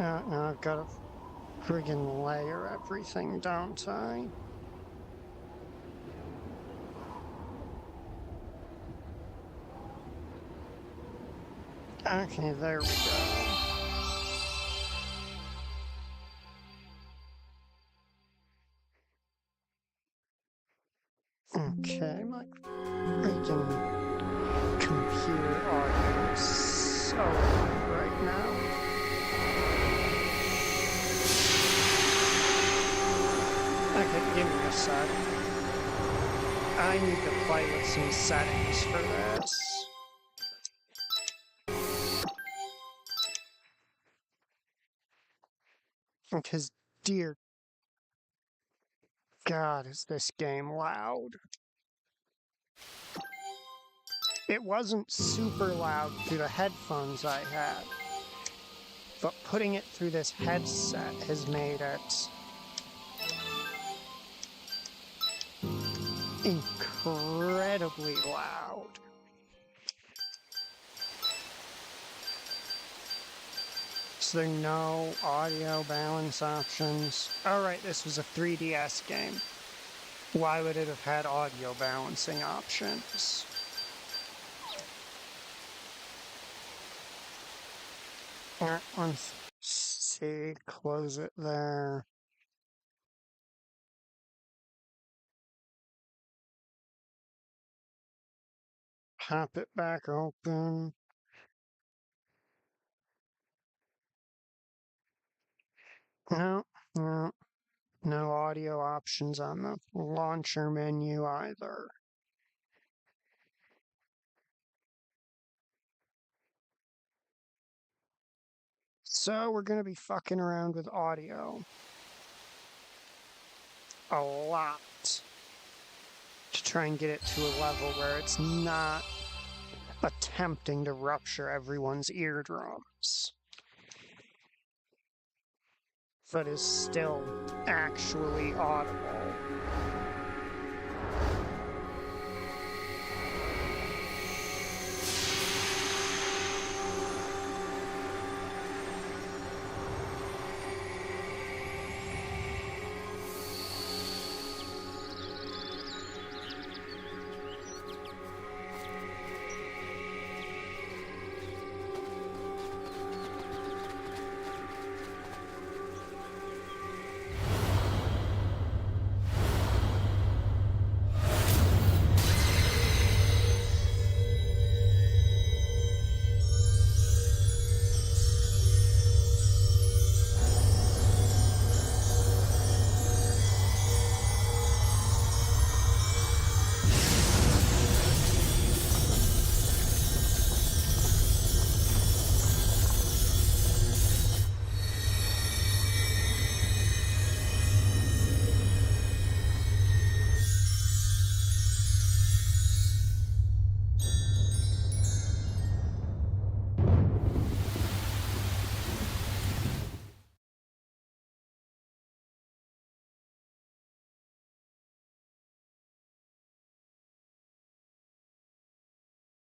Now I've got to friggin' layer everything, don't I? Okay, there we go. Okay, my freaking computer audio is so loud right now. Okay, give me a sec. I need to play with some settings for this. Because, dear God, is this game loud. It wasn't super loud through the headphones I had, but putting it through this headset has made it incredibly loud. So there are no audio balance options. Alright, this was a 3DS game. Why would it have had audio balancing options? Let's see, close it there. Pop it back open. No, no, no audio options on the launcher menu either. So we're going to be fucking around with audio a lot to try and get it to a level where it's not attempting to rupture everyone's eardrums, but is still actually audible.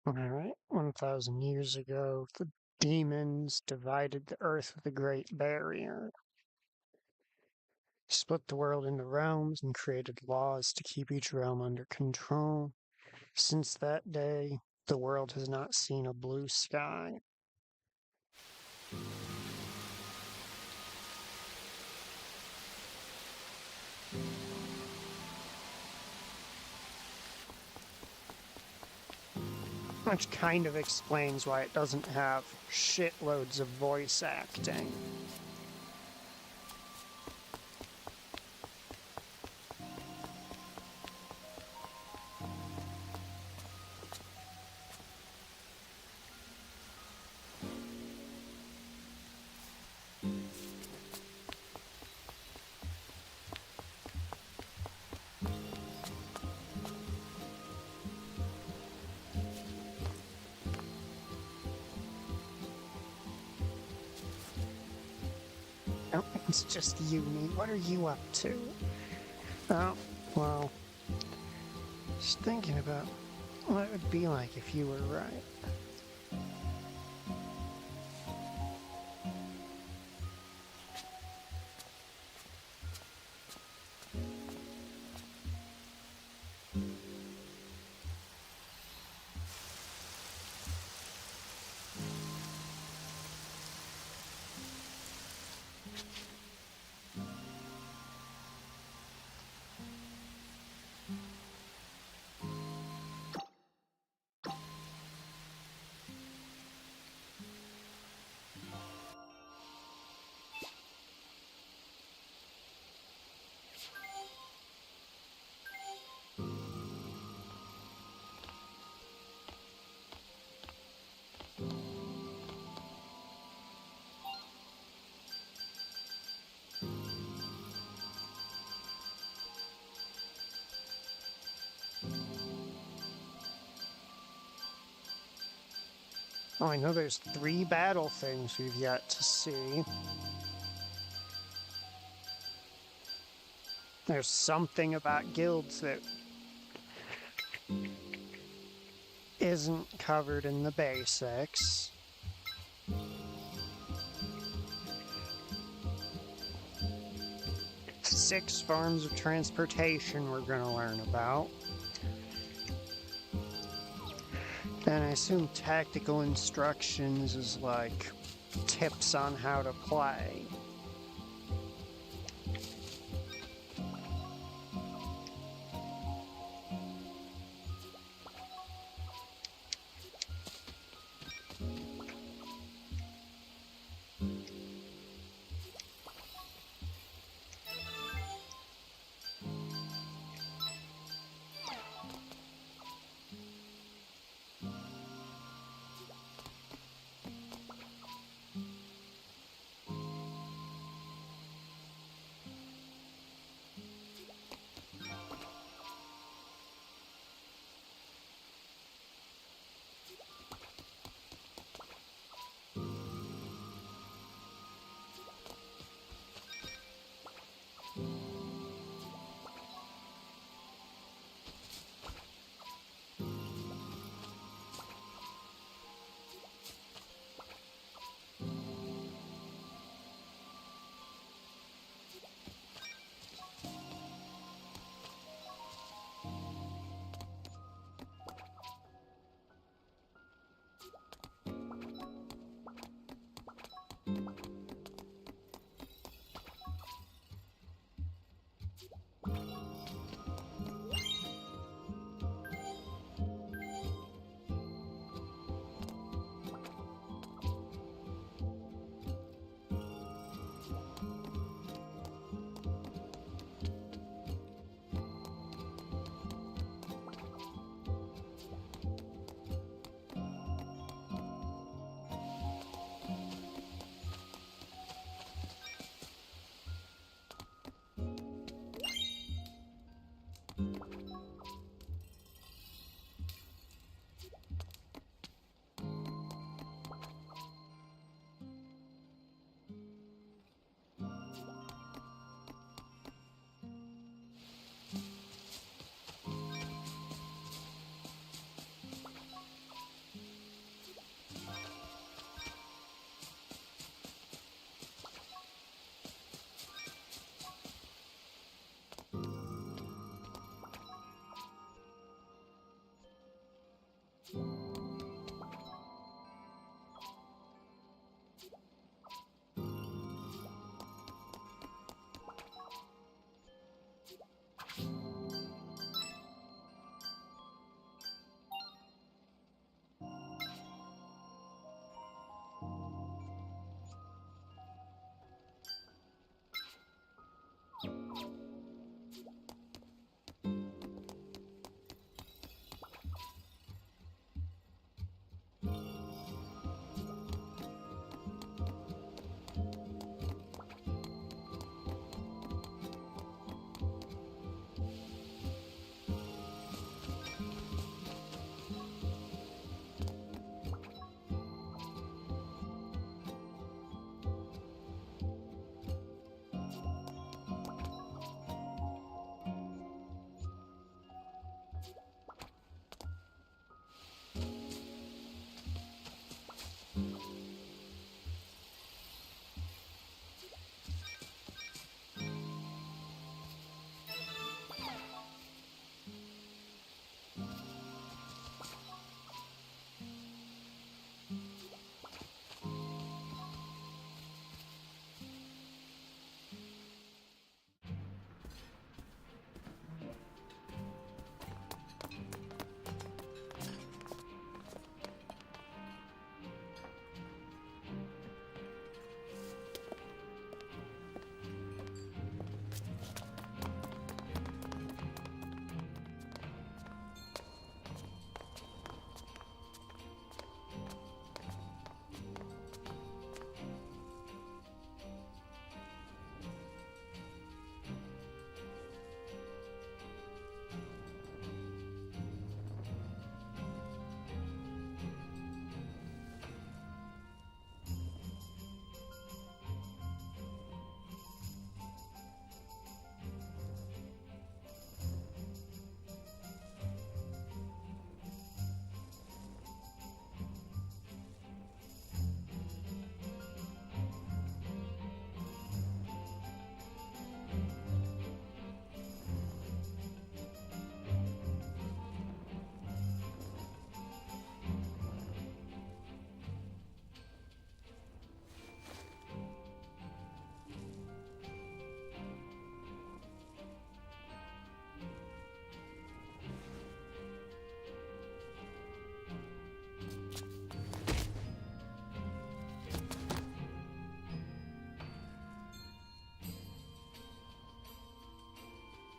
Alright, 1,000 years ago, the demons divided the earth with a great barrier, split the world into realms, and created laws to keep each realm under control. Since that day, the world has not seen a blue sky. Which kind of explains why it doesn't have shitloads of voice acting. Oh, it's just you, me. What are you up to? Oh, well, just thinking about what it would be like if you were right. Oh, I know there's 3 battle things we've yet to see. There's something about guilds that isn't covered in the basics. 6 forms of transportation we're going to learn about. And I assume tactical instructions is like tips on how to play.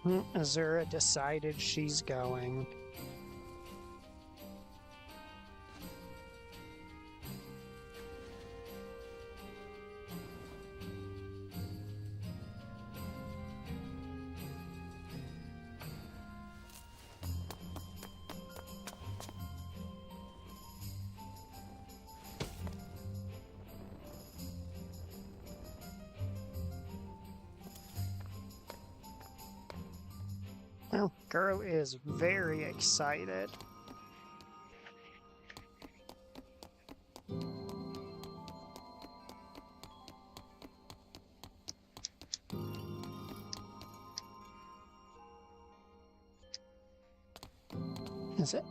Azura decided she's going. Well, girl is very excited. Is it?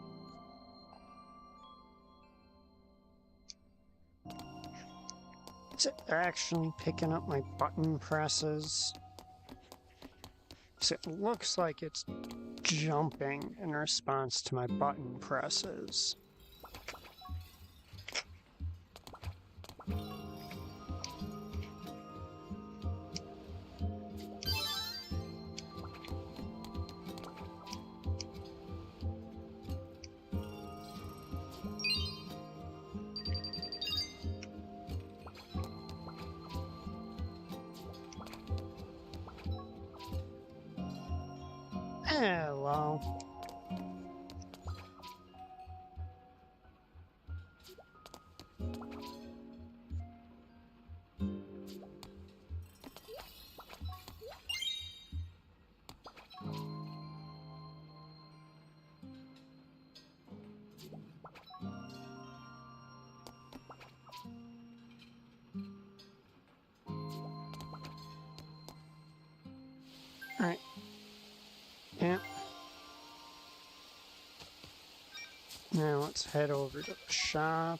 Is it actually picking up my button presses? So it looks like it's jumping in response to my button presses. Hello. Alright. Yeah. Now let's head over to the shop.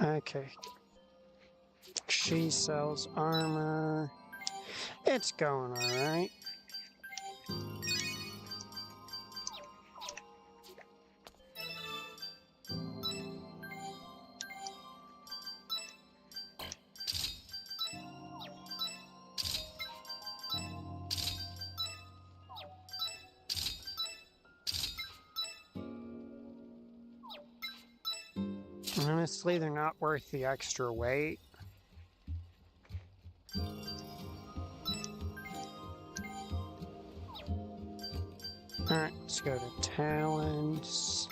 Okay. She sells armor. It's going alright. Honestly, they're not worth the extra weight. Alright, let's go to talents.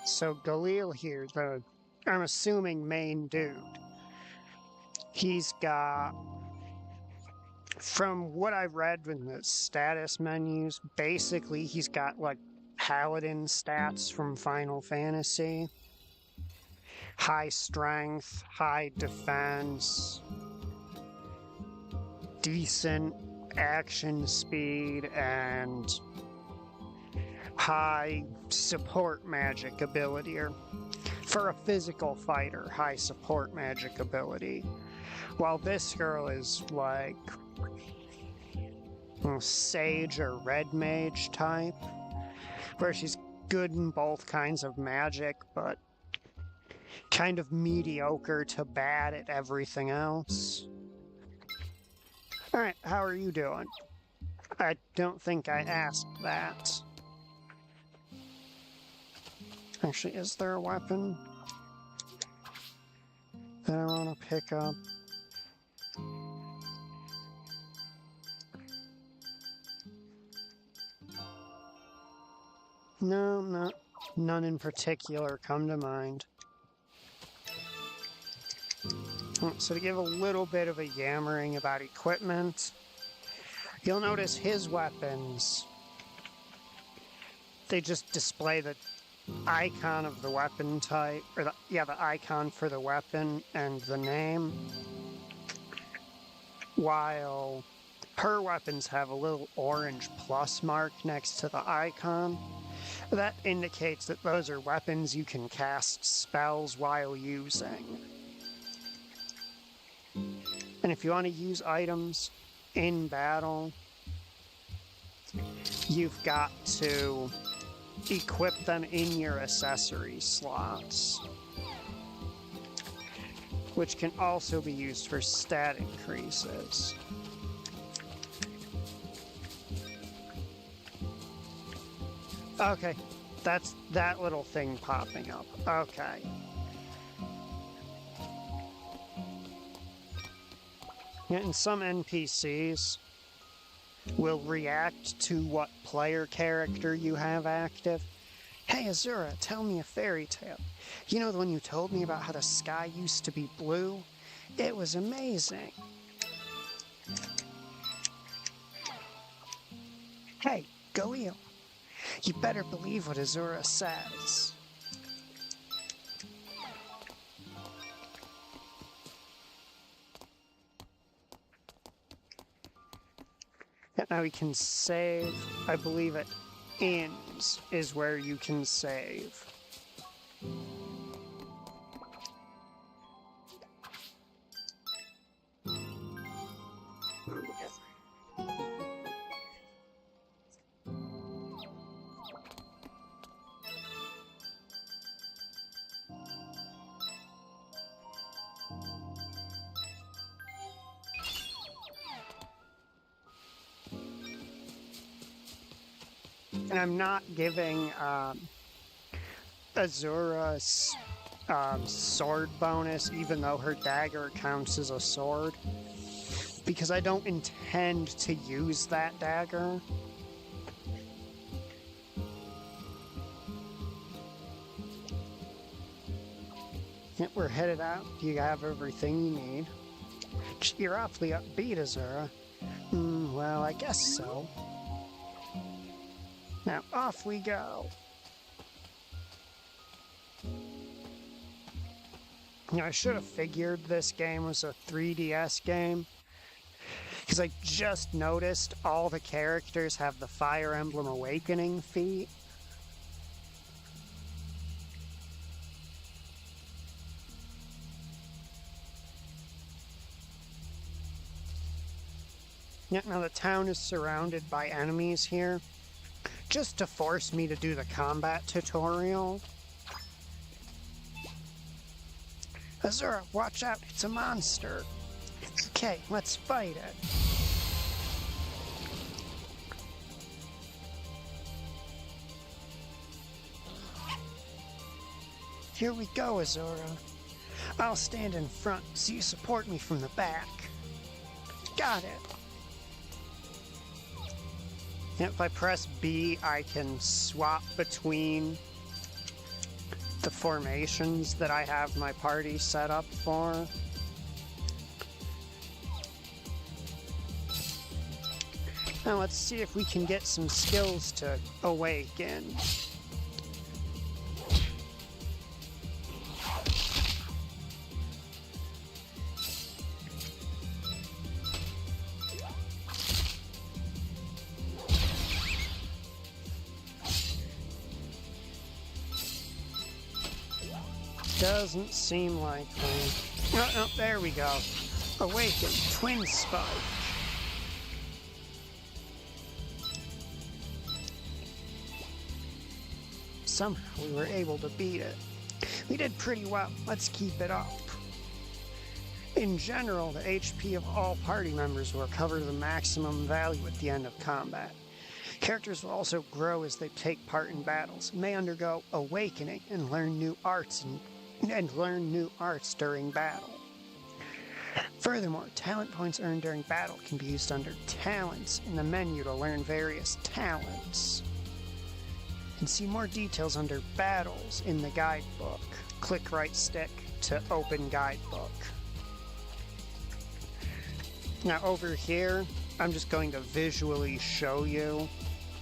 So Galil here, the I'm assuming main dude. He's got, from what I've read in the status menus, basically he's got like paladin stats from Final Fantasy. High strength, high defense, decent action speed, and high support magic ability, or for a physical fighter, high support magic ability. While this girl is like sage or red mage type, where she's good in both kinds of magic, but kind of mediocre to bad at everything else. Alright, how are you doing? I don't think I asked that. Actually, is there a weapon that I want to pick up? No, none in particular come to mind. So to give a little bit of a yammering about equipment, you'll notice his weapons, they just display the icon of the weapon type, or the icon for the weapon and the name, while her weapons have a little orange plus mark next to the icon. That indicates that those are weapons you can cast spells while using. And if you want to use items in battle, you've got to equip them in your accessory slots, which can also be used for stat increases. Okay, that's that little thing popping up. Okay. Yeah, and some NPCs will react to what player character you have active. Hey Azura, tell me a fairy tale. You know the one you told me about how the sky used to be blue? It was amazing. Hey, Galil, you better believe what Azura says. Now we can save. I believe it inns is where you can save. And I'm not giving Azura's sword bonus, even though her dagger counts as a sword, because I don't intend to use that dagger. Yep, we're headed out. You have everything you need. You're awfully upbeat, Azura. Well, I guess so. Now, off we go. I should have figured this game was a 3DS game, because I just noticed all the characters have the Fire Emblem Awakening feat. Now the town is surrounded by enemies here, just to force me to do the combat tutorial. Azura, watch out, it's a monster. Okay, let's fight it. Here we go, Azura. I'll stand in front so you support me from the back. Got it. If I press B, I can swap between the formations that I have my party set up for. Now let's see if we can get some skills to awaken. Doesn't seem likely. Oh, there we go. Awaken, Twin Spike. Somehow we were able to beat it. We did pretty well. Let's keep it up. In general, the HP of all party members will recover to the maximum value at the end of combat. Characters will also grow as they take part in battles, and may undergo awakening and learn new arts during battle. Furthermore, talent points earned during battle can be used under Talents in the menu to learn various talents. You can see more details under Battles in the guidebook. Click right stick to open guidebook. Now over here, I'm just going to visually show you.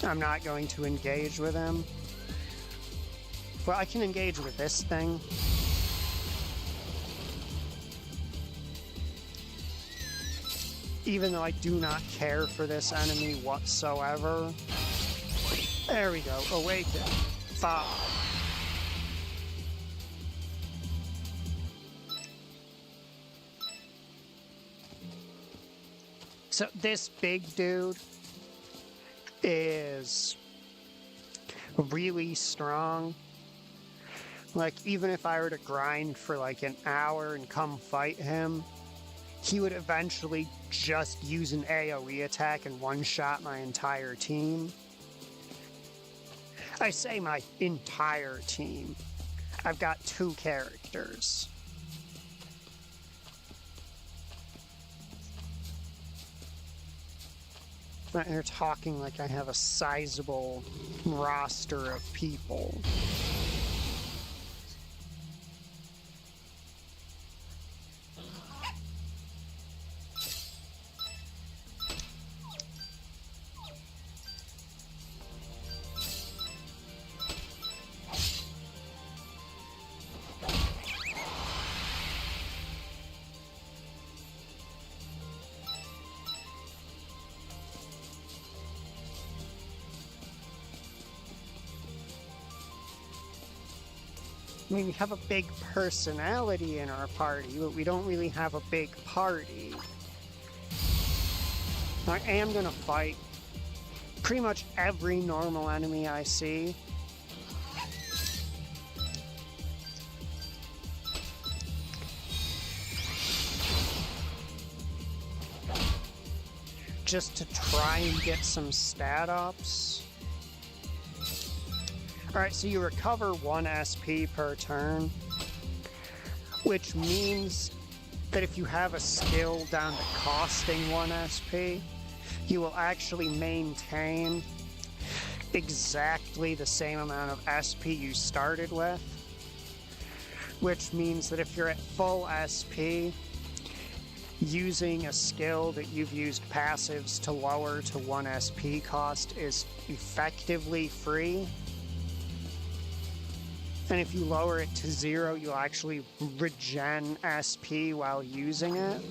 I'm not going to engage with him. Well, I can engage with this thing. Even though I do not care for this enemy whatsoever. There we go, awaken. 5. So this big dude is really strong. Like, even if I were to grind for like an hour and come fight him, he would eventually just use an AoE attack and one-shot my entire team. I say my entire team. I've got 2 characters. They're talking like I have a sizable roster of people. I mean, we have a big personality in our party, but we don't really have a big party. I am gonna fight pretty much every normal enemy I see. Just to try and get some stat ups. Alright, so you recover 1 SP per turn, which means that if you have a skill down to costing 1 SP, you will actually maintain exactly the same amount of SP you started with, which means that if you're at full SP, using a skill that you've used passives to lower to 1 SP cost is effectively free. And if you lower it to 0, you'll actually regen SP while using it.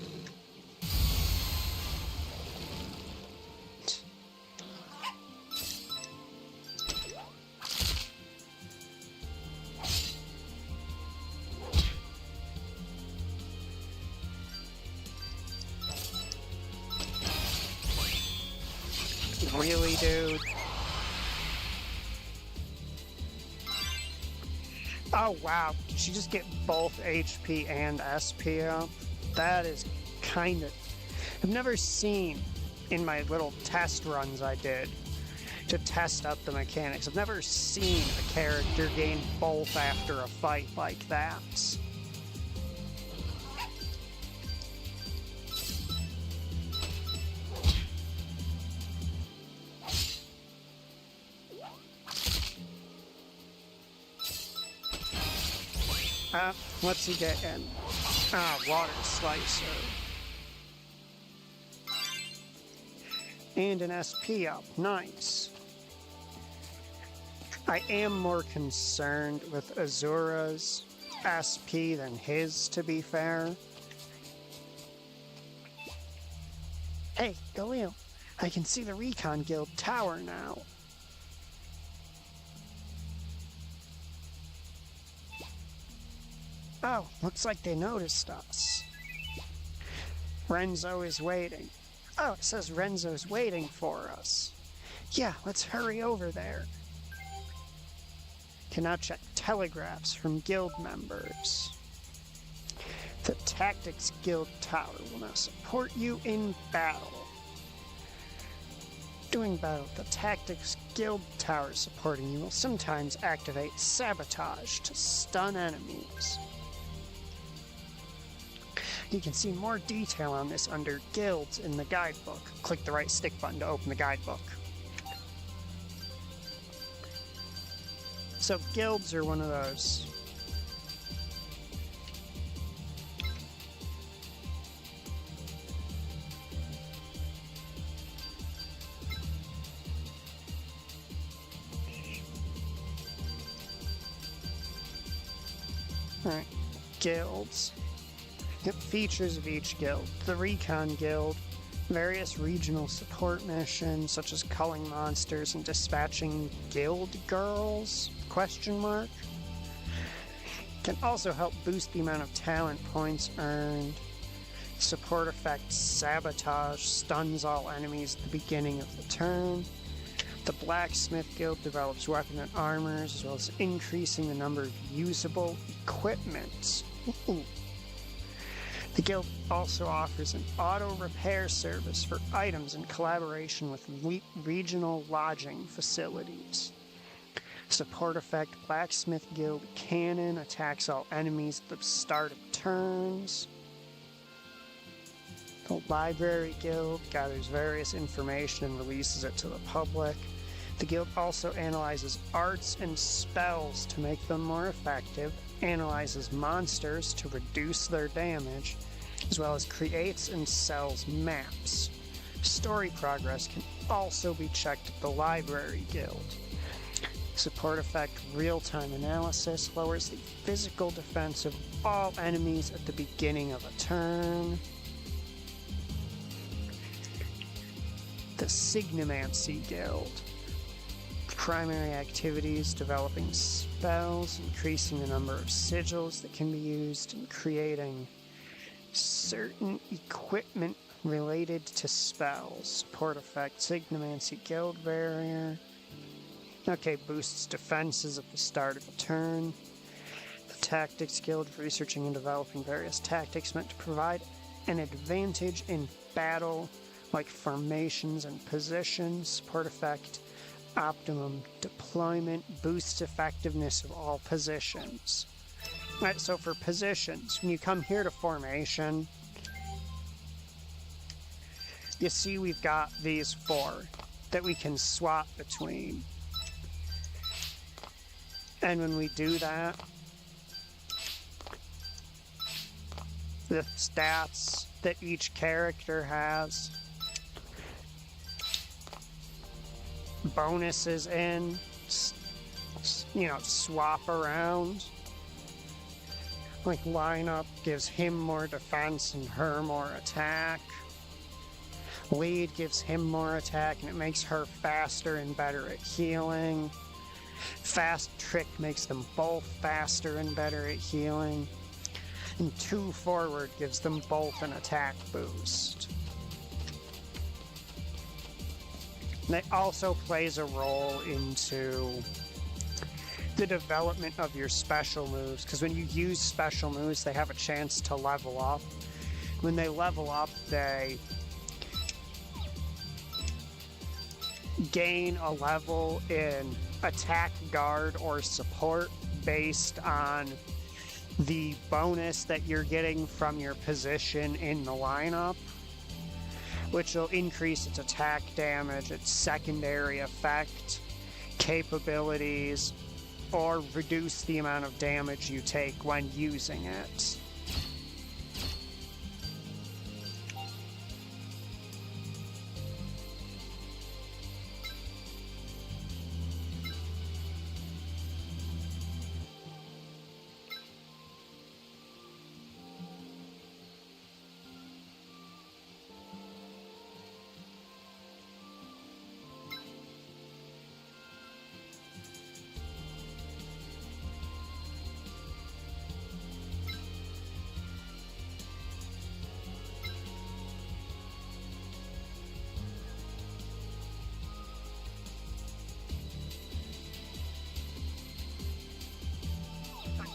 Really, dude? Oh wow, did she just get both HP and SP up? That is kind of... I've never seen, in my little test runs I did, to test out the mechanics, I've never seen a character gain both after a fight like that. What's he getting? Water Slicer. And an SP up. Nice. I am more concerned with Azura's SP than his, to be fair. Hey, Galil, I can see the Recon Guild tower now. Oh, looks like they noticed us. Renzo is waiting. Oh, it says Renzo's waiting for us. Yeah, let's hurry over there. Can now check telegraphs from guild members. The Tactics Guild Tower will now support you in battle. During battle, the Tactics Guild tower supporting you will sometimes activate Sabotage to stun enemies. You can see more detail on this under Guilds in the guidebook. Click the right stick button to open the guidebook. So guilds are one of those. Alright, guilds. Yep, features of each guild. The Recon Guild, various regional support missions such as culling monsters and dispatching guild girls, ? Can also help boost the amount of talent points earned. Support effect Sabotage stuns all enemies at the beginning of the turn. The Blacksmith Guild develops weapon and armors, as well as increasing the number of usable equipment. Ooh. The guild also offers an auto repair service for items in collaboration with regional lodging facilities. Support effect Blacksmith Guild Cannon attacks all enemies at the start of turns. The Library Guild gathers various information and releases it to the public. The guild also analyzes arts and spells to make them more effective, analyzes monsters to reduce their damage, as well as creates and sells maps. Story progress can also be checked at the Library Guild. Support effect Real-Time Analysis lowers the physical defense of all enemies at the beginning of a turn. The Signomancy Guild. Primary activities, developing spells, increasing the number of sigils that can be used, and creating certain equipment related to spells. Support effect Signomancy Guild Barrier. Okay, boosts defenses at the start of a turn. The Tactics Guild, researching and developing various tactics meant to provide an advantage in battle, like formations and positions. Support effect Optimum Deployment, boosts effectiveness of all positions. Alright, so for positions, when you come here to formation, you see we've got these 4 that we can swap between. And when we do that, the stats that each character has, bonuses in, swap around. Like lineup gives him more defense and her more attack. Lead gives him more attack and it makes her faster and better at healing. Fast Trick makes them both faster and better at healing. And 2 Forward gives them both an attack boost. And it also plays a role into the development of your special moves, because when you use special moves, they have a chance to level up. When they level up, they gain a level in attack, guard, or support based on the bonus that you're getting from your position in the lineup, which will increase its attack damage, its secondary effect, capabilities, or reduce the amount of damage you take when using it.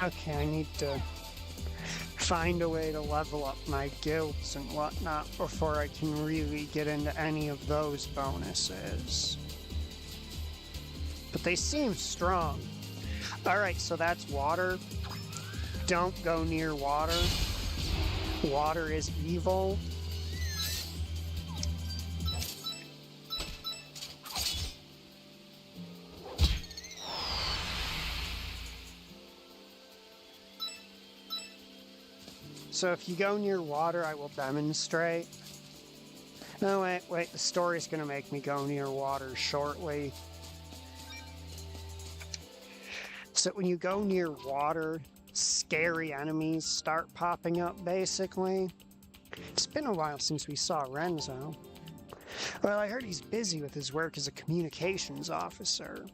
Okay, I need to find a way to level up my guilds and whatnot before I can really get into any of those bonuses. But they seem strong. Alright, so that's water. Don't go near water. Water is evil. So if you go near water, I will demonstrate. No, wait, the story's gonna make me go near water shortly. So when you go near water, scary enemies start popping up, basically. It's been a while since we saw Renzo. Well, I heard he's busy with his work as a communications officer.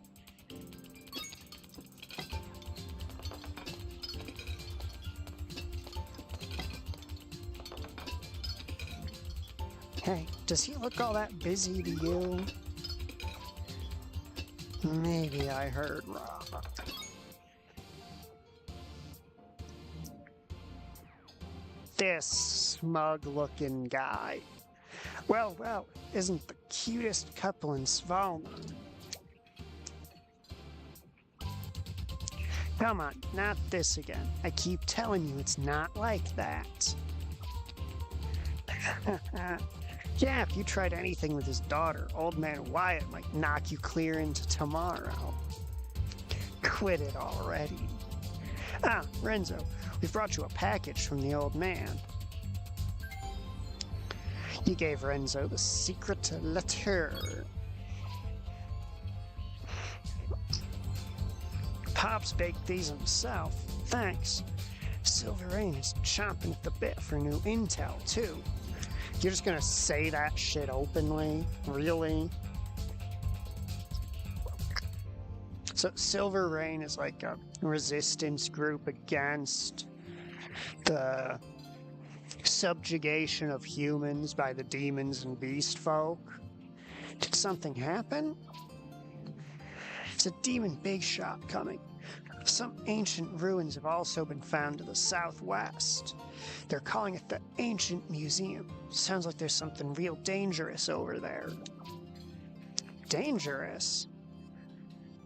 Hey, does he look all that busy to you? Maybe I heard wrong. This smug-looking guy. Well, isn't the cutest couple in Svalna. Come on, not this again. I keep telling you it's not like that. Yeah, if you tried anything with his daughter, Old Man Wyatt might knock you clear into tomorrow. Quit it already. Ah, Renzo, we've brought you a package from the old man. You gave Renzo the secret letter. Pop's baked these himself. Thanks. Silver Rain is chomping at the bit for new intel, too. You're just gonna say that shit openly? Really? So Silver Rain is like a resistance group against the subjugation of humans by the demons and beast folk. Did something happen? It's a demon big shot coming. Some ancient ruins have also been found to the southwest. They're calling it the Ancient Museum. Sounds like there's something real dangerous over there. Dangerous?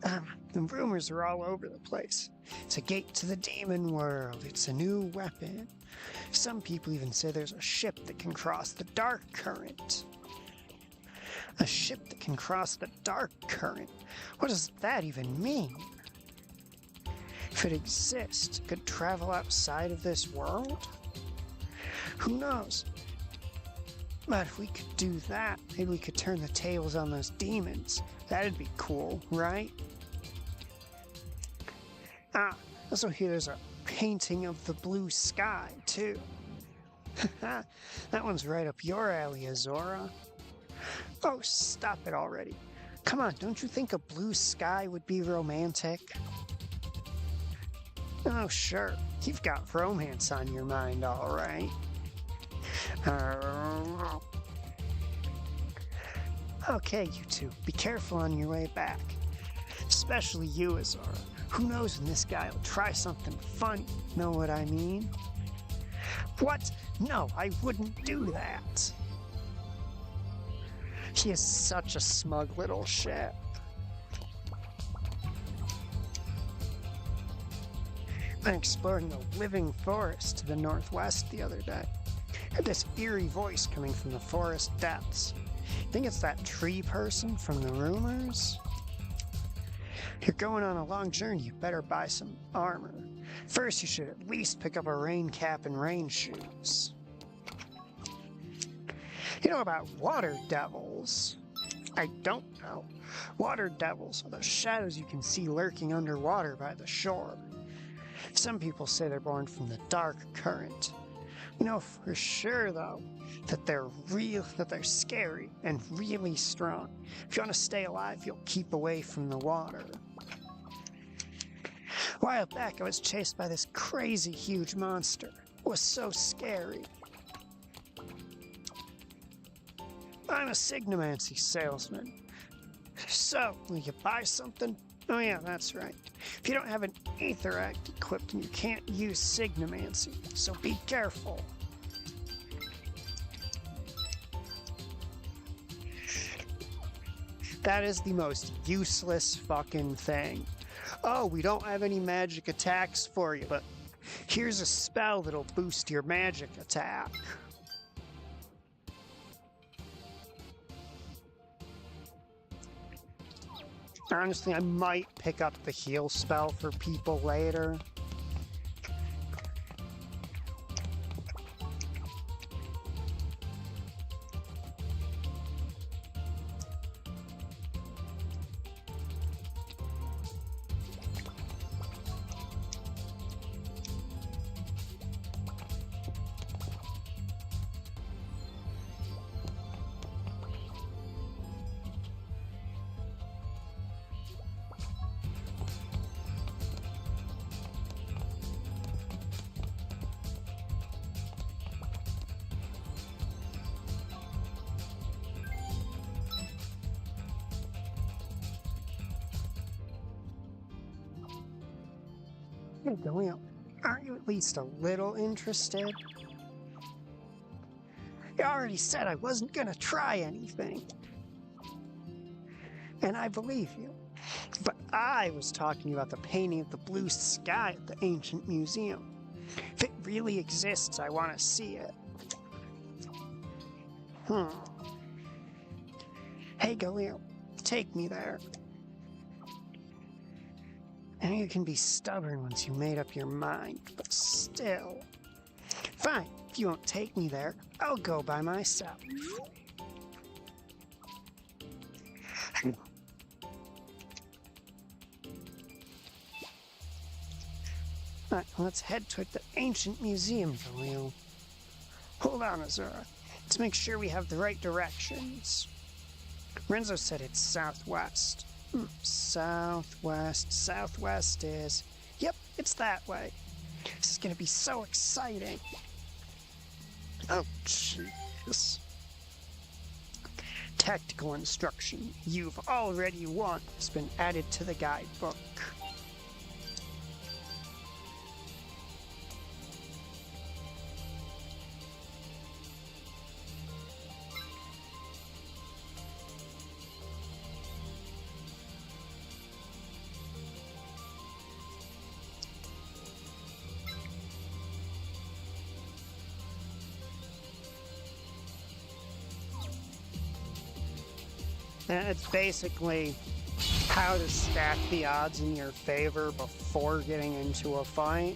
The rumors are all over the place. It's a gate to the demon world. It's a new weapon. Some people even say there's a ship that can cross the dark current. A ship that can cross the dark current? What does that even mean? If it exists, it could travel outside of this world? Who knows? But if we could do that, maybe we could turn the tables on those demons. That'd be cool, right? Ah, also here there's a painting of the blue sky, too. That one's right up your alley, Azora. Oh, stop it already. Come on, don't you think a blue sky would be romantic? Oh, sure. You've got romance on your mind, all right. Okay, you two, be careful on your way back. Especially you, Azora. Who knows when this guy will try something funny, know what I mean? What? No, I wouldn't do that. He is such a smug little shit. I explored the living forest to the northwest the other day. Heard this eerie voice coming from the forest depths. Think it's that tree person from the rumors? You're going on a long journey, you better buy some armor. First, you should at least pick up a rain cap and rain shoes. You know about water devils? I don't know. Water devils are the shadows you can see lurking underwater by the shore. Some people say they're born from the dark current. You know for sure, though, that they're scary and really strong. If you want to stay alive, you'll keep away from the water. A while back, I was chased by this crazy huge monster. It was so scary. I'm a signomancy salesman. So, will you buy something? Oh yeah, that's right. If If you don't have an Aether Act equipped, you can't use Signomancy, so be careful. That is the most useless fucking thing. Oh, we don't have any magic attacks for you, but here's a spell that'll boost your magic attack. Honestly, I might pick up the heal spell for people later. Hey, Galil, aren't you at least a little interested? You already said I wasn't gonna try anything. And I believe you. But I was talking about the painting of the blue sky at the ancient museum. If it really exists, I want to see it. Hey, Galil, take me there. I know you can be stubborn once you made up your mind, but still. Fine, if you won't take me there, I'll go by myself. Alright, let's head toward the ancient museum, Galil. Hold on, Azura. Let's make sure we have the right directions. Renzo said it's southwest. Southwest. Southwest is... Yep, it's that way. This is gonna be so exciting. Oh, jeez. Tactical instruction you've already won has been added to the guidebook. It's basically how to stack the odds in your favor before getting into a fight.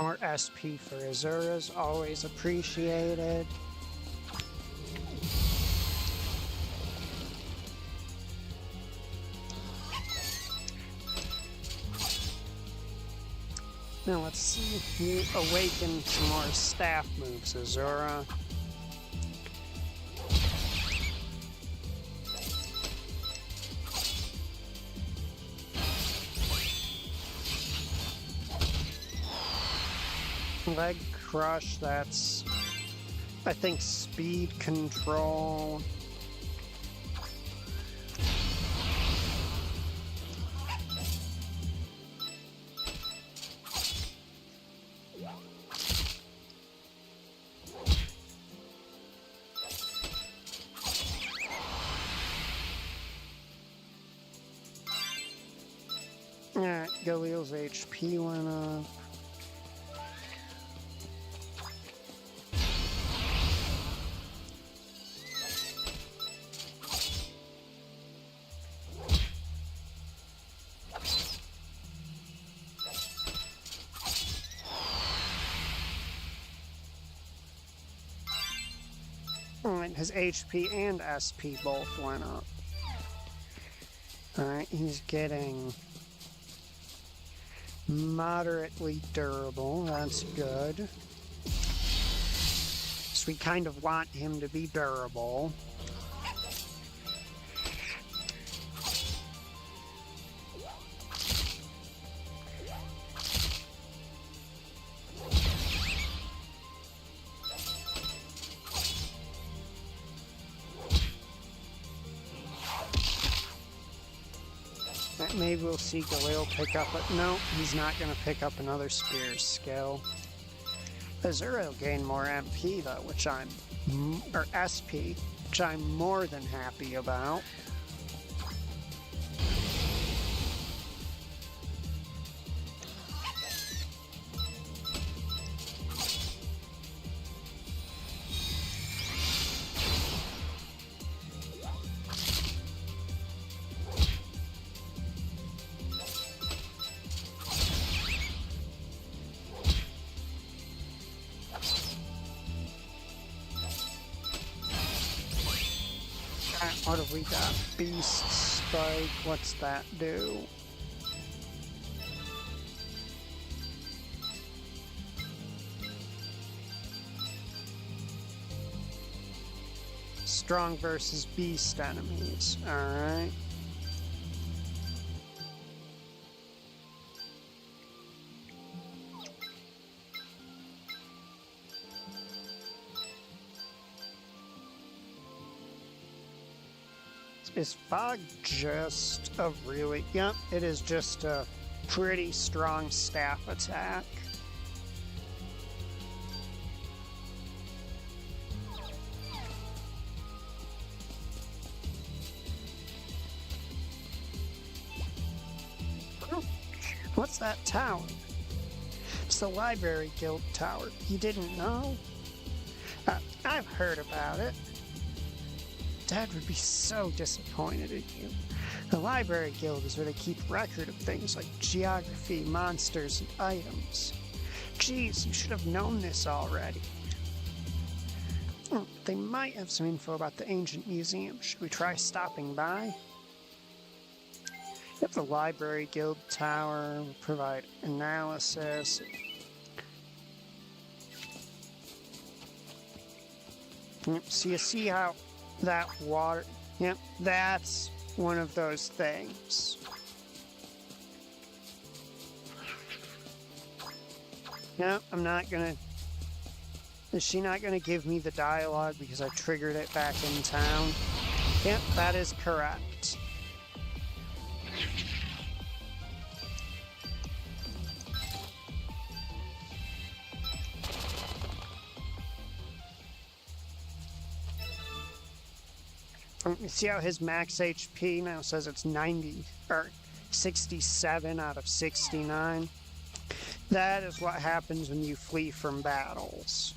More SP for Azura is always appreciated. Now let's see if you awaken some more staff moves, Azura. Leg crush, that's, I think, speed control. Alright, Galil's HP went up. his HP and SP both went up. Alright, he's getting moderately durable. That's good. So we kind of want him to be durable. Maybe we'll see Galil pick up, but no, he's not going to pick up another spear skill. Azura will gain more MP though, which or SP, which I'm more than happy about. What have we got? Beast Strike, what's that do? Strong versus beast enemies, alright. Is Fog just a really... Yep, it is just a pretty strong staff attack. Oh, what's that tower? It's the Library Guild Tower. You didn't know? I've heard about it. Dad would be so disappointed in you. The Library Guild is where they keep record of things like geography, monsters, and items. Geez, you should have known this already. They might have some info about the ancient museum. Should we try stopping by? If the Library Guild Tower will provide analysis. So you see how that water, yep, that's one of those things. No, I'm not gonna... Is she not gonna give me the dialogue because I triggered it back in town? Yep, that is correct. You see how his max HP now says it's 90 or 67 out of 69? That is what happens when you flee from battles.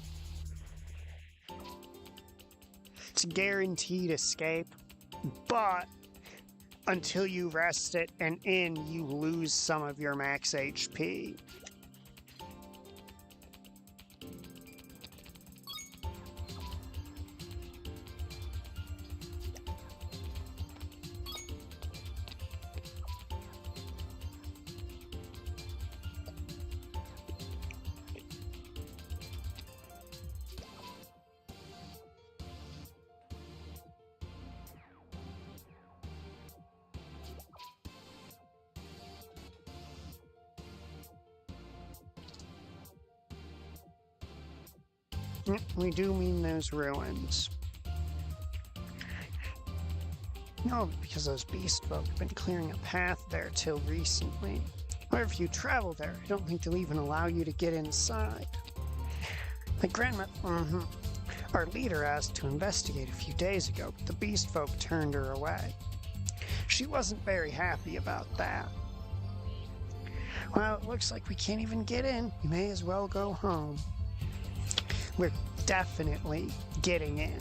It's a guaranteed escape, but until you rest it and you lose some of your max HP. We do mean those ruins. No, because those beast folk have been clearing a path there till recently. Or if you travel there, I don't think they'll even allow you to get inside. My grandma, our leader asked to investigate a few days ago, but the beast folk turned her away. She wasn't very happy about that. Well, it looks like we can't even get in. We may as well go home. We're definitely getting in.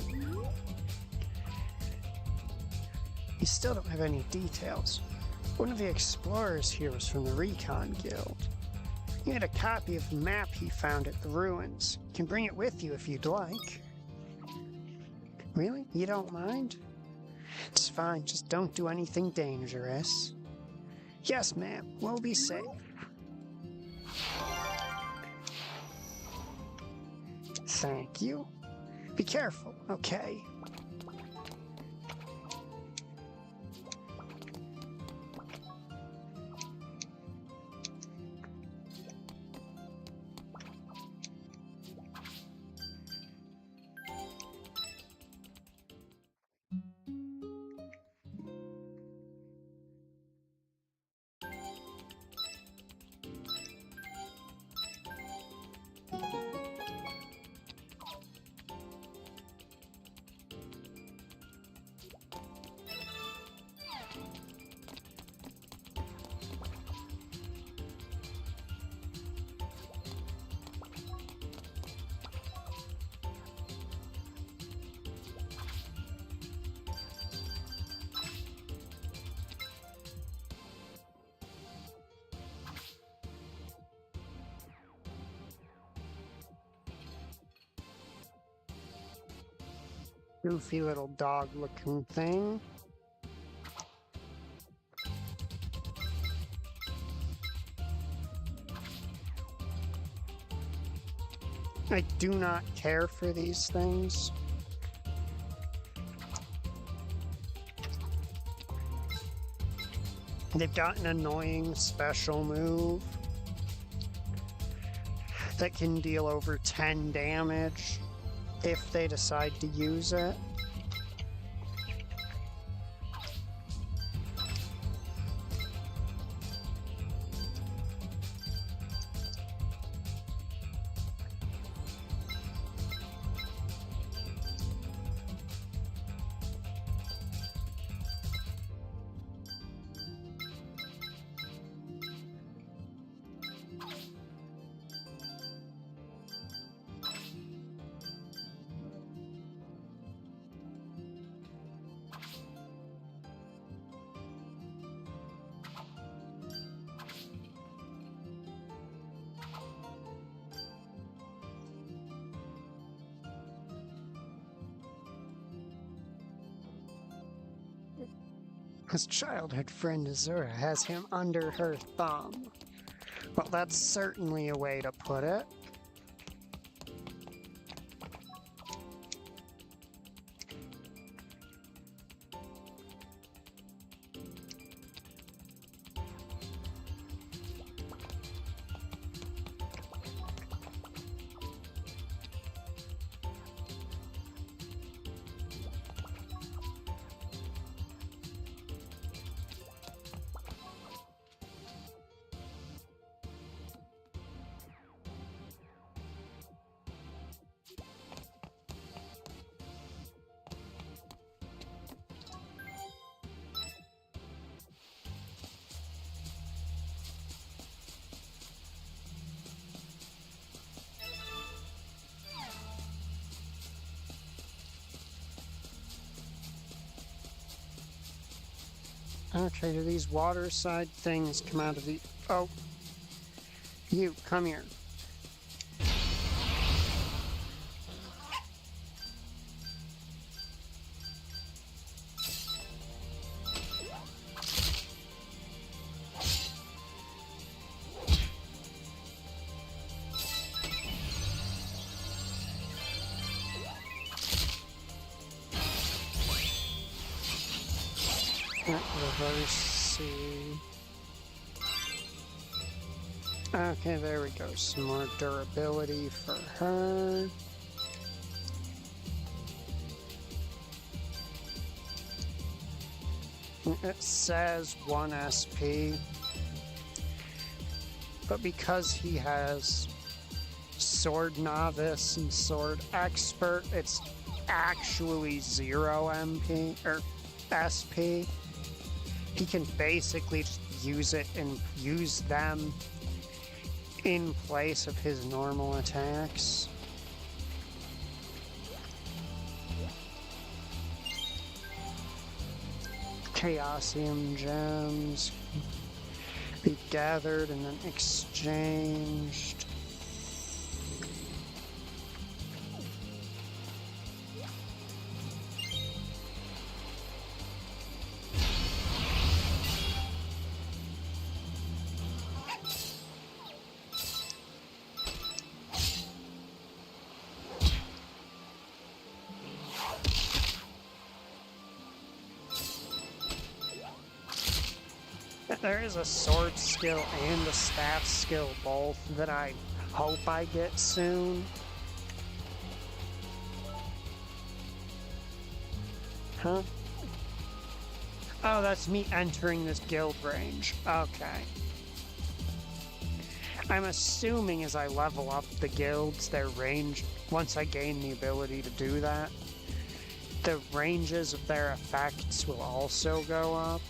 You still don't have any details. One of the explorers here was from the Recon Guild. He had a copy of the map he found at the ruins. You can bring it with you if you'd like. Really? You don't mind? It's fine, just don't do anything dangerous. Yes, ma'am, we'll be safe. Thank you. Be careful, okay? Goofy little dog-looking thing. I do not care for these things. They've got an annoying special move that can deal over 10 damage if they decide to use it. His childhood friend Azura has him under her thumb. Well, that's certainly a way to put it. Okay, do these water side things come out of the... Oh. You, come here. Reverse C. Okay, there we go. Some more durability for her. It says 1 SP, but because he has Sword Novice and Sword Expert, it's actually 0 MP, or SP. He can basically just use it and use them in place of his normal attacks. Chaosium gems be gathered and then exchanged. There is a sword skill and a staff skill both that I hope I get soon. Huh? Oh, that's me entering this guild range. Okay. I'm assuming as I level up the guilds, their range, once I gain the ability to do that, the ranges of their effects will also go up.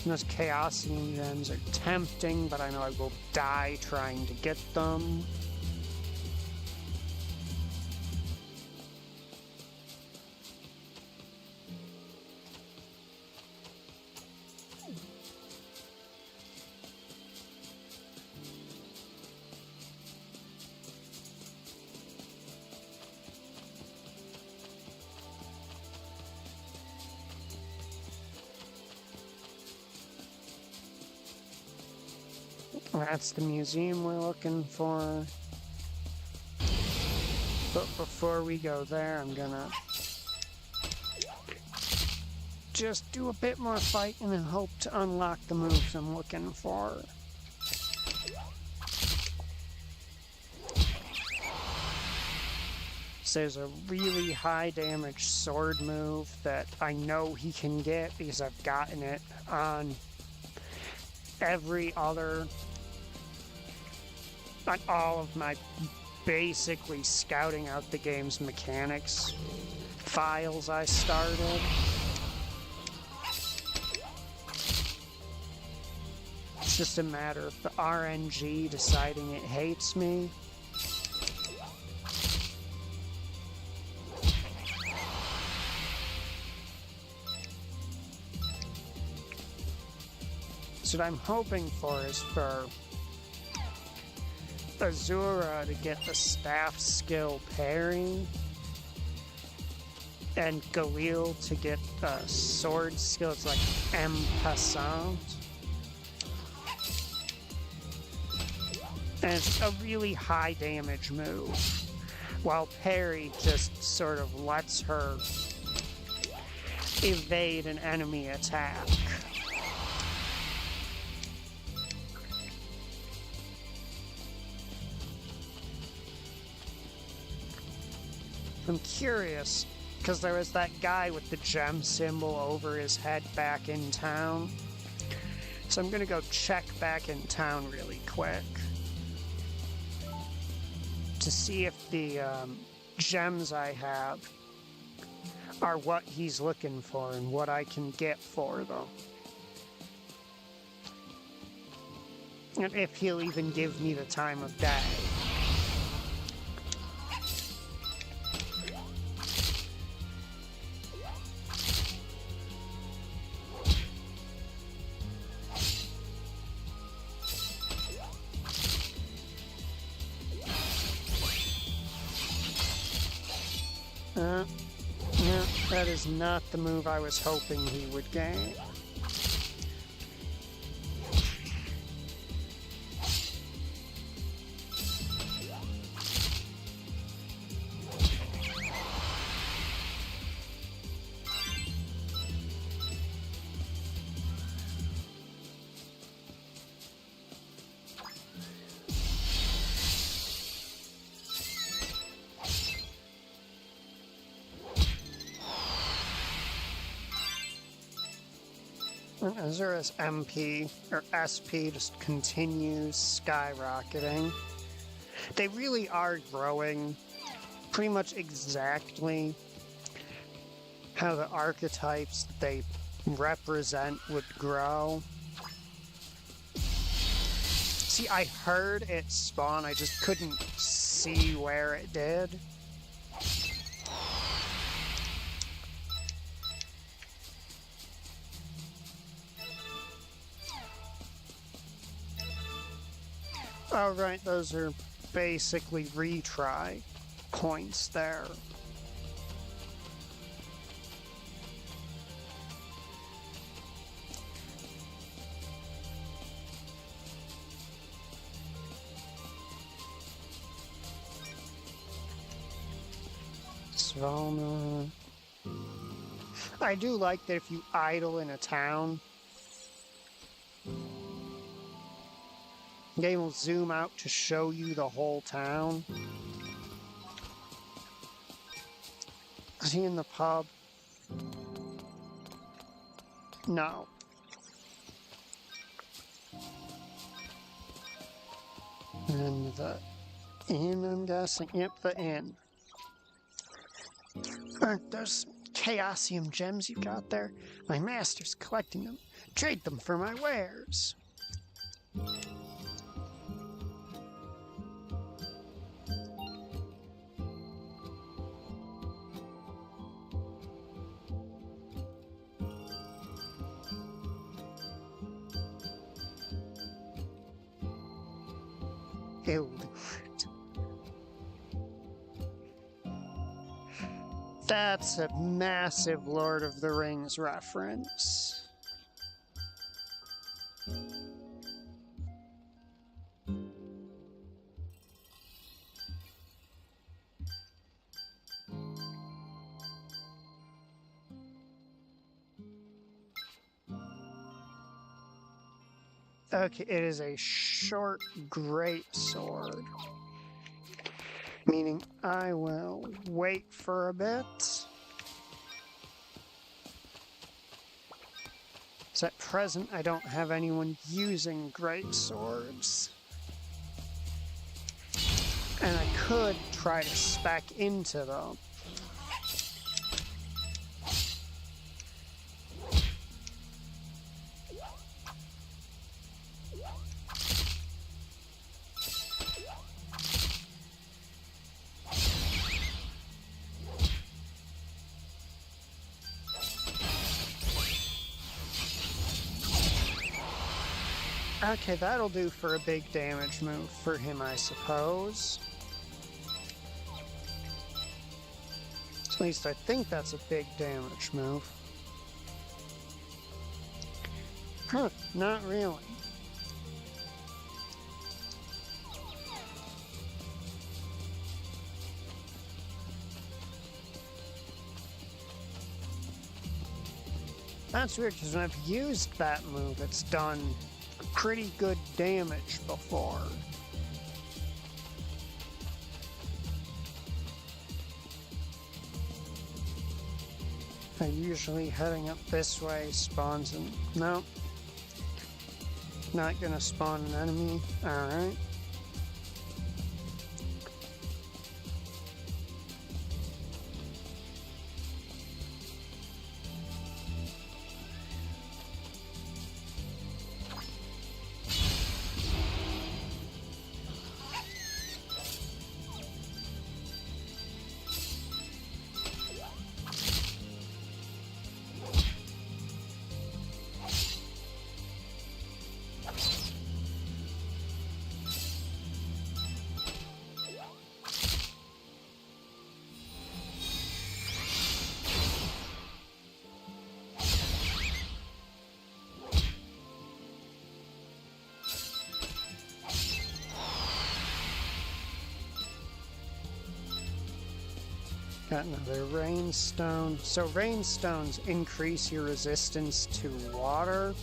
And those Chaosium gems are tempting, but I know I will die trying to get them. That's the museum we're looking for. But before we go there, I'm gonna just do a bit more fighting and hope to unlock the moves I'm looking for. So there's a really high damage sword move that I know he can get because I've gotten it on on all of my basically scouting out the game's mechanics files I started. It's just a matter of the RNG deciding it hates me. So what I'm hoping for is for Azura to get the staff skill parry, and Galil to get the sword skill. It's like en passant. And it's a really high damage move, while parry just sort of lets her evade an enemy attack. I'm curious, because there was that guy with the gem symbol over his head back in town. So I'm gonna go check back in town really quick to see if the gems I have are what he's looking for and what I can get for them. And if he'll even give me the time of day. No, that is not the move I was hoping he would gain. Azura's MP, or SP, just continues skyrocketing. They really are growing pretty much exactly how the archetypes that they represent would grow. See, I heard it spawn, I just couldn't see where it did. Oh, right, those are basically retry points there. Svalna. I do like that if you idle in a town, the game will zoom out to show you the whole town. Is he in the pub? No. And the inn, I'm guessing? Yep, the inn. Aren't those chaosium gems you got there? My master's collecting them. Trade them for my wares. Hildegard. That's a massive Lord of the Rings reference. Okay, it is a short great sword. Meaning I will wait for a bit. So at present I don't have anyone using great swords. And I could try to spec into them. Okay, that'll do for a big damage move for him, I suppose. At least I think that's a big damage move. Huh, not really. That's weird, because when I've used that move, it's done pretty good damage before. Usually heading up this way spawns an... Nope. Not gonna spawn an enemy. Alright. Got another rainstone. So rainstones increase your resistance to water.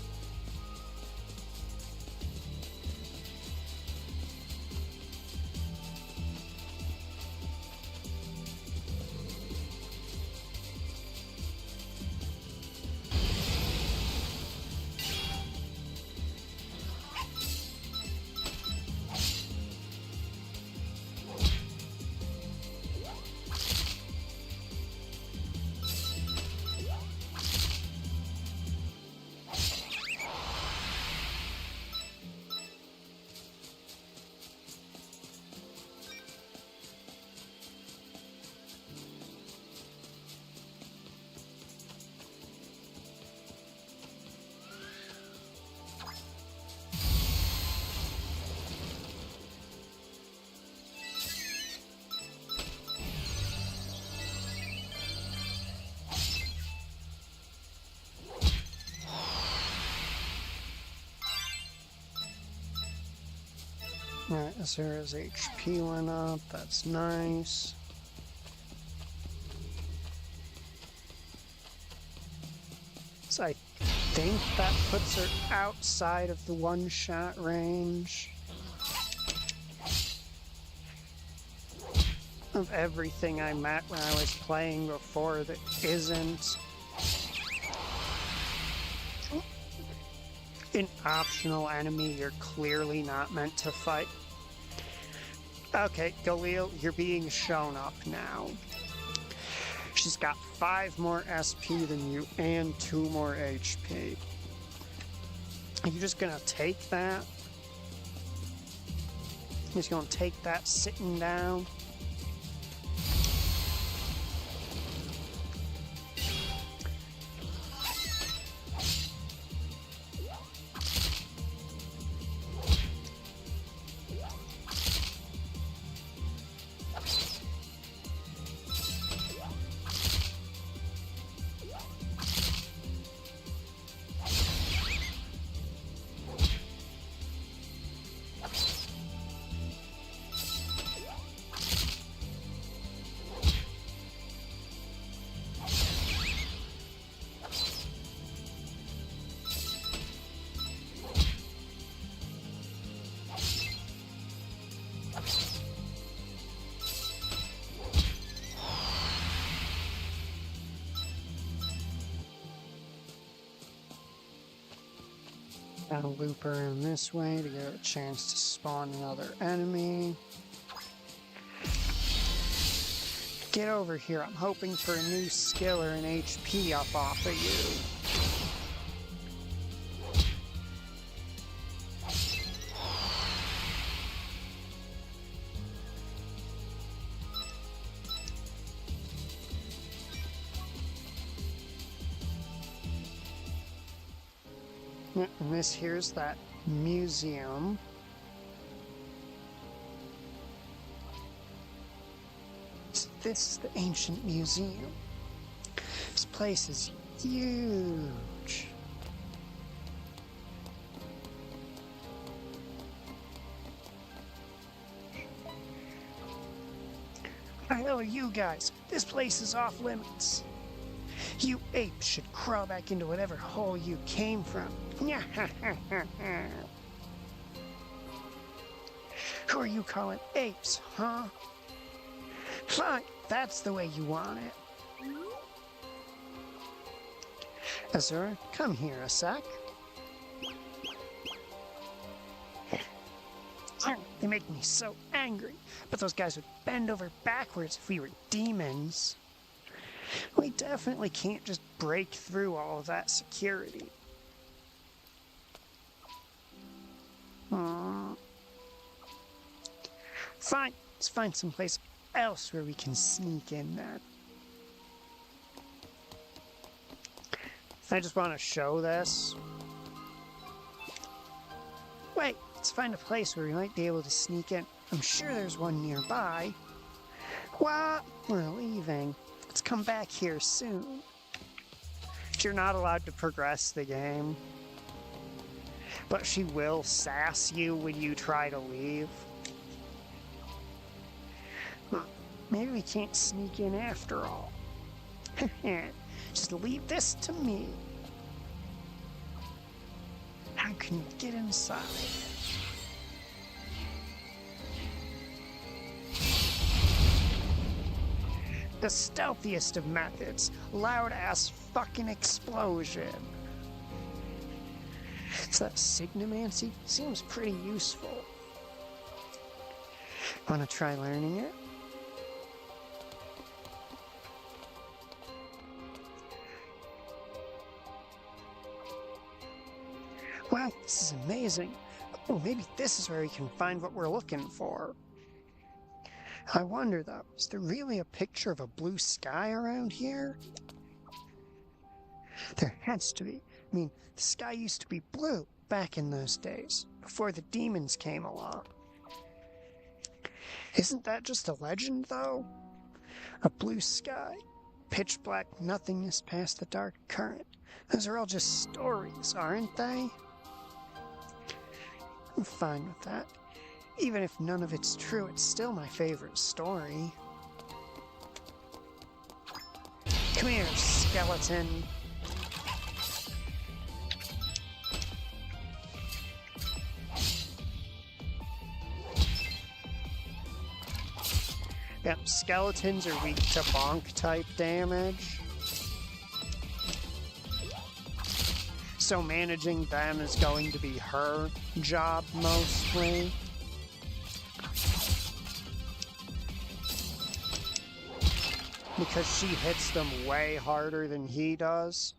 Alright, Azura's HP went up, that's nice. So I think that puts her outside of the one-shot range of everything I met when I was playing before that isn't an optional enemy you're clearly not meant to fight. Okay, Galil, you're being shown up now. She's got 5 more SP than you and 2 more HP. Are you just gonna take that? You're just gonna take that sitting down? Gotta loop her in this way to get a chance to spawn another enemy. Get over here, I'm hoping for a new skill or an HP up off of you. And this here's that museum. This is the ancient museum. This place is huge. I hell are you guys? This place is off limits. You apes should crawl back into whatever hole you came from. Who are you calling apes, huh? Fine, that's the way you want it. Azura, come here a sec. They make me so angry, but those guys would bend over backwards if we were demons. We definitely can't just break through all of that security. Fine, let's find someplace else where we can sneak in then. I just want to show this. Wait, let's find a place where we might be able to sneak in. I'm sure there's one nearby. What? We're leaving. Let's come back here soon. You're not allowed to progress the game. But she will sass you when you try to leave. Maybe we can't sneak in after all. Just leave this to me. How can you get inside? The stealthiest of methods. Loud-ass fucking explosion. So that signomancy seems pretty useful. Wanna try learning it? Wow, this is amazing. Oh, maybe this is where we can find what we're looking for. I wonder though, is there really a picture of a blue sky around here? There has to be. I mean, the sky used to be blue back in those days, before the demons came along. Isn't that just a legend though? A blue sky, pitch black nothingness past the dark current. Those are all just stories, aren't they? I'm fine with that. Even if none of it's true, it's still my favorite story. Come here, skeleton. Yep, skeletons are weak to bonk type damage. So managing them is going to be her job mostly. Because she hits them way harder than he does.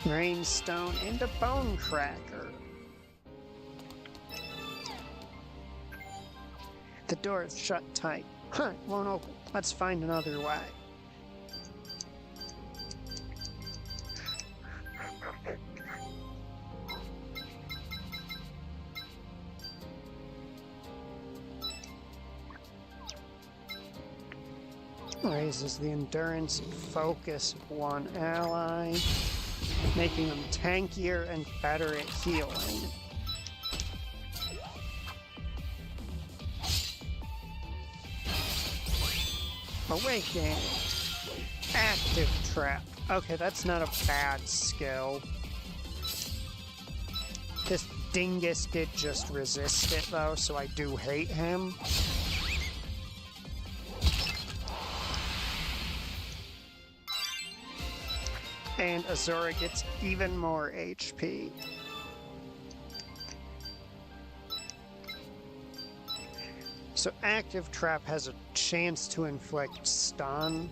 Rainstone and a Bone Cracker. The door is shut tight. Huh, won't open. Let's find another way. Raises the endurance and focus of one ally, making them tankier and better at healing. Awakening. Active Trap. Okay, that's not a bad skill. This dingus did just resist it though, so I do hate him. And Azura gets even more HP. So Active Trap has a chance to inflict stun.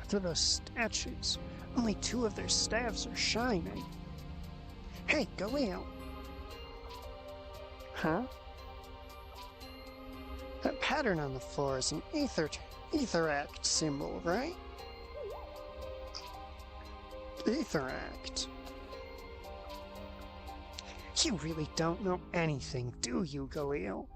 To those statues. Only 2 of their staves are shining. Hey, Galil. Huh? That pattern on the floor is an Aetheract symbol, right? Aetheract. You really don't know anything, do you, Galil?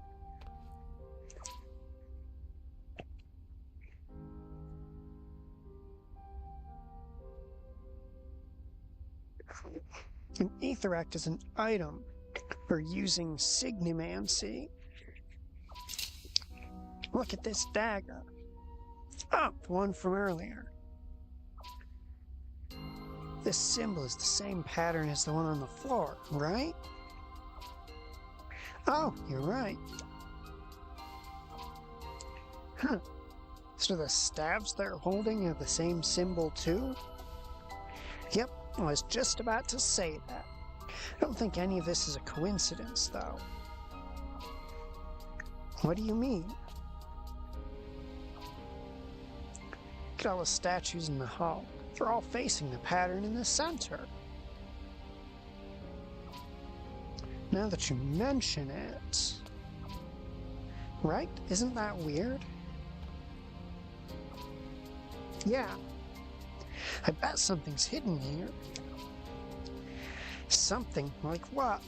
An Aetheract is an item for using Signimancy. Look at this dagger. Oh, the one from earlier. This symbol is the same pattern as the one on the floor, right? Oh, you're right. Huh. So the staves they're holding are the same symbol too? Yep, I was just about to say that. I don't think any of this is a coincidence, though. What do you mean? Look at all the statues in the hall. They're all facing the pattern in the center. Now that you mention it... Right? Isn't that weird? Yeah. I bet something's hidden here. Something like what?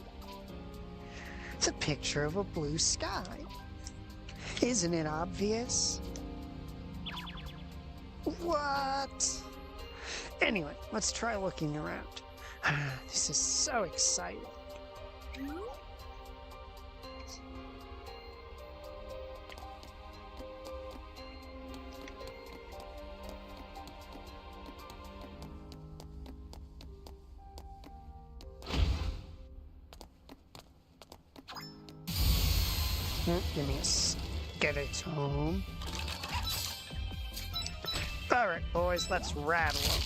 The picture of a blue sky. Isn't it obvious? What? Anyway, let's try looking around. This is so exciting. Give me a skeleton. Alright, boys, let's rattle them.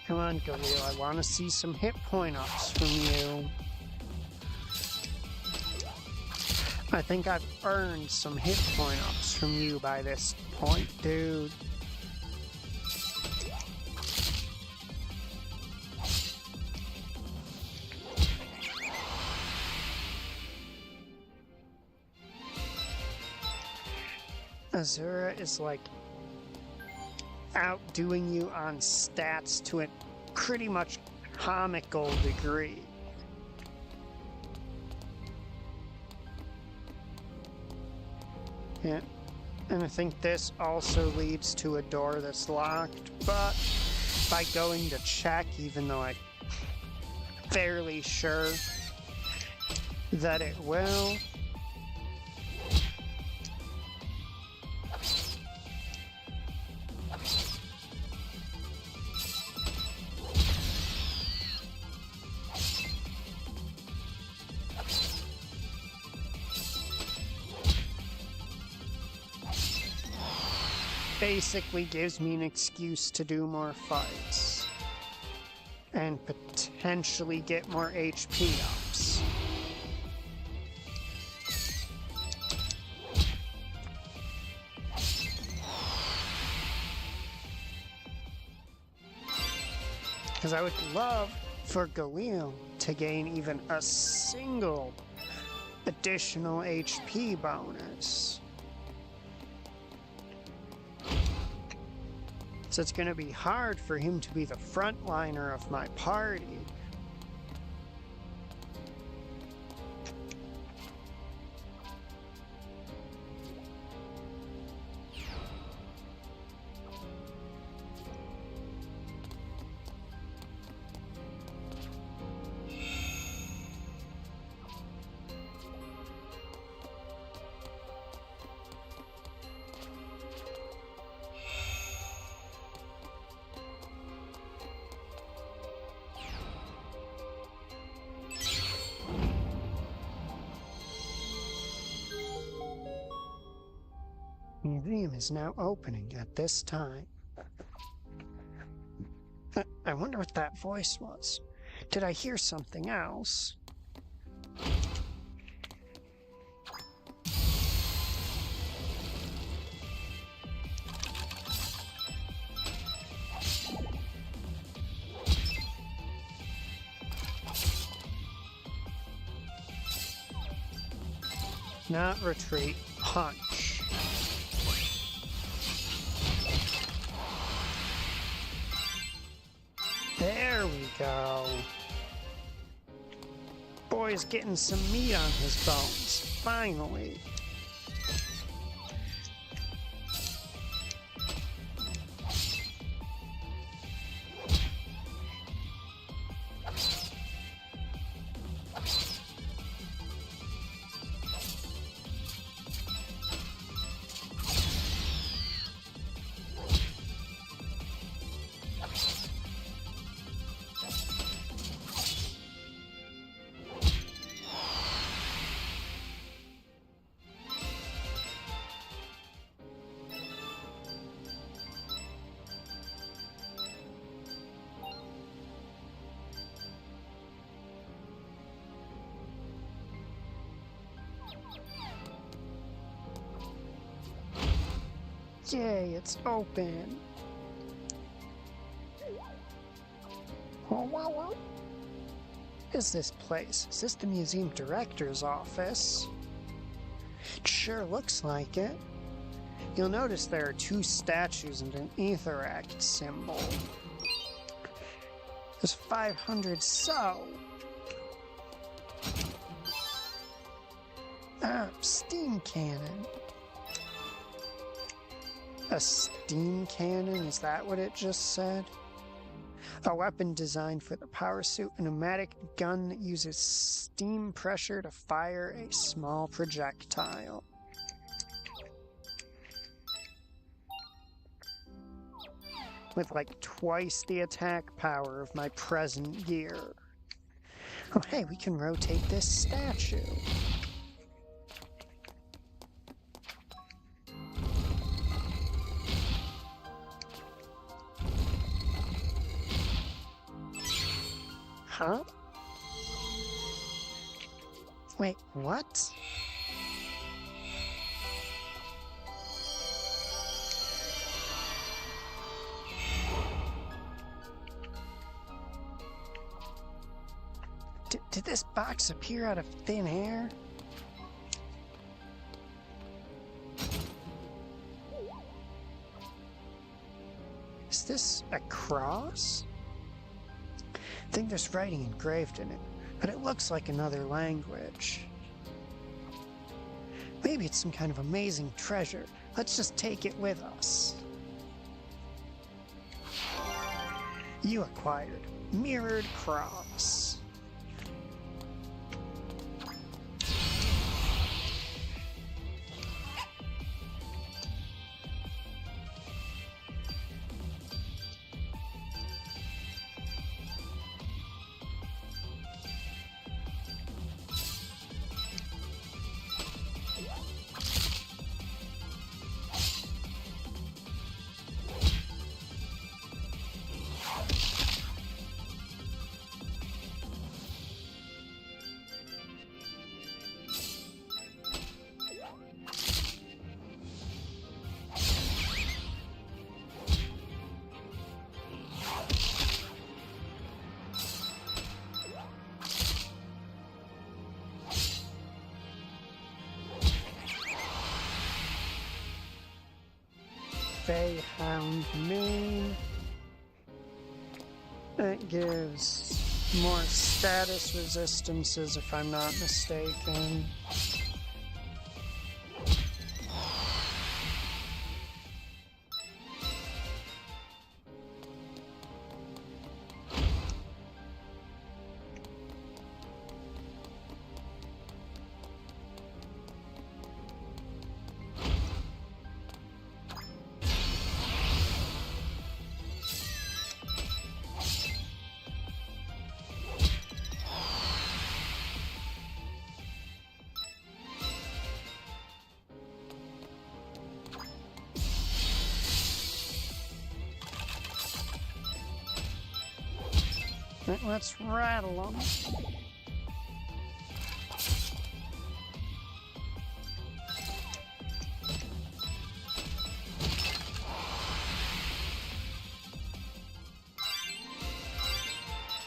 Come on, Galil, I want to see some hit point ups from you. I think I've earned some hit point ups from you by this point, dude. Azura is like outdoing you on stats to a pretty much comical degree. Yeah, and I think this also leads to a door that's locked, but by going to check, even though I'm fairly sure that it will. Basically gives me an excuse to do more fights and potentially get more HP ups. Because I would love for Galil to gain even a single additional HP bonus. So it's going to be hard for him to be the frontliner of my party. The museum is now opening at this time. I wonder what that voice was. Did I hear something else? Not retreat, punch. There we go. Boy's getting some meat on his bones, finally. Yay, it's open. What is this place? Is this the museum director's office? It sure looks like it. You'll notice there are two statues and an Aether symbol. There's 500 so. Steam cannon. A steam cannon? Is that what it just said? A weapon designed for the power suit, a pneumatic gun that uses steam pressure to fire a small projectile. With like twice the attack power of my present gear. Oh hey, we can rotate this statue. Huh? Wait, what? Did this box appear out of thin air? Is this a cross? I think there's writing engraved in it, but it looks like another language. Maybe it's some kind of amazing treasure. Let's just take it with us. You acquired Mirrored Cross. Hound Mane. That gives more status resistances if I'm not mistaken. Let's rattle them.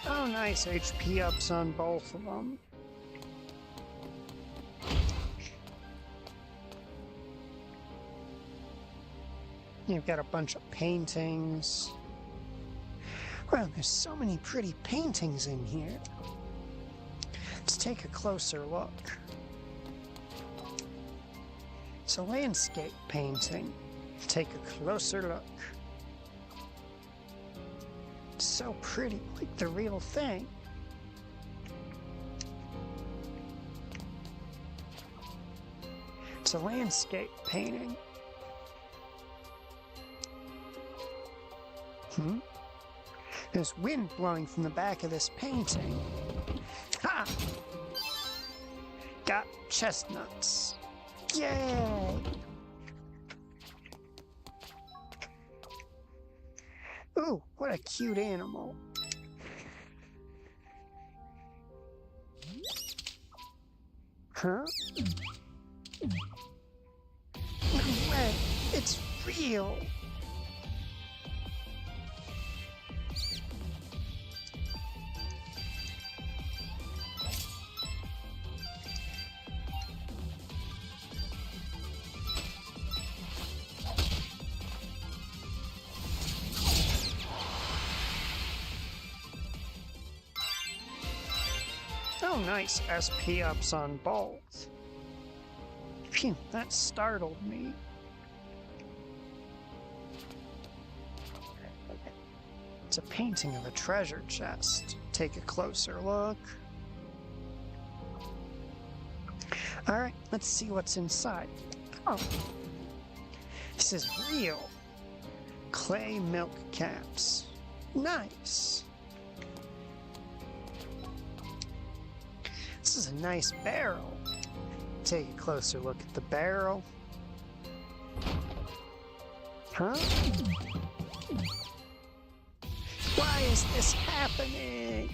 Oh, nice HP ups on both of them. You've got a bunch of paintings. Wow, there's so many pretty paintings in here. Let's take a closer look. It's a landscape painting. Take a closer look. It's so pretty, like the real thing. It's a landscape painting. There's wind blowing from the back of this painting. Ha! Got chestnuts. Yay! Ooh, what a cute animal. Huh? No way! It's real! Oh, nice SP ups on both. Phew, that startled me. It's a painting of a treasure chest. Take a closer look. Alright, let's see what's inside. Oh, this is real. Clay milk caps. Nice. This is a nice barrel. Take a closer look at the barrel. Huh? Why is this happening?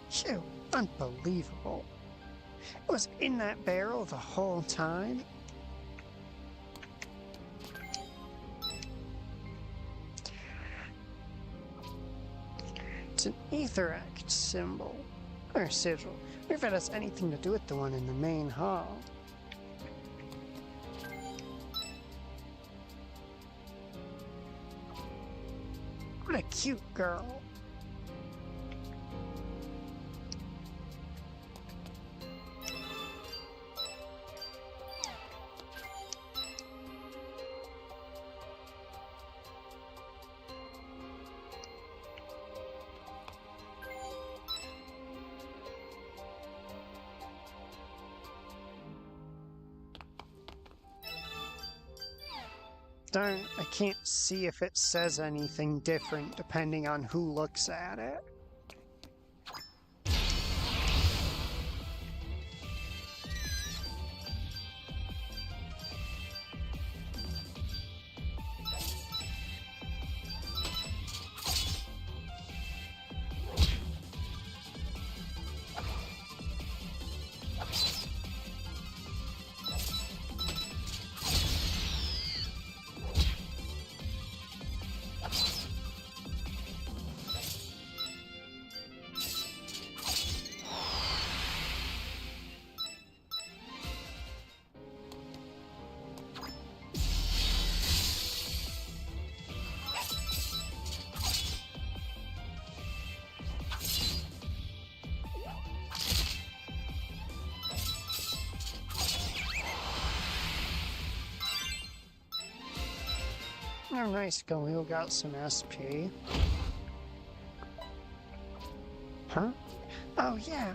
Phew, unbelievable. It was in that barrel the whole time? Aetherect symbol. Or sigil. I wonder if it has anything to do with the one in the main hall. What a cute girl. Darn, I can't see if it says anything different depending on who looks at it. Oh, nice, Galil got some SP. Huh? Oh, yeah.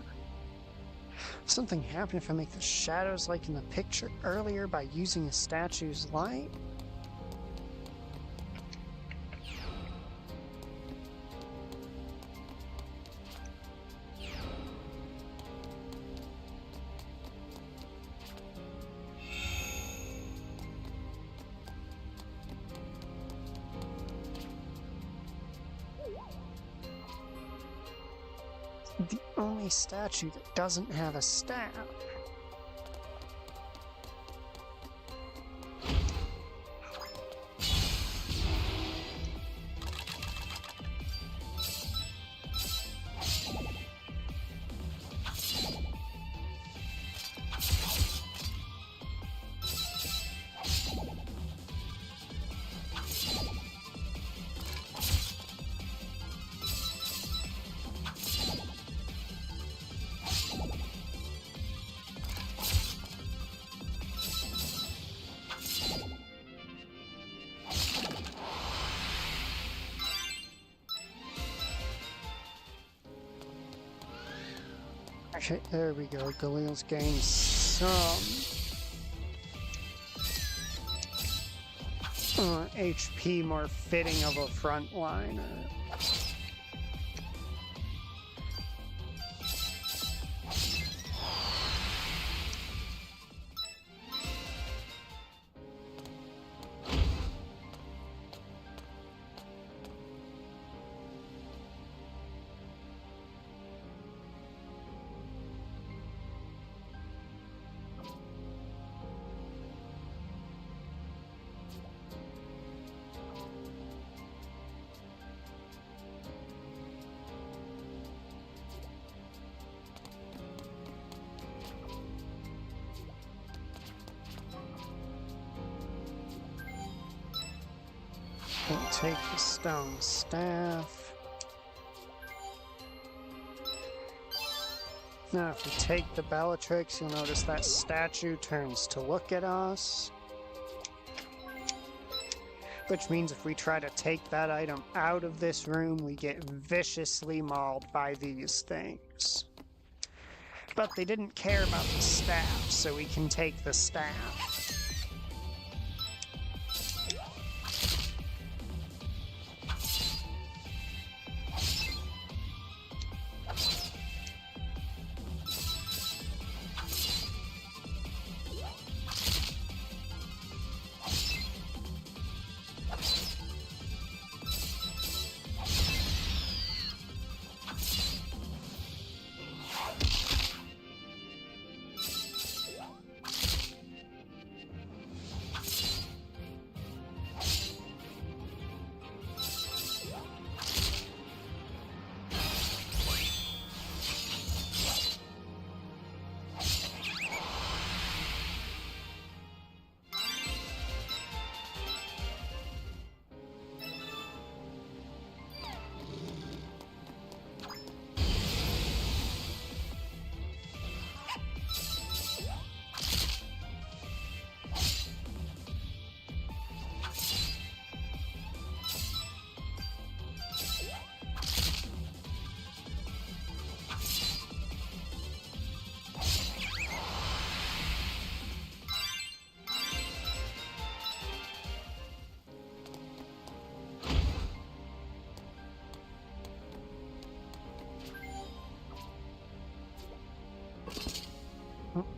Something happened if I make the shadows like in the picture earlier by using a statue's light? The only statue that doesn't have a staff. Okay, there we go. Galil's gained some HP more fitting of a frontliner. We'll take the stone staff. Now if we take the Bellatrix, you'll notice that statue turns to look at us. Which means if we try to take that item out of this room, we get viciously mauled by these things. But they didn't care about the staff, so we can take the staff.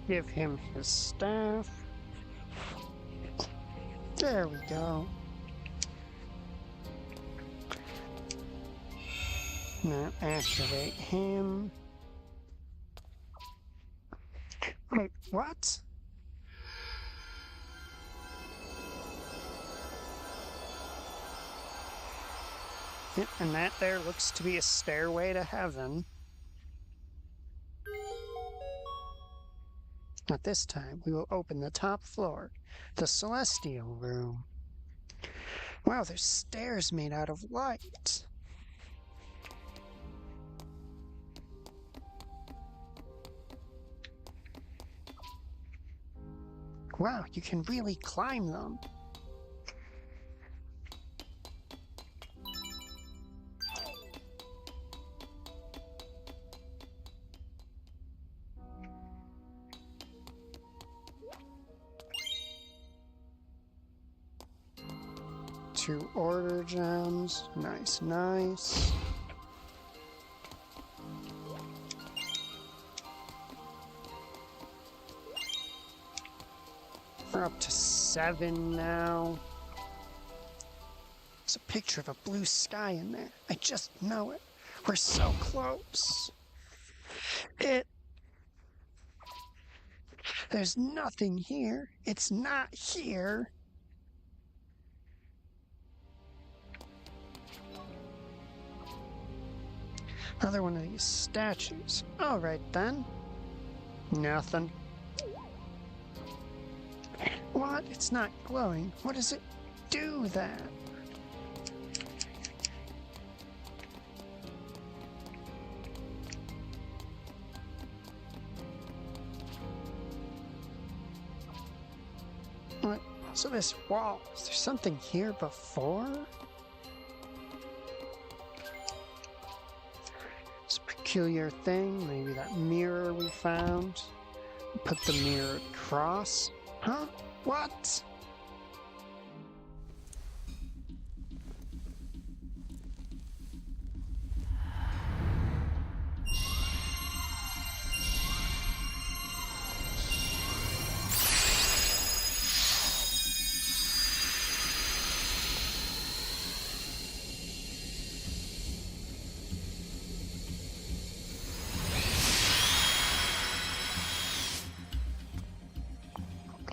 Give him his staff. There we go. Now activate him. Wait, what? Yep, and that there looks to be a stairway to heaven. At this time, we will open the top floor, the celestial room. Wow, there's stairs made out of light. Wow, you can really climb them. Two order gems. Nice, nice. We're up to 7 now. There's a picture of a blue sky in there. I just know it. We're so close. There's nothing here. It's not here. Another one of these statues. All right then. Nothing. What? It's not glowing. What does it do then? What? So this wall, is there something here before? It's a peculiar thing. Maybe that mirror we found. Put the mirror across. Huh? What?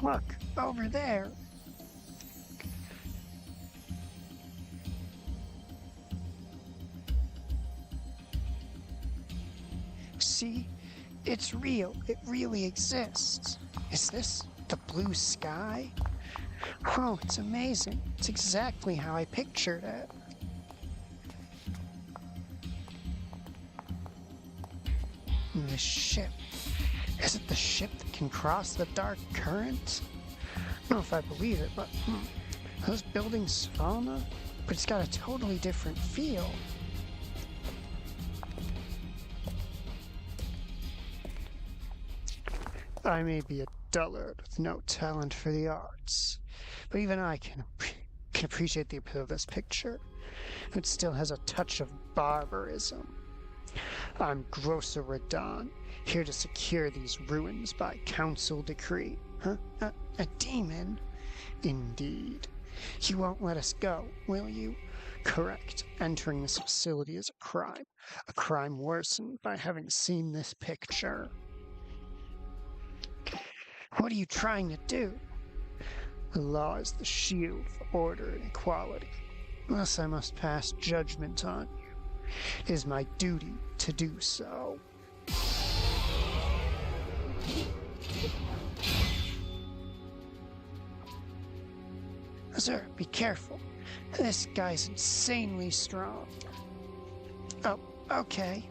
Look, over there. See? It's real. It really exists. Is this the blue sky? Oh, it's amazing. It's exactly how I pictured it. And this ship. Is it the ship that can cross the dark current? I don't know if I believe it, but those buildings fauna, but it's got a totally different feel. I may be a dullard with no talent for the arts, but even I can appreciate the appeal of this picture. It still has a touch of barbarism. I'm Grocer Radon, here to secure these ruins by council decree. Huh? A demon? Indeed. You won't let us go, will you? Correct. Entering this facility is a crime. A crime worsened by having seen this picture. What are you trying to do? The law is the shield for order and equality. Thus I must pass judgment on you. It is my duty to do so. Sir, be careful. This guy's insanely strong. Oh, okay.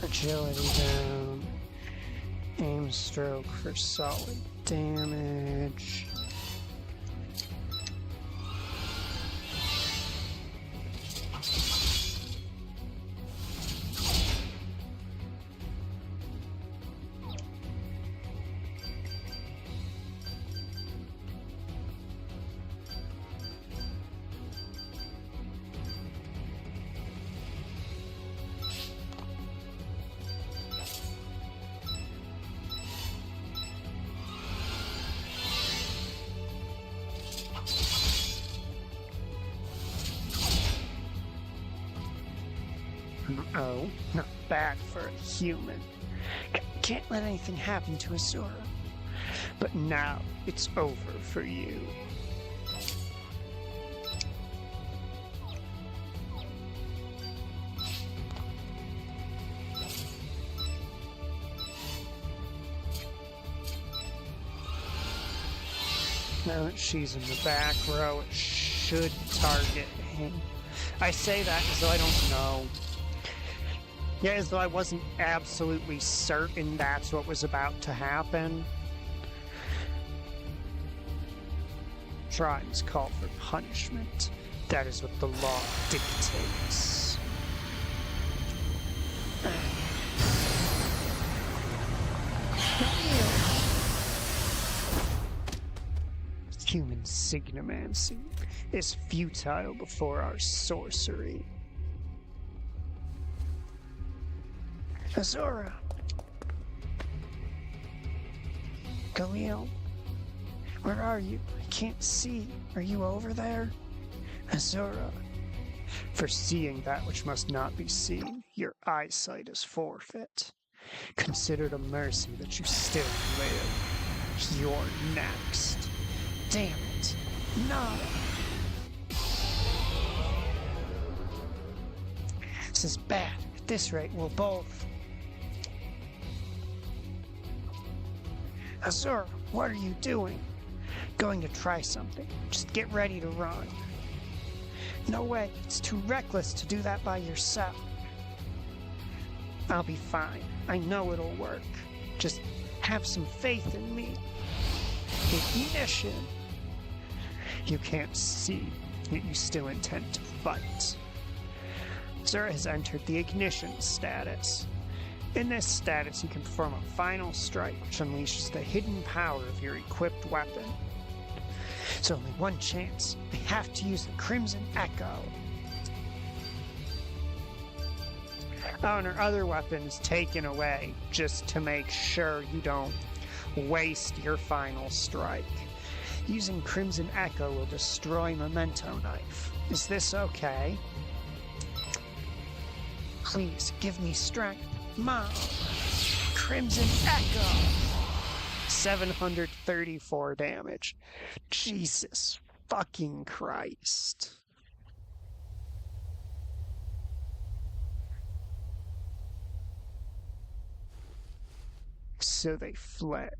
Agility down. Aim stroke for solid damage. Oh, not bad for a human. Can't let anything happen to Azura. But now it's over for you. Now that she's in the back row, it should target him. I say that as though I don't know. Yeah, as though I wasn't absolutely certain that's what was about to happen. Crimes call for punishment. That is what the law dictates. Human signomancy is futile before our sorcery. Azura! Galil? Where are you? I can't see. Are you over there? Azura. For seeing that which must not be seen, your eyesight is forfeit. Consider it a mercy that you still live. You're next. Damn it. No. This is bad. At this rate, we'll both. Azura, what are you doing? Going to try something. Just get ready to run. No way. It's too reckless to do that by yourself. I'll be fine. I know it'll work. Just have some faith in me. Ignition. You can't see, yet you still intend to fight. Azura has entered the ignition status. In this status, you can perform a final strike, which unleashes the hidden power of your equipped weapon. There's only one chance. I have to use the Crimson Echo. Oh, and her other weapon is taken away, just to make sure you don't waste your final strike. Using Crimson Echo will destroy Memento Knife. Is this okay? Please, give me strength. Mom! Crimson Echo! 734 damage. Jesus fucking Christ. So they fled.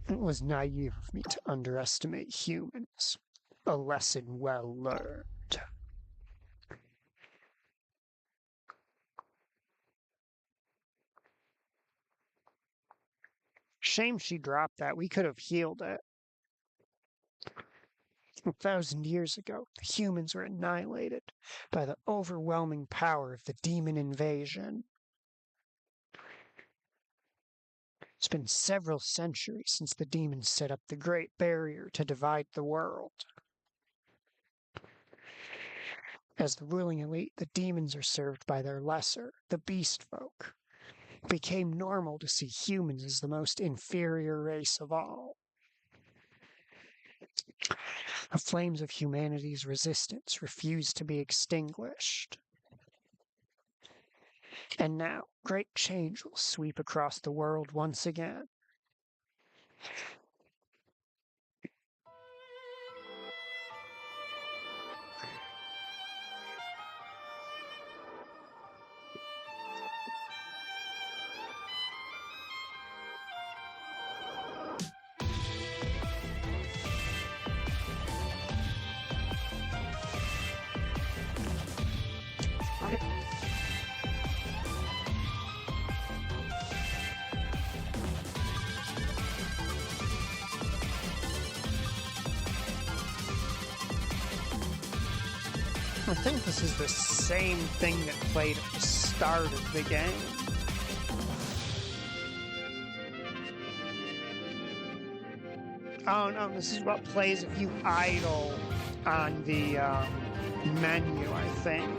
It was naive of me to underestimate humans. A lesson well learned. Shame she dropped that. We could have healed it. 1,000 years ago, the humans were annihilated by the overwhelming power of the demon invasion. It's been several centuries since the demons set up the Great Barrier to divide the world. As the ruling elite, the demons are served by their lesser, the beast folk. It became normal to see humans as the most inferior race of all. The flames of humanity's resistance refused to be extinguished. And now, great change will sweep across the world once again. I think this is the same thing that played at the start of the game. Oh no, this is what plays if you idle on the menu, I think.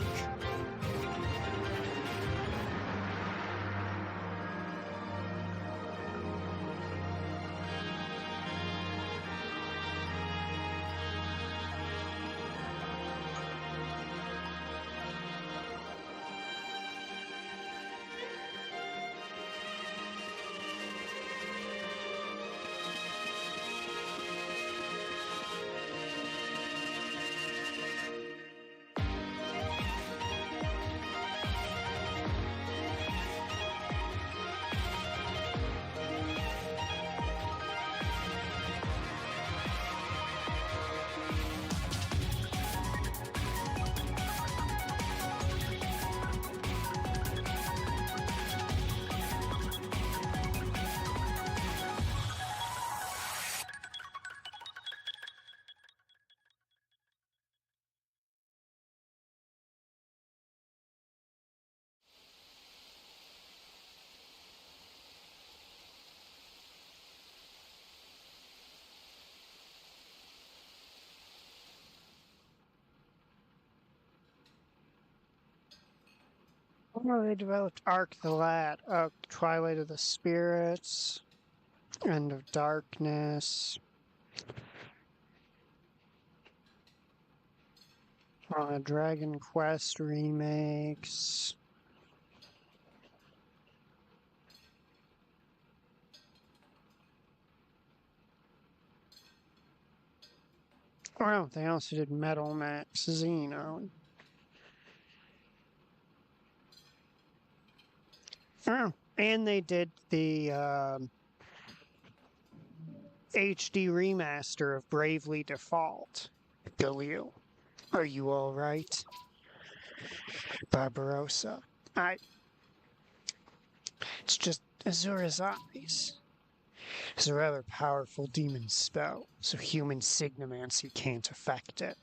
Well, they developed Arc the Lat, Twilight of the Spirits, End of Darkness, Dragon Quest remakes. Oh no, they also did Metal Max Xeno. Oh, and they did the HD remaster of Bravely Default. Galil, are you all right? Barbarossa. It's just Azura's eyes. It's a rather powerful demon spell, so human signomancy can't affect it.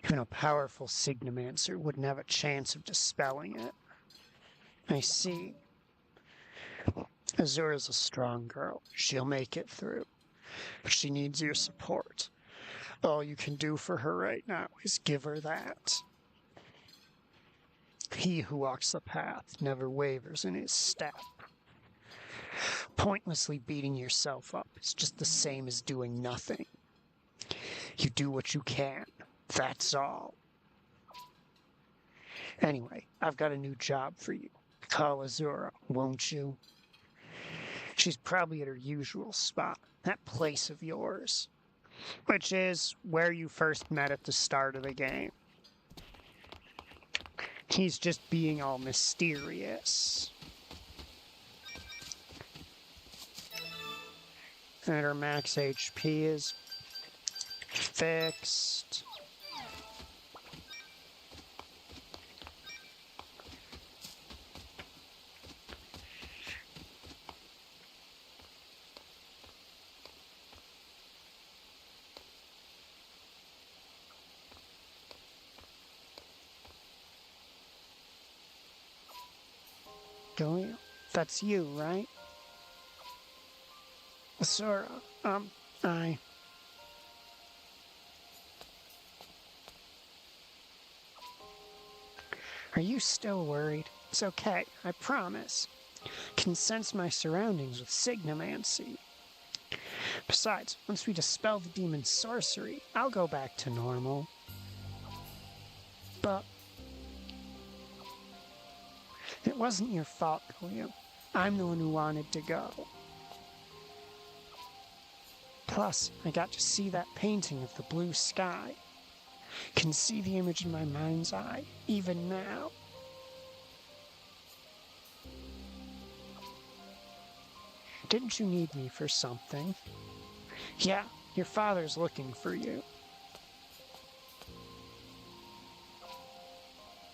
Even a powerful signomancer wouldn't have a chance of dispelling it. I see. Azura's a strong girl. She'll make it through. But she needs your support. All you can do for her right now is give her that. He who walks the path never wavers in his step. Pointlessly beating yourself up is just the same as doing nothing. You do what you can. That's all. Anyway, I've got a new job for you. Call Azura, won't you? She's probably at her usual spot, that place of yours. Which is where you first met at the start of the game. He's just being all mysterious. And her max HP is fixed. Galil, that's you, right? Azura, I... Are you still worried? It's okay, I promise. Can sense my surroundings with signomancy. Besides, once we dispel the demon's sorcery, I'll go back to normal. But it wasn't your fault, Galil. I'm the one who wanted to go. Plus, I got to see that painting of the blue sky. Can see the image in my mind's eye, even now. Didn't you need me for something? Yeah, your father's looking for you.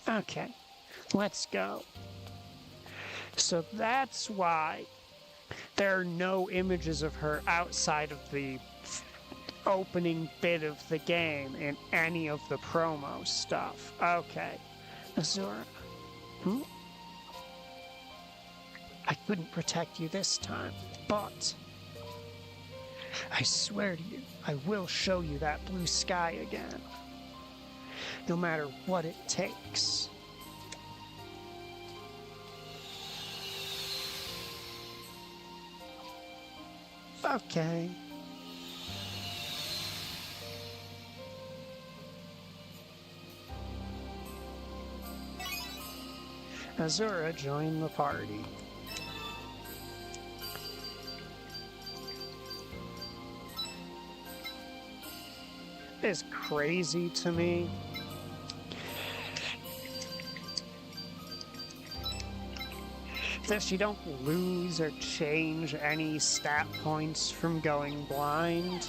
Okay, let's go. So that's why there are no images of her outside of the opening bit of the game in any of the promo stuff. Okay. Azura. I couldn't protect you this time, but I swear to you, I will show you that blue sky again. No matter what it takes. Okay. Azura joined the party. It's crazy to me that you don't lose or change any stat points from going blind.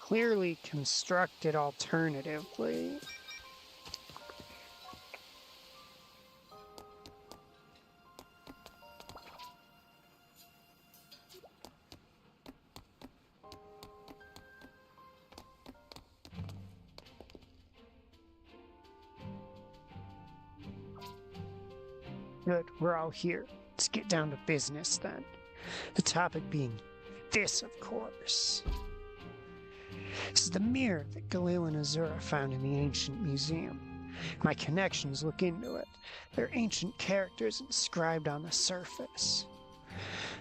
clearly constructed alternatively. Good, we're all here. Let's get down to business then. The topic being this, of course. This is the mirror that Galil and Azura found in the ancient museum. My connections look into it. They're ancient characters inscribed on the surface.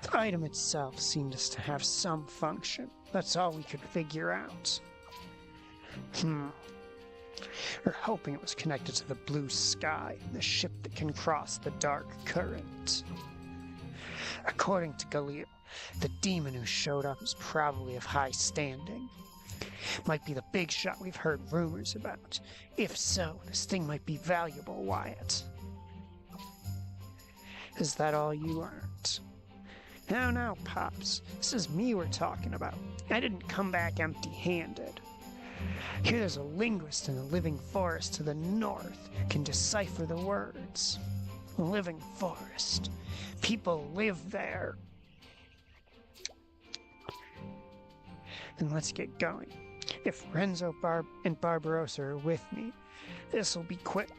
The item itself seems to have some function. That's all we could figure out. We're hoping it was connected to the blue sky, the ship that can cross the dark current. According to Galil, the demon who showed up is probably of high standing. Might be the big shot we've heard rumors about. If so, this thing might be valuable, Wyatt. Is that all you learned? Now, Pops. This is me we're talking about. I didn't come back empty-handed. Here there's a linguist in the living forest to the north can decipher the words. Living forest. People live there. Then let's get going. If Renzo and Barbarossa are with me, this'll be quick.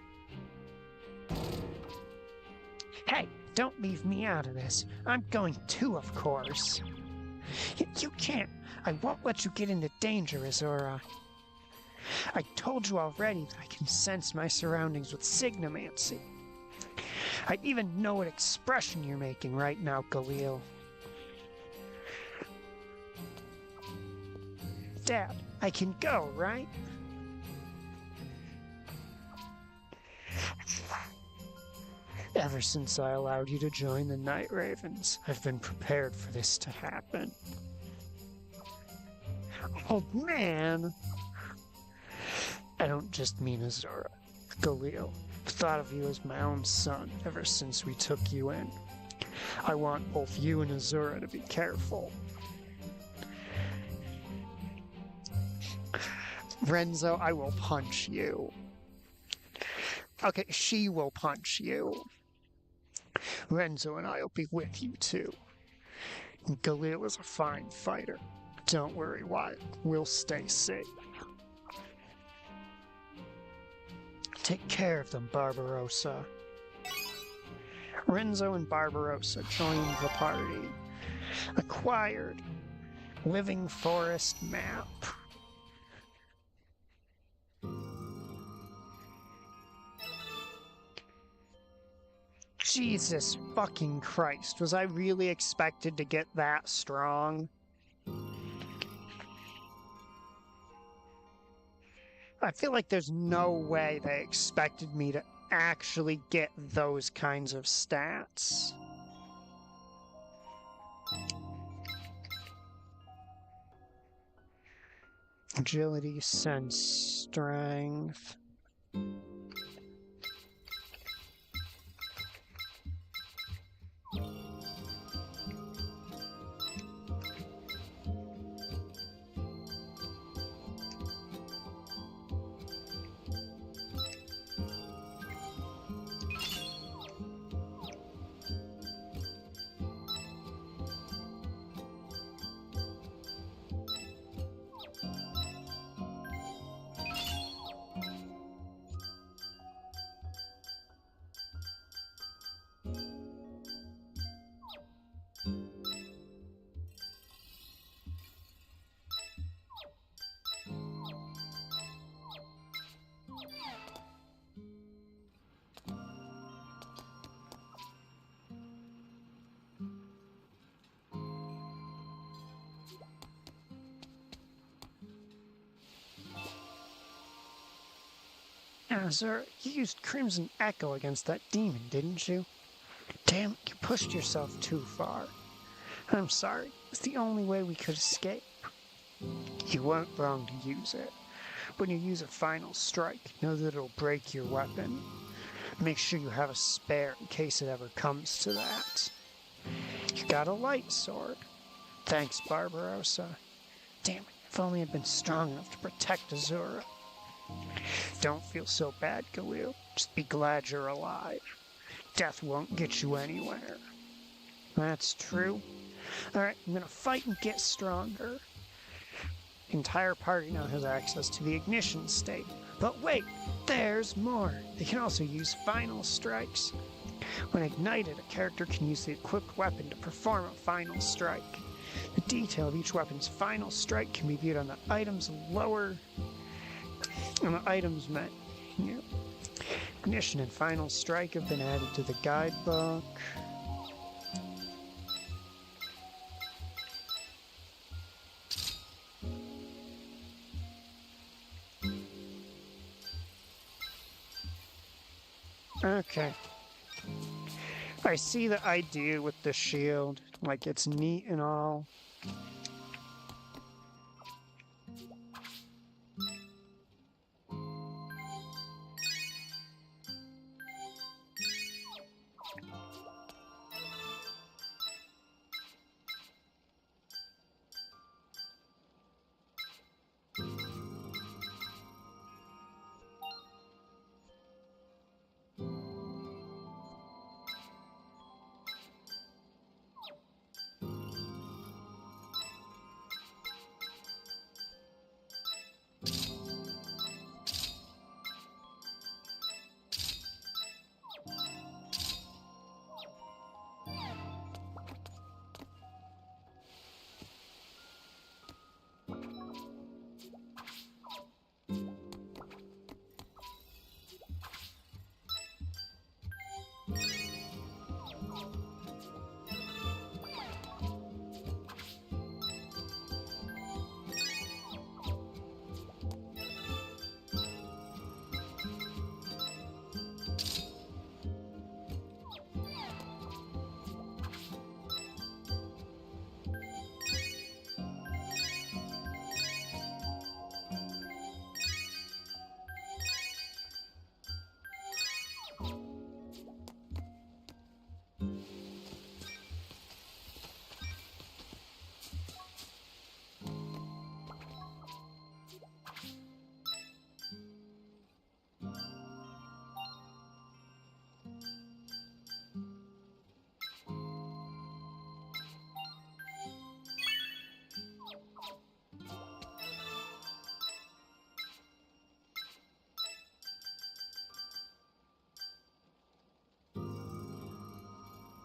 Hey, don't leave me out of this. I'm going too, of course. You can't. I won't let you get into danger, Azura. I told you already that I can sense my surroundings with signomancy. I even know what expression you're making right now, Galil. Dad, I can go, right? Ever since I allowed you to join the Night Ravens, I've been prepared for this to happen. Oh, man! I don't just mean Azura. Galil, I've thought of you as my own son ever since we took you in. I want both you and Azura to be careful. Renzo, I will punch you. Okay, she will punch you. Renzo and I will be with you too. Galil is a fine fighter. Don't worry, Wyatt. We'll stay safe. Take care of them, Barbarossa. Renzo and Barbarossa joined the party. Acquired. Living Forest map. Jesus fucking Christ. Was I really expected to get that strong? I feel like there's no way they expected me to actually get those kinds of stats. Agility, sense, strength. Sir, you used Crimson Echo against that demon, didn't you? Damn it, you pushed yourself too far. I'm sorry, it's the only way we could escape. You weren't wrong to use it. When you use a final strike, know that it'll break your weapon. Make sure you have a spare in case it ever comes to that. You got a light sword. Thanks, Barbarossa. Damn it, If only I'd been strong enough to protect Azura. Don't feel so bad, Galil. Just be glad you're alive. Death won't get you anywhere. That's true. Alright, I'm gonna fight and get stronger. The entire party now has access to the ignition state. But wait, there's more. They can also use final strikes. When ignited, a character can use the equipped weapon to perform a final strike. The detail of each weapon's final strike can be viewed on the item's lower... on the item's menu. Ignition and final strike have been added to the guidebook. Okay. I see the idea with the shield. Like, it's neat and all.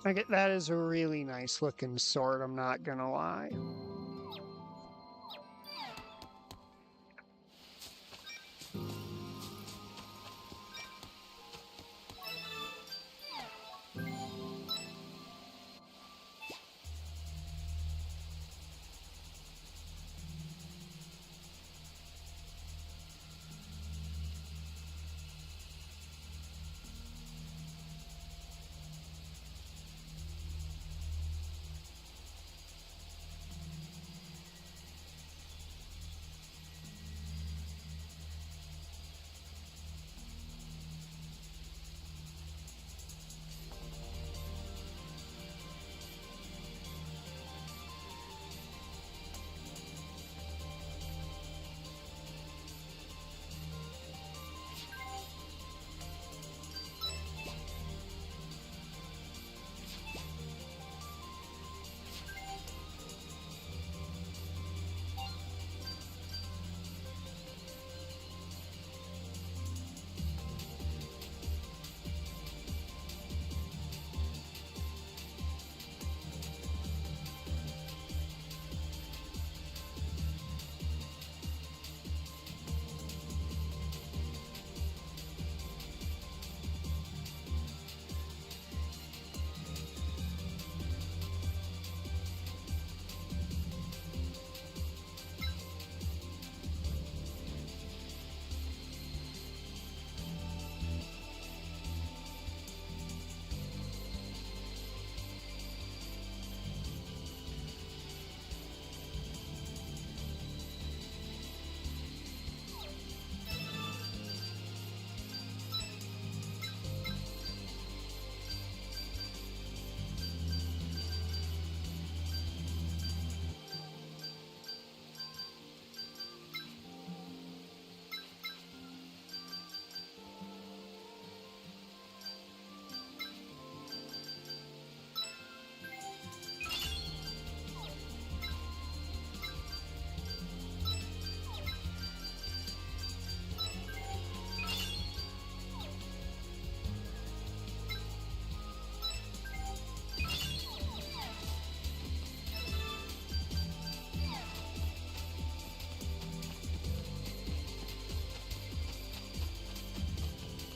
Like, that is a really nice looking sword, I'm not gonna lie.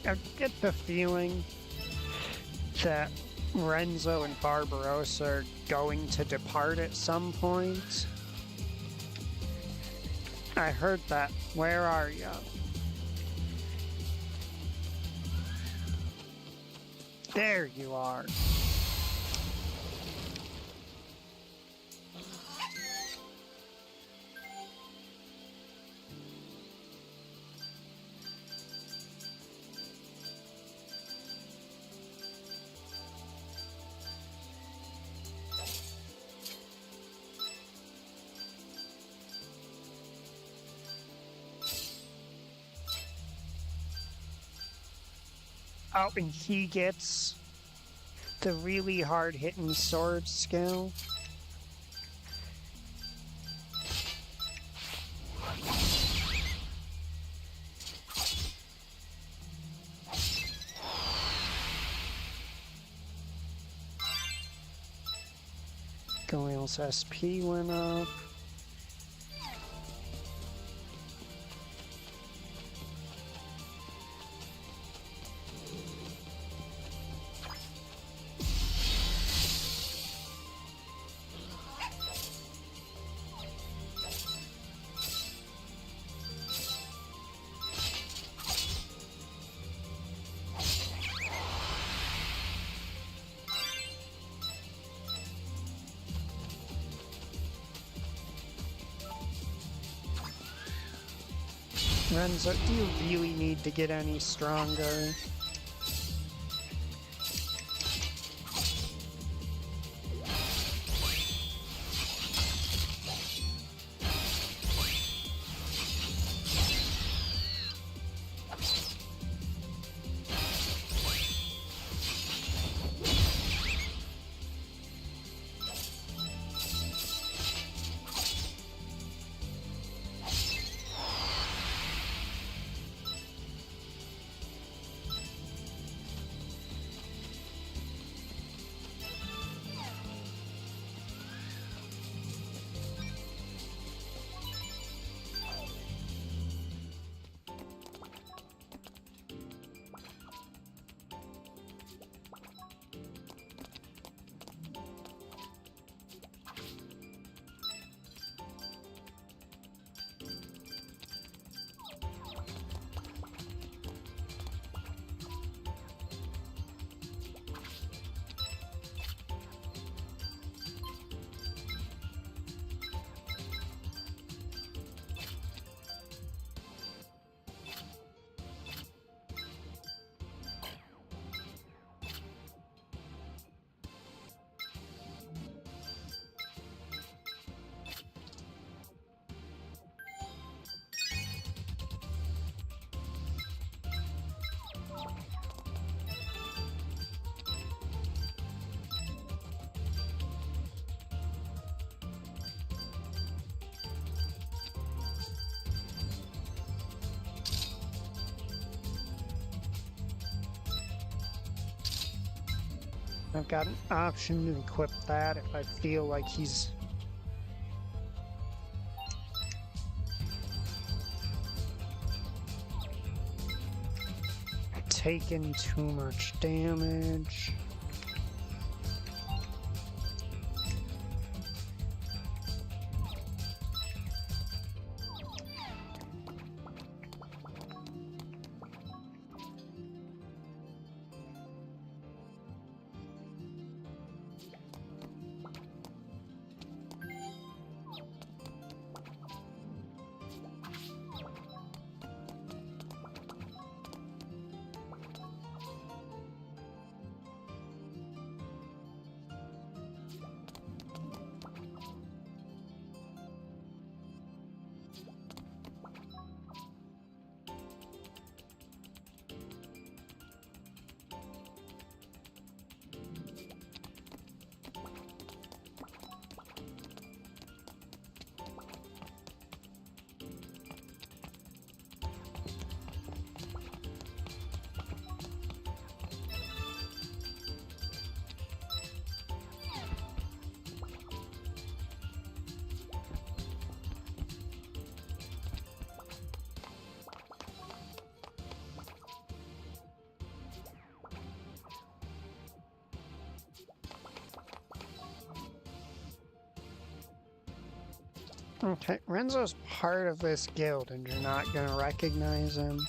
I get the feeling that Renzo and Barbarossa are going to depart at some point. I heard that. Where are you? There you are. Oh, and he gets the really hard-hitting sword skill. Goyle's SP went up. Renzo, do you really need to get any stronger? I've got an option to equip that if I feel like he's taking too much damage. Okay, Renzo's part of this guild and you're not gonna recognize him.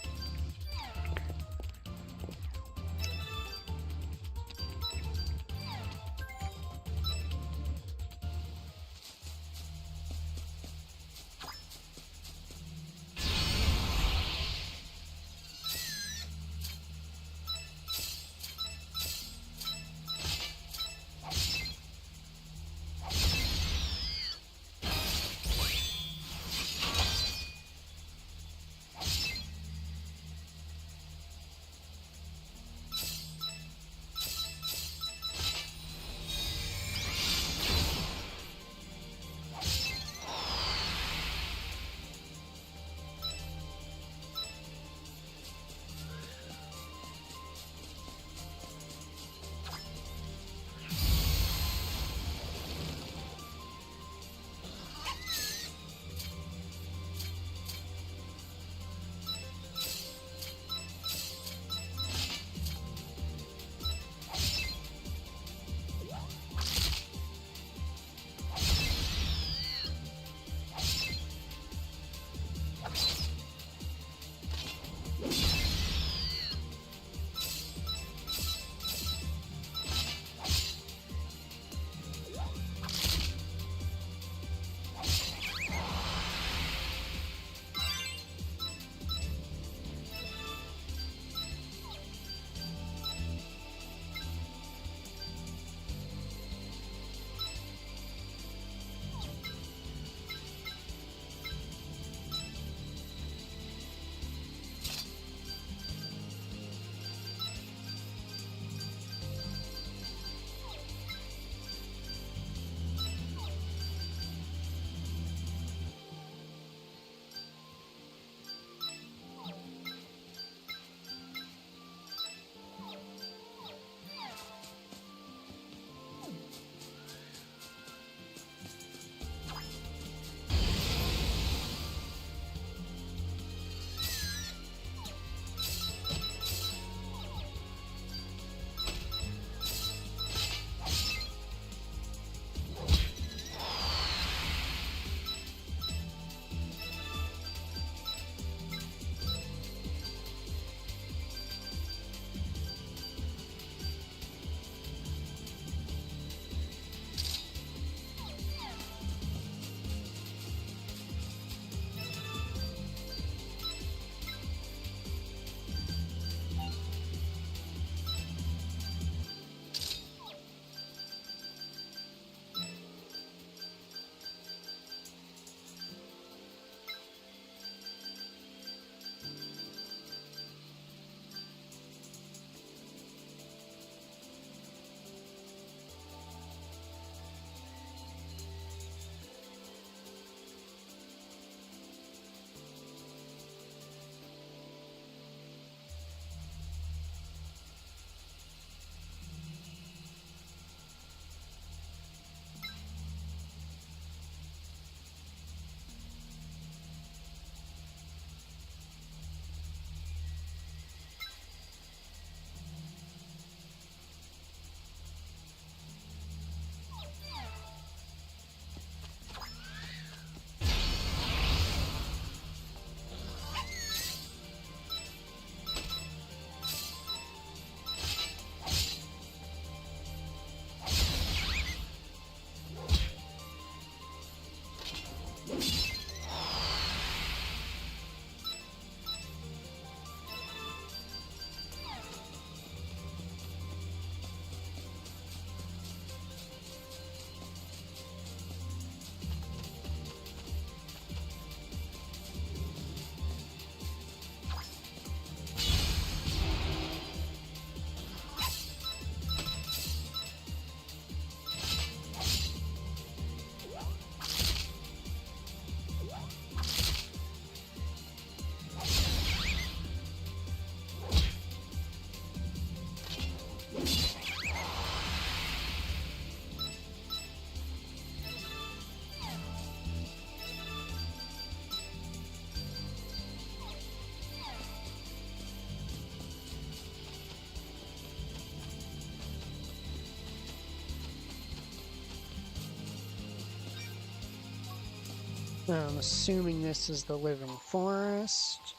I'm assuming this is the living forest.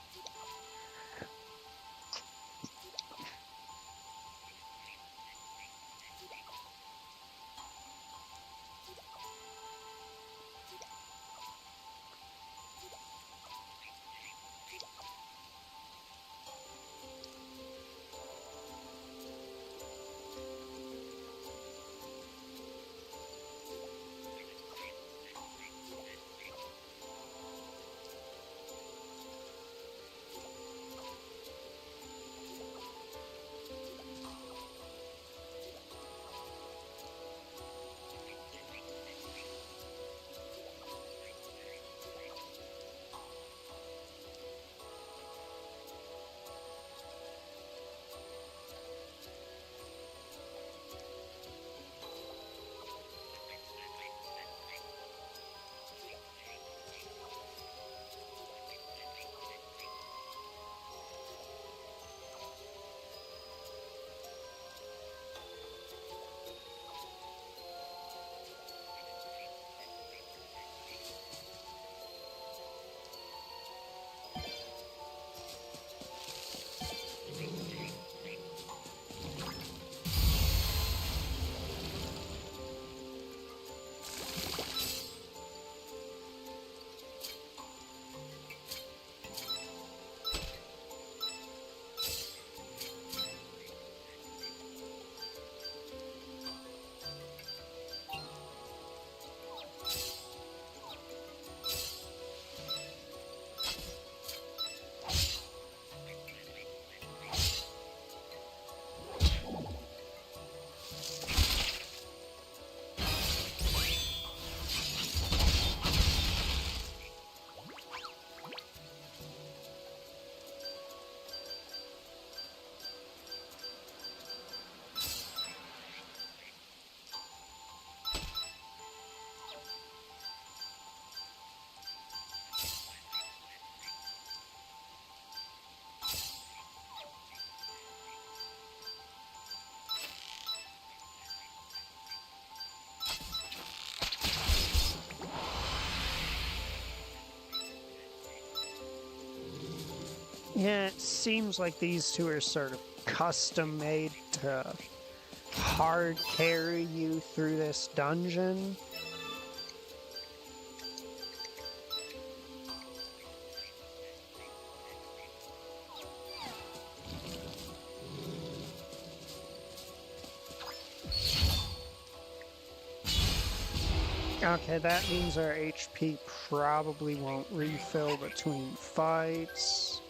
Yeah, it seems like these two are sort of custom made to hard carry you through this dungeon. Okay, that means our HP probably won't refill between fights.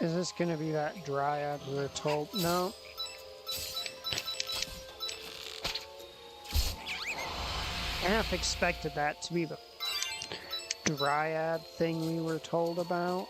Is this gonna be that dryad we're told? No. I half expected that to be the dryad thing we were told about.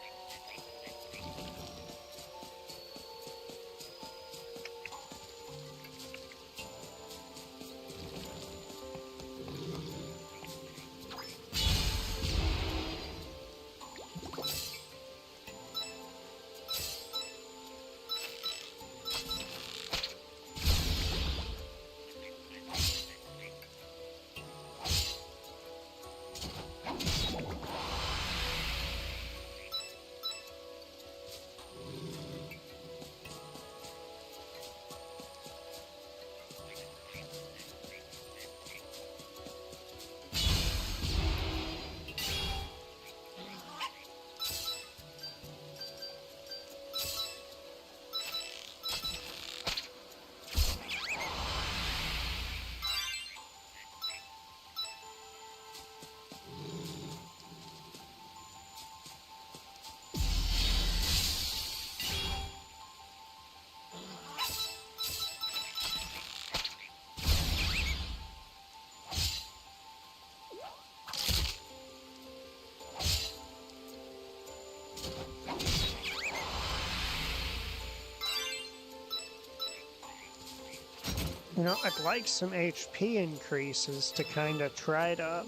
You know, I'd like some HP increases to kind of try to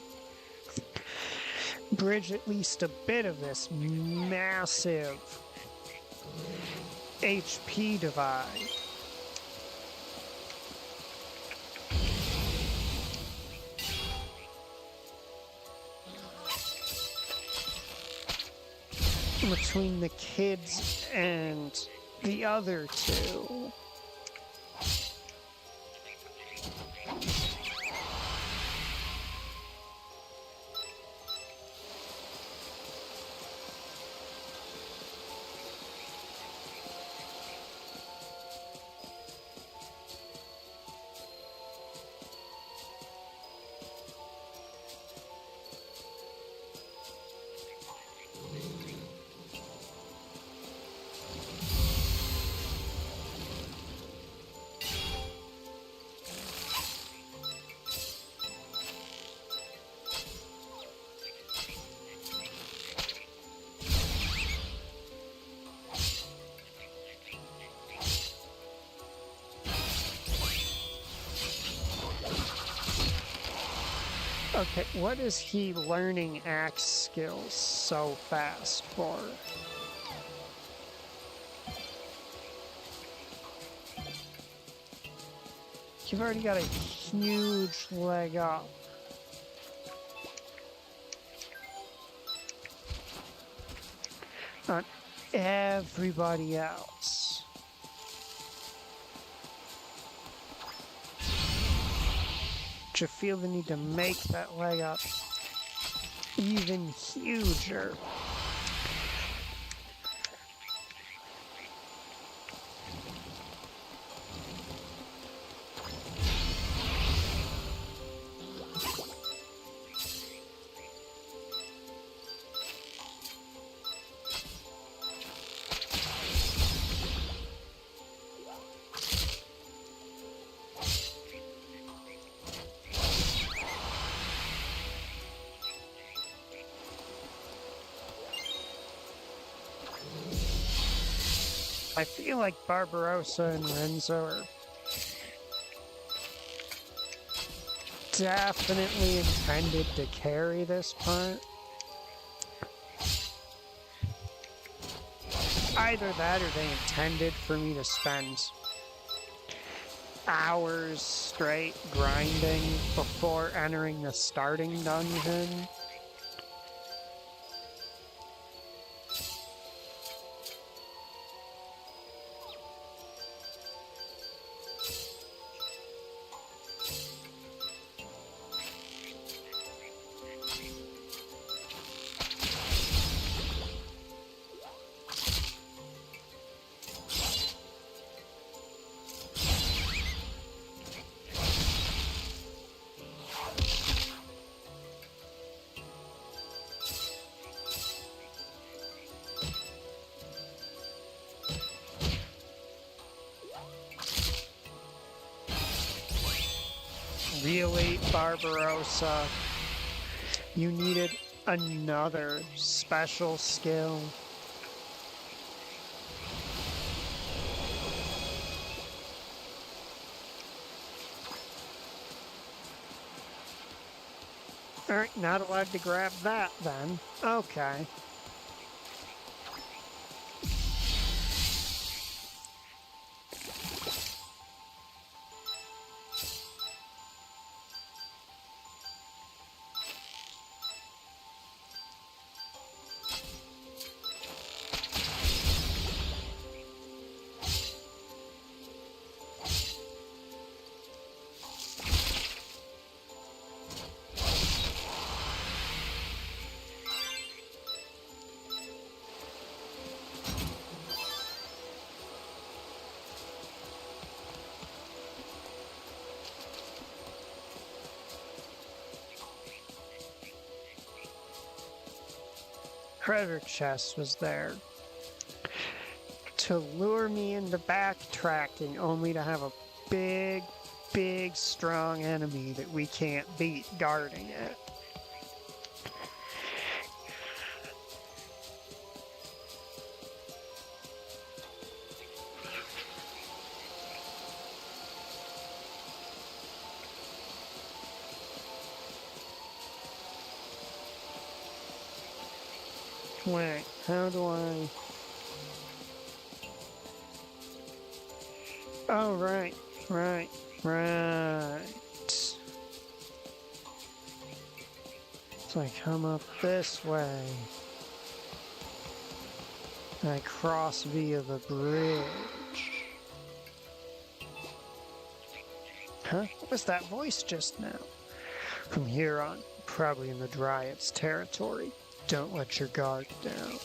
bridge at least a bit of this massive HP divide. Between the kids and the other two. Okay, what is he learning axe skills so fast for? You've already got a huge leg up. On everybody else. But you feel the need to make that leg up even huger. I feel like Barbarossa and Renzo are definitely intended to carry this part. Either that or they intended for me to spend hours straight grinding before entering the starting dungeon. Really, Barbarossa? You needed another special skill? Alright, not allowed to grab that then. Okay. Treasure chest was there to lure me into backtracking, only to have a big, strong enemy that we can't beat guarding it. Wait, how do I... Oh, right. So I come up this way. And I cross via the bridge. Huh? What was that voice just now? From here on, probably in the Dryads' territory. Don't let your guard down.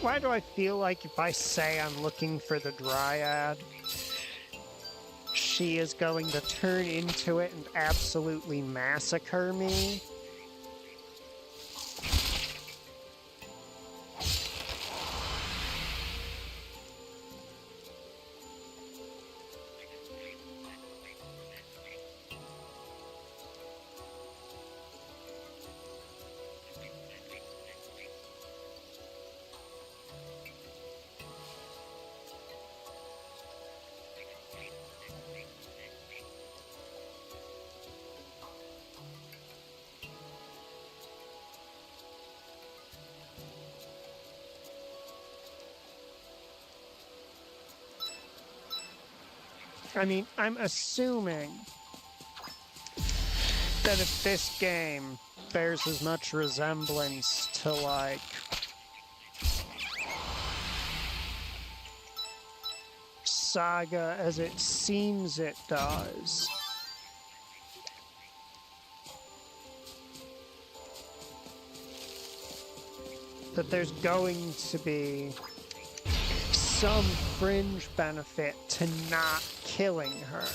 Why do I feel like if I say I'm looking for the Dryad, she is going to turn into it and absolutely massacre me? I mean, I'm assuming that if this game bears as much resemblance to, like, SaGa as it seems it does, that there's going to be some fringe benefit to not killing her.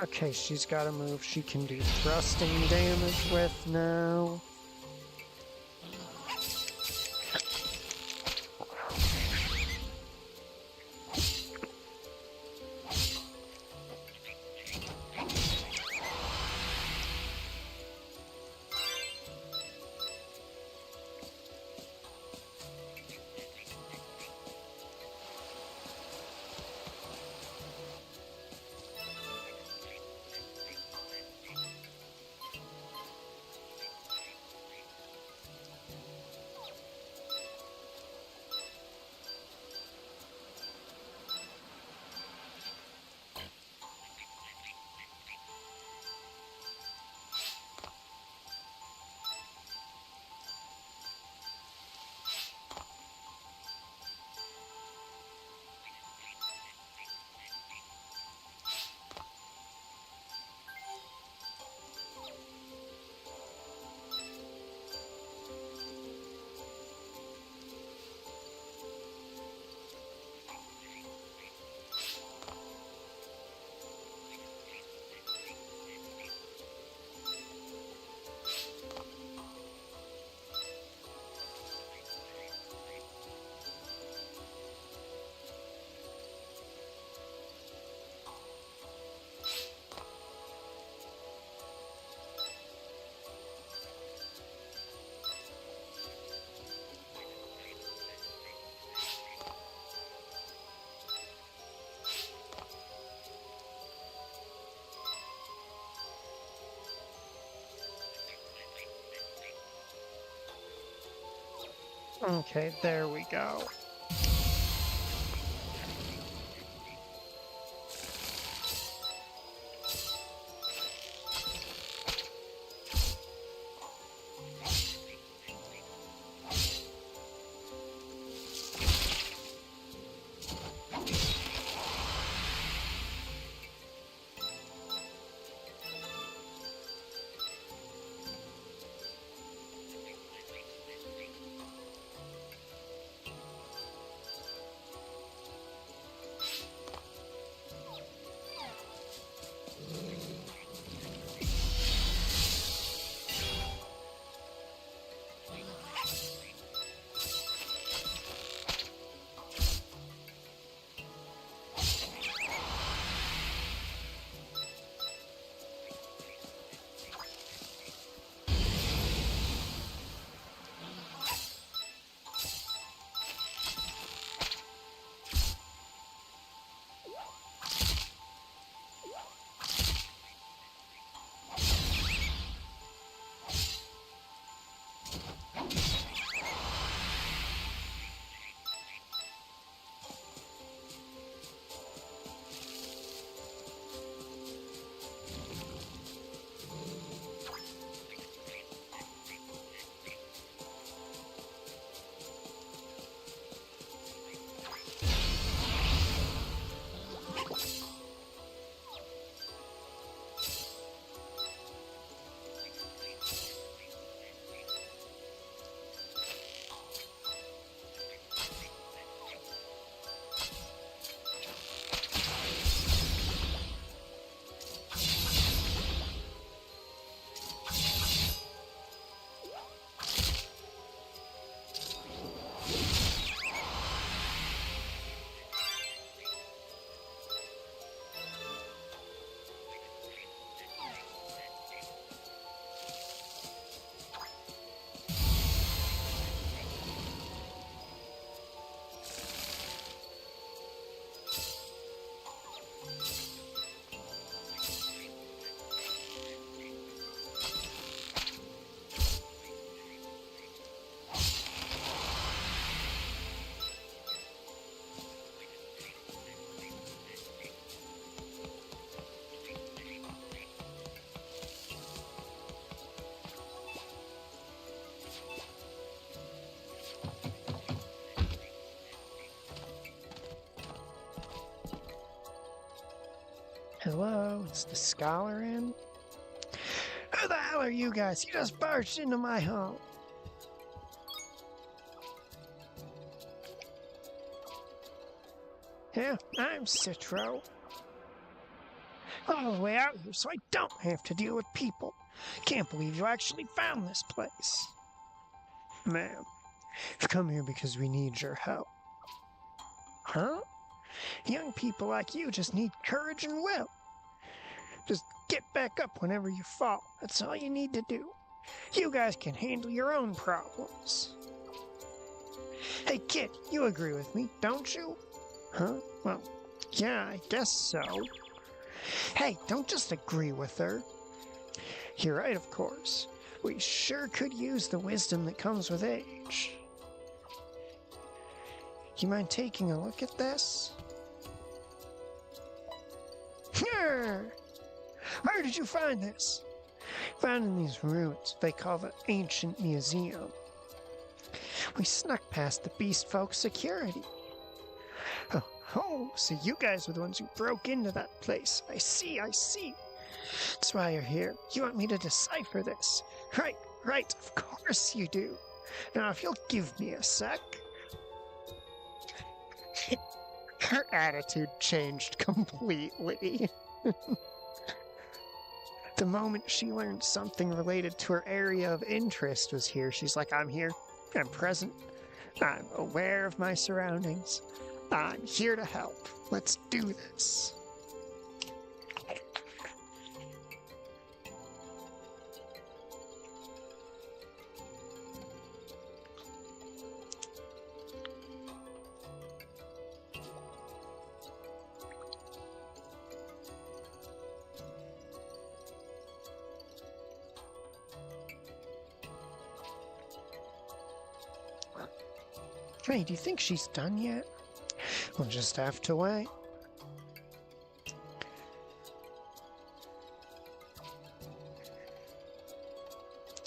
Okay, she's got a move she can do thrusting damage with now. Okay, there we go. Hello, is the scholar in? Who the hell are you guys? You just barged into my home. Yeah, I'm Citro. All the way out here so I don't have to deal with people. Can't believe you actually found this place. Ma'am, we've come here because we need your help. Huh? Young people like you just need courage and will. Just get back up whenever you fall. That's all you need to do. You guys can handle your own problems. Hey kid, you agree with me, don't you? Huh? Well, yeah, I guess so. Hey, don't just agree with her. You're right, of course. We sure could use the wisdom that comes with age. You mind taking a look at this? Here! Where did you find this? Found in these ruins they call the Ancient Museum. We snuck past the beast folks' security. Oh, so you guys were the ones who broke into that place. I see. That's why you're here. You want me to decipher this? Right, of course you do. Now, if you'll give me a sec. Her attitude changed completely. The moment she learned something related to her area of interest was here, she's like, I'm here, I'm present, I'm aware of my surroundings, I'm here to help. Let's do this. Hey, do you think she's done yet? We'll just have to wait.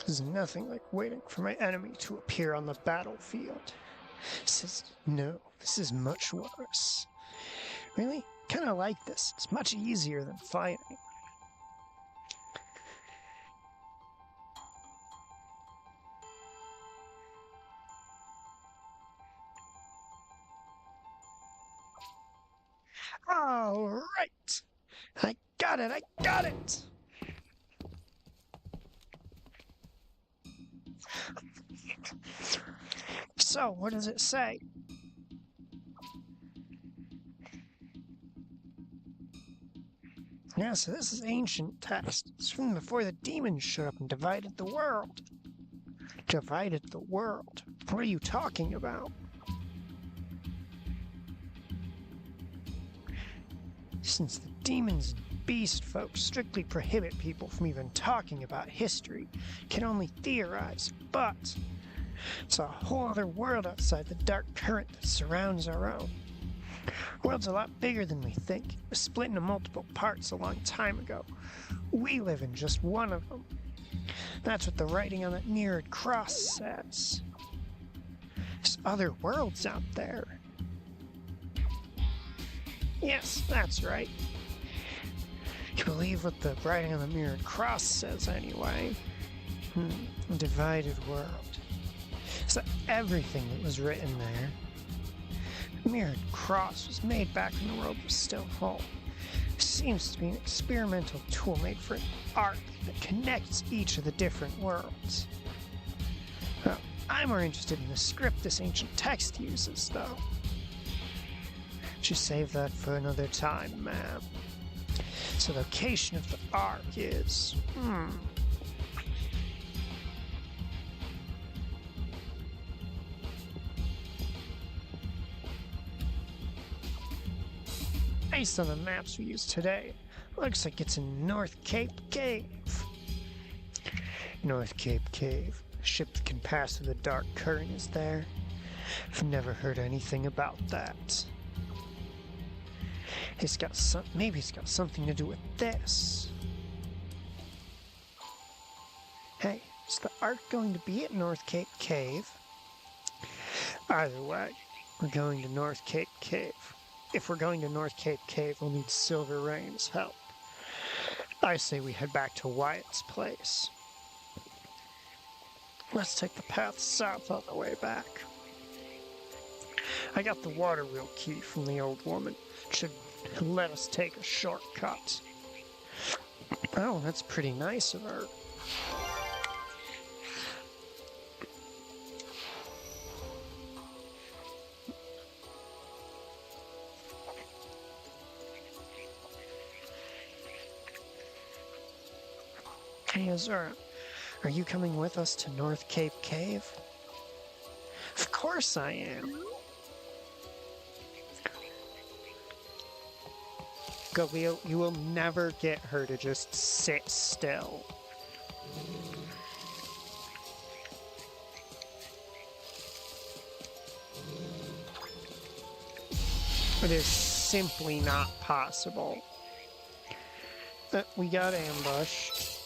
There's nothing like waiting for my enemy to appear on the battlefield. This is much worse. Really? Kinda like this. It's much easier than fighting. All right. I got it. So, what does it say? Yeah, so this is ancient text. It's from before the demons showed up and divided the world. Divided the world? What are you talking about? Since the demons and beast folks strictly prohibit people from even talking about history, can only theorize, but it's a whole other world outside the dark current that surrounds our own. The world's a lot bigger than we think. It was split into multiple parts a long time ago. We live in just one of them. That's what the writing on that mirrored cross says. There's other worlds out there. Yes, that's right. You believe what the writing on the mirrored cross says, anyway. A divided world. Is that everything that was written there? The mirrored cross was made back when the world was still whole. It seems to be an experimental tool made for an arc that connects each of the different worlds. Well, I'm more interested in the script this ancient text uses, though. Should save that for another time, ma'am. So the location of the arc is... Based on the maps we use today, looks like it's in North Cape Cave. North Cape Cave. A ship that can pass through the dark current is there. I've never heard anything about that. Maybe it's got something to do with this. Hey, is the Ark going to be at North Cape Cave? Either way, we're going to North Cape Cave. If we're going to North Cape Cave, we'll need Silver Rain's help. I say we head back to Wyatt's place. Let's take the path south on the way back. I got the water wheel key from the old woman. Should let us take a shortcut. Oh, that's pretty nice of her. Hey, Azura, are you coming with us to North Cape Cave? Of course I am. Galil, you will never get her to just sit still. It is simply not possible. We got ambushed.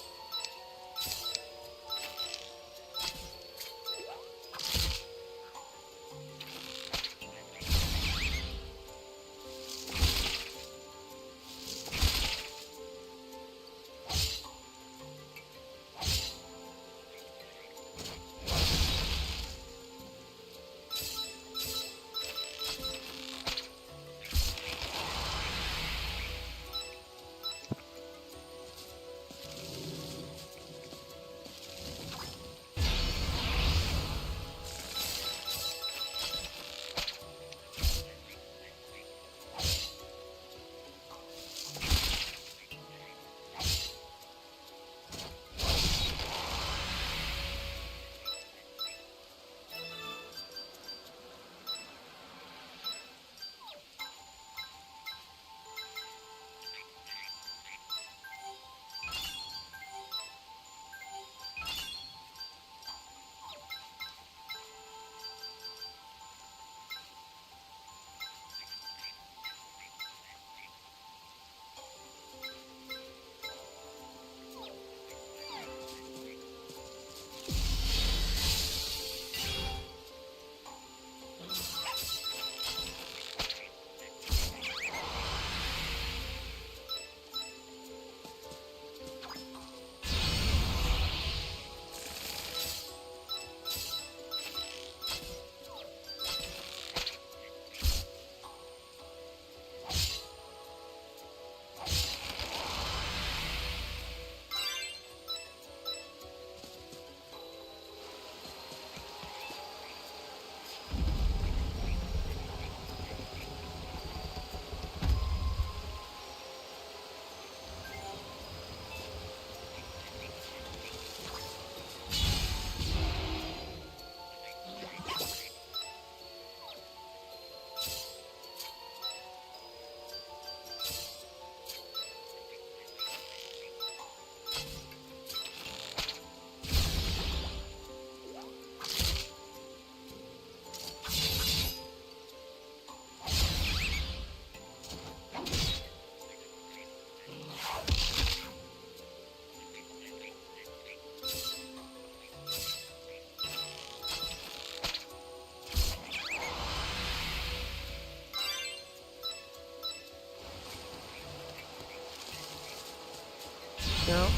Now,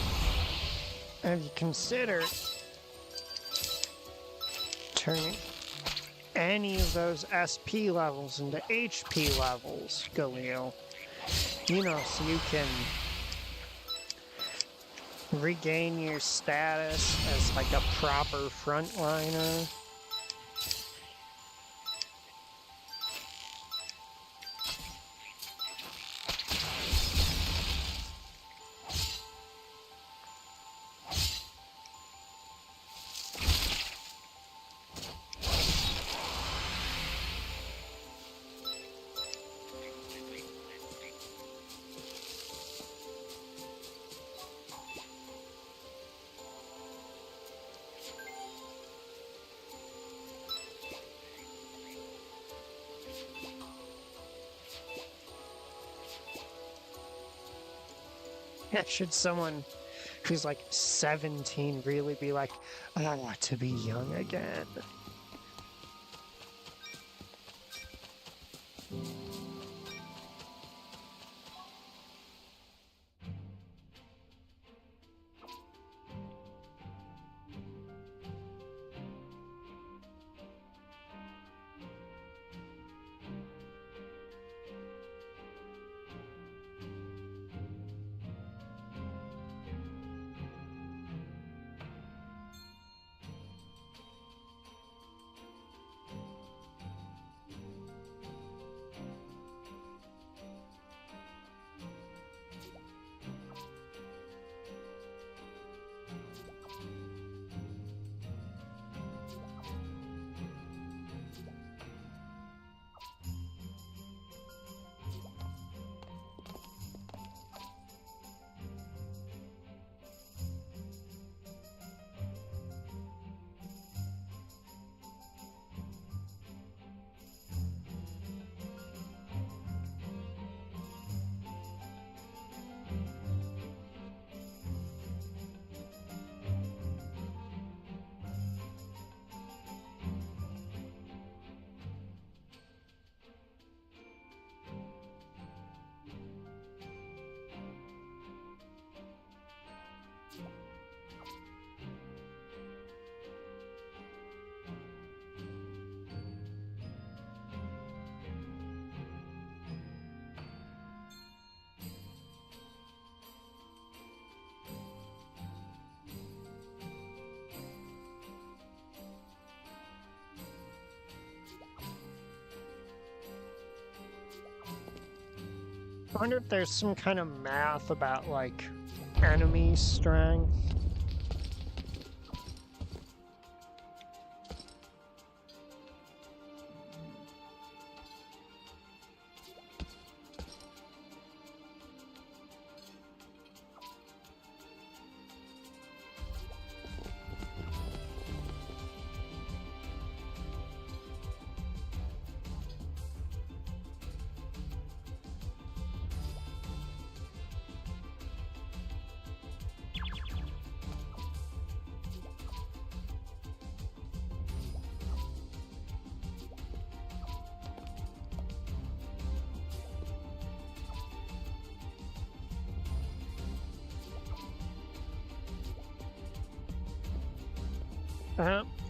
have you considered turning any of those SP levels into HP levels, Galil? You know, so you can regain your status as like a proper frontliner. Should someone who's like 17 really be like, I want to be young again? I wonder if there's some kind of math about, like, enemy strength.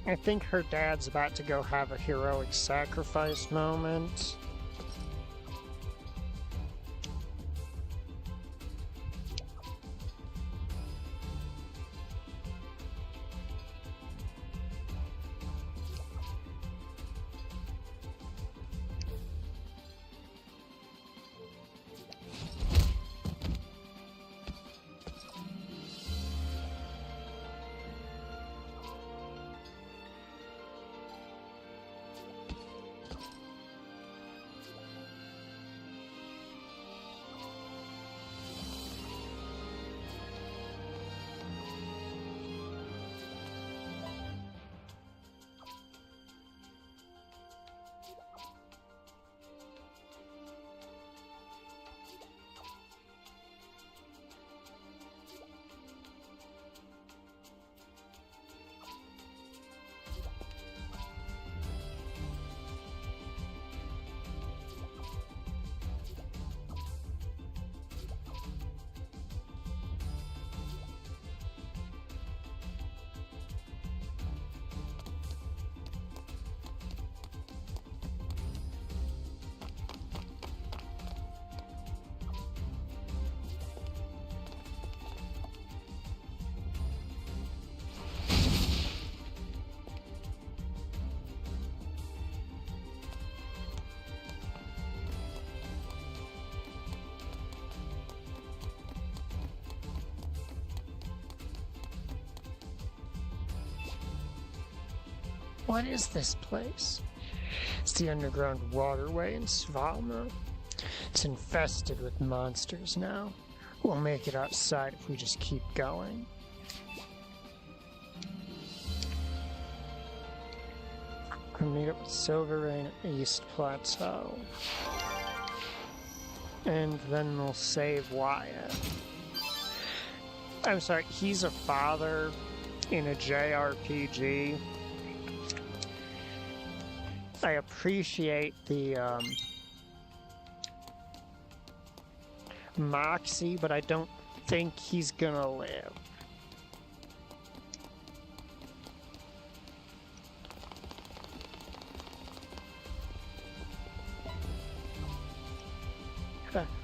I think her dad's about to go have a heroic sacrifice moment. What is this place? It's the underground waterway in Svalma. It's infested with monsters now. We'll make it outside if we just keep going. We'll meet up with Silver Rain at East Plateau. And then we'll save Wyatt. I'm sorry, he's a father in a JRPG. I appreciate the moxie, but I don't think he's gonna live.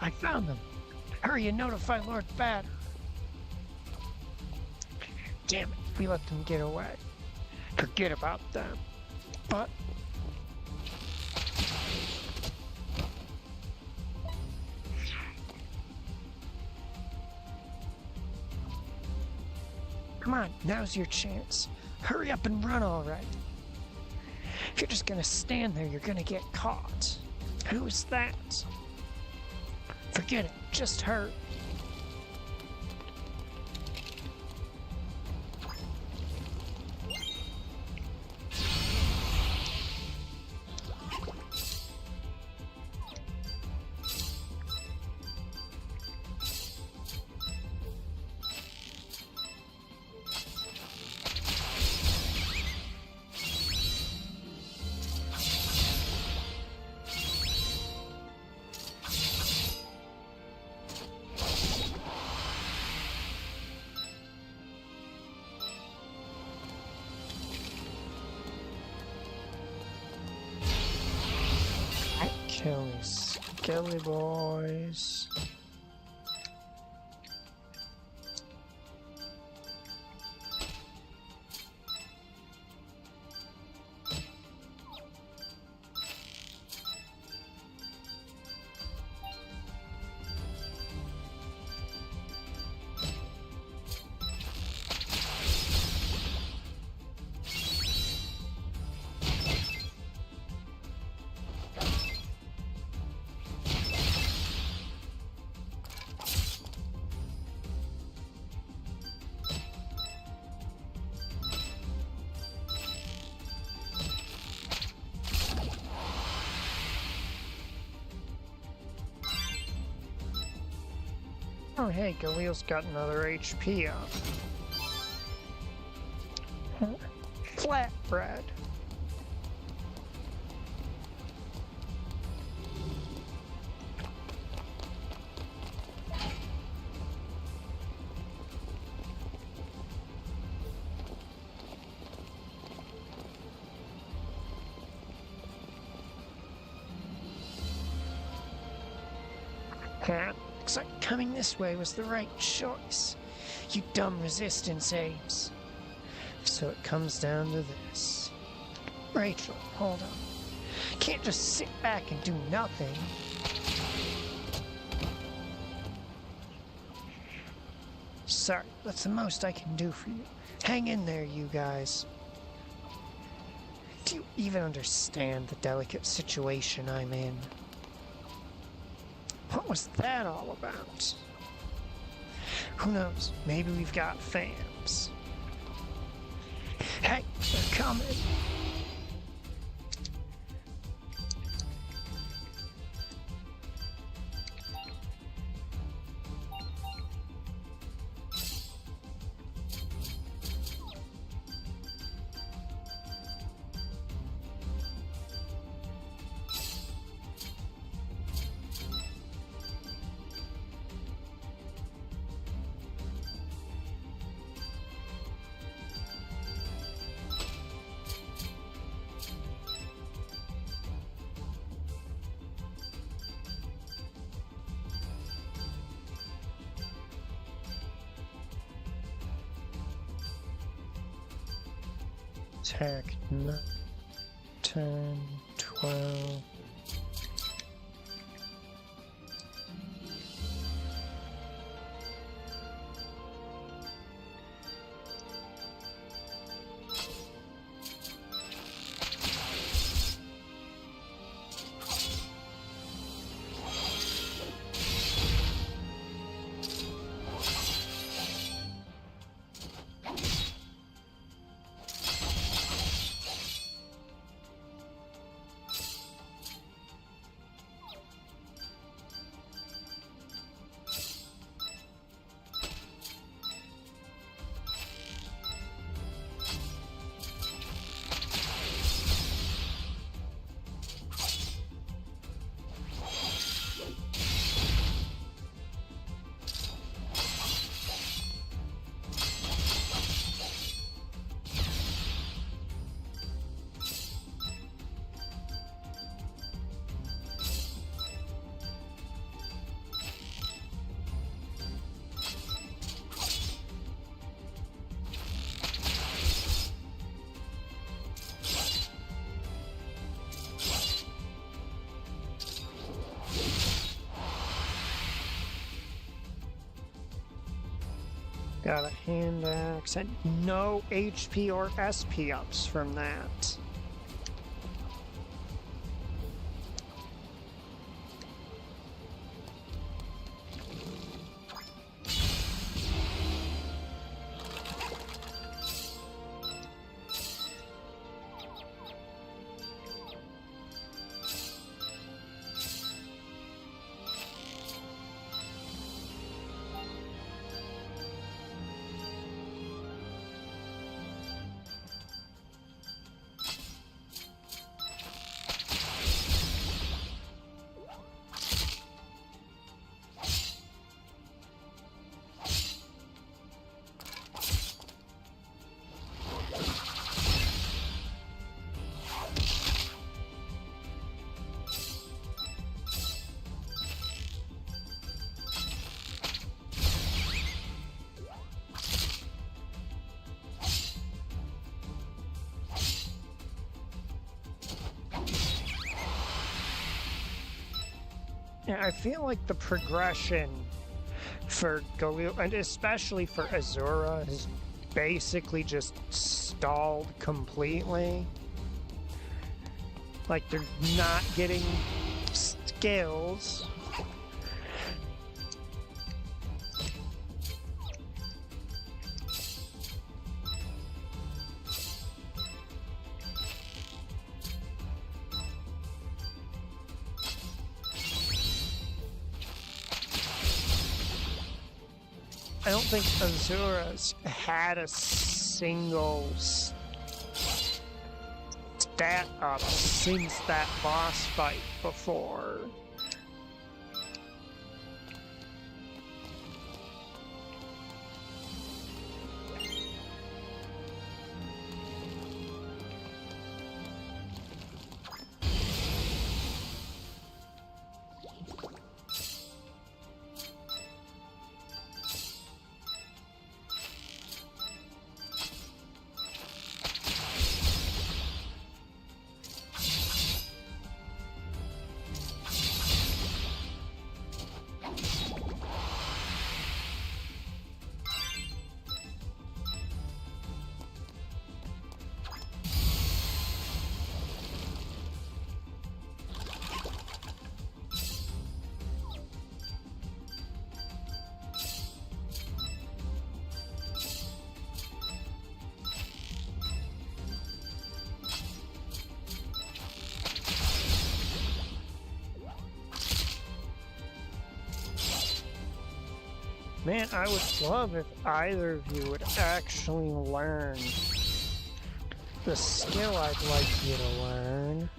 I found them. Hurry and notify Lord Batter. Damn it, we let them get away. Forget about them. But come on, now's your chance. Hurry up and run already. If you're just gonna stand there, you're gonna get caught. Who's that? Forget it, just hurry. Kill me, Skelly boys. Oh hey, Galil's got another HP up. Flatbread. Looks like coming this way was the right choice. You dumb resistance apes. So it comes down to this. Rachel, hold on. Can't just sit back and do nothing. Sorry, that's the most I can do for you. Hang in there, you guys. Do you even understand the delicate situation I'm in? What was that all about? Who knows? Maybe we've got fans. Hey, they're coming. Attack 9, 10, 12. Got a hand axe and no HP or SP ups from that. Yeah, I feel like the progression for Galil, and especially for Azura, is basically just stalled completely. Like, they're not getting skills. don't think Azura's had a single stat up since that boss fight before. Man, I would love if either of you would actually learn the skill I'd like you to learn.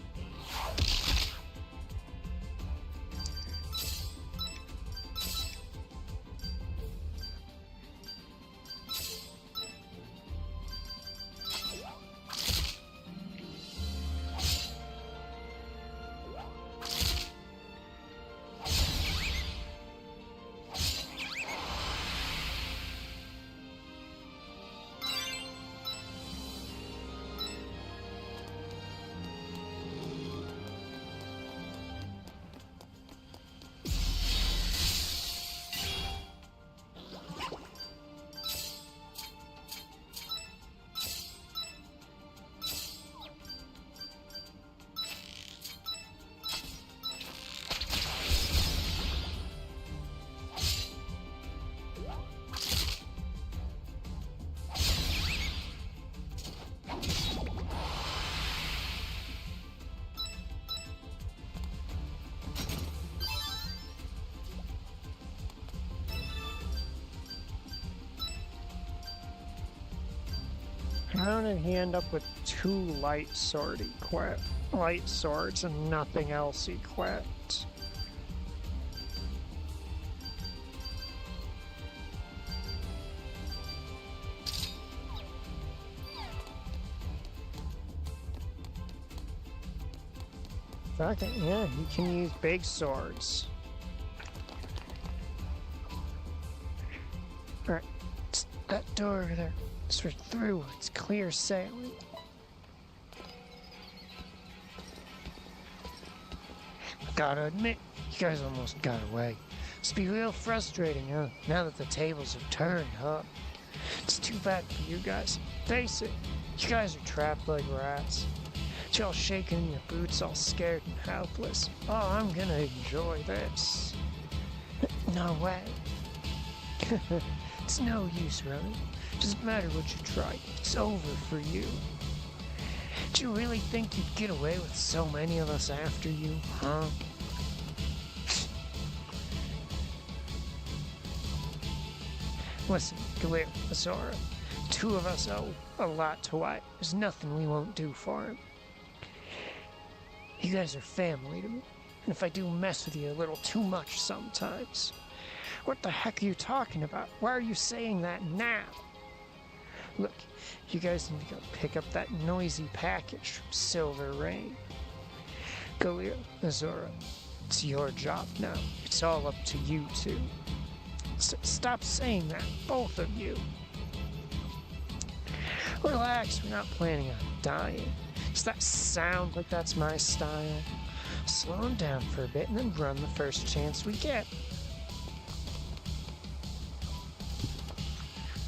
How did he end up with 2 light swords and nothing else equipped? Okay, yeah, he can use big swords. Alright, that door over there. We're through. It's clear sailing. Gotta admit, you guys almost got away. It's be real frustrating, huh? Now that the tables have turned, huh? It's too bad for you guys. Face it, you guys are trapped like rats. You're all shaking in your boots, all scared and helpless. Oh, I'm gonna enjoy this. No way. It's no use running. Doesn't matter what you try, it's over for you. Do you really think you'd get away with so many of us after you, huh? Listen, Galil, Azora, 2 of us owe a lot to Wyatt. There's nothing we won't do for him. You guys are family to me, and if I do mess with you a little too much sometimes. What the heck are you talking about? Why are you saying that now? Look, you guys need to go pick up that noisy package from Silver Rain. Galil, Azora, it's your job now. It's all up to you two. Stop saying that, both of you. Relax, we're not planning on dying. Does that sound like that's my style? Slow him down for a bit and then run the first chance we get.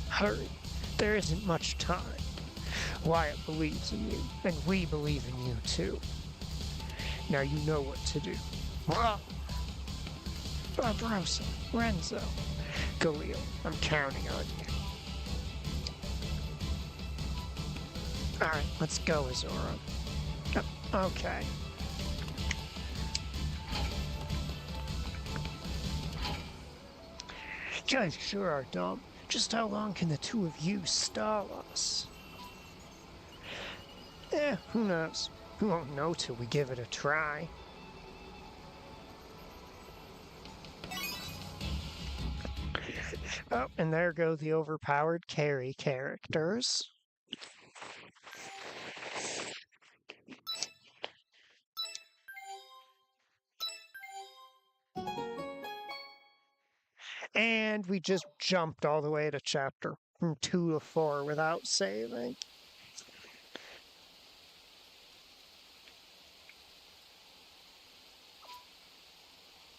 Hurry. There isn't much time. Wyatt believes in you, and we believe in you too. Now you know what to do. Barbarossa, Renzo, Galil, I'm counting on you. Alright, let's go, Azora. Okay. You guys sure are dumb. Just how long can the two of you stall us? Who knows? We won't know till we give it a try. Oh, and there go the overpowered carry characters. And we just jumped all the way to chapter from 2 to 4 without saving.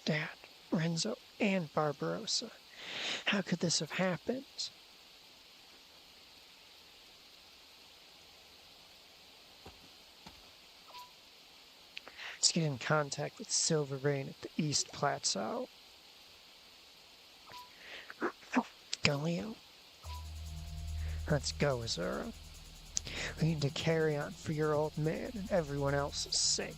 Dad, Renzo, and Barbarossa. How could this have happened? Let's get in contact with Silver Rain at the East Plateau. Galileo. Let's go, Azura. We need to carry on for your old man and everyone else's sake.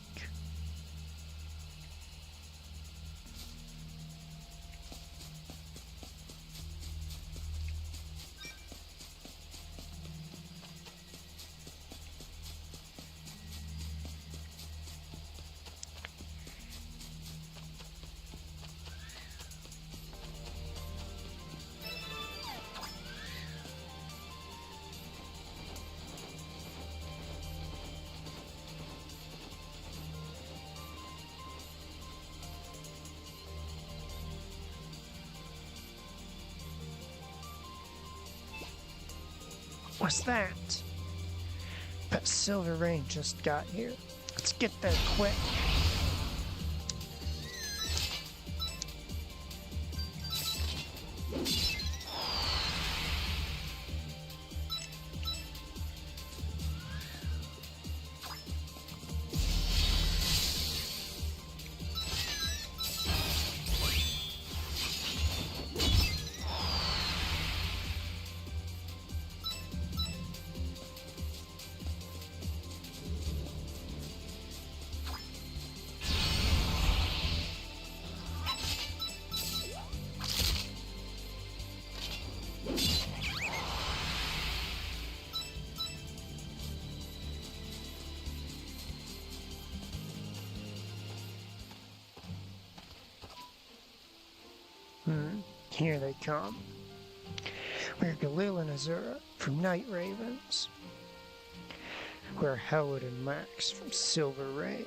What's that? But Silver Rain just got here. Let's get there quick. Here they come. We're Galil and Azura from Night Ravens. We're Howard and Max from Silver Rain.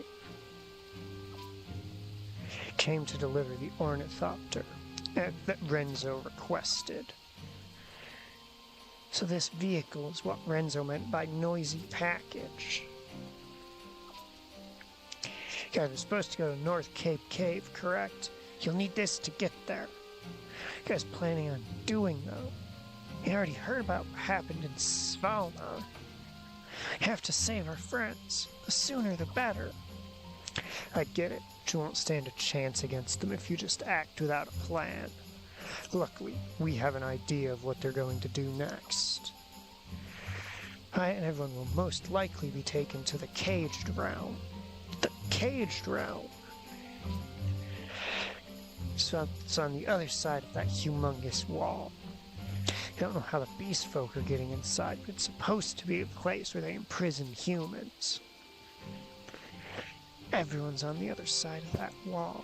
Came to deliver the ornithopter that Renzo requested. So this vehicle is what Renzo meant by noisy package. You guys are supposed to go to North Cape Cave, correct? You'll need this to get there. You guys planning on doing, though? You already heard about what happened in Svalna. You have to save our friends. The sooner the better. I get it. You won't stand a chance against them if you just act without a plan. Luckily, we have an idea of what they're going to do next. I and everyone will most likely be taken to the caged realm. The caged realm! So it's on the other side of that humongous wall. I don't know how the beast folk are getting inside, but it's supposed to be a place where they imprison humans. Everyone's on the other side of that wall.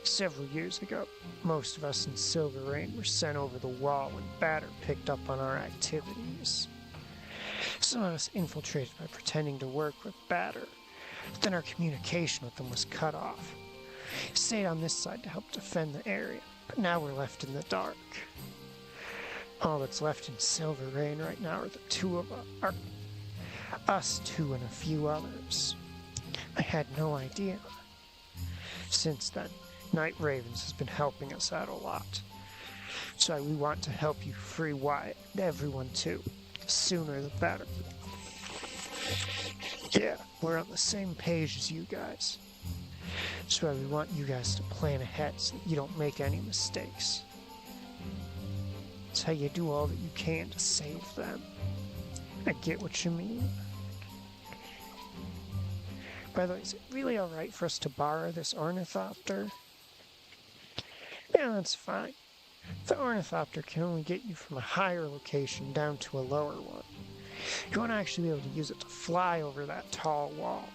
Several years ago, most of us in Silver Rain were sent over the wall when Batter picked up on our activities. Some of us infiltrated by pretending to work with Batter. But then our communication with them was cut off. We stayed on this side to help defend the area, but now we're left in the dark. All that's left in Silver Rain right now are the two of us two and a few others. I had no idea. Since then, Night Ravens has been helping us out a lot. So we want to help you free Wyatt and everyone too. The sooner the better. Yeah, we're on the same page as you guys. That's why we want you guys to plan ahead so that you don't make any mistakes. It's how you do all that you can to save them. I get what you mean. By the way, is it really alright for us to borrow this ornithopter? Yeah, that's fine. The ornithopter can only get you from a higher location down to a lower one. You won't actually be able to use it to fly over that tall wall.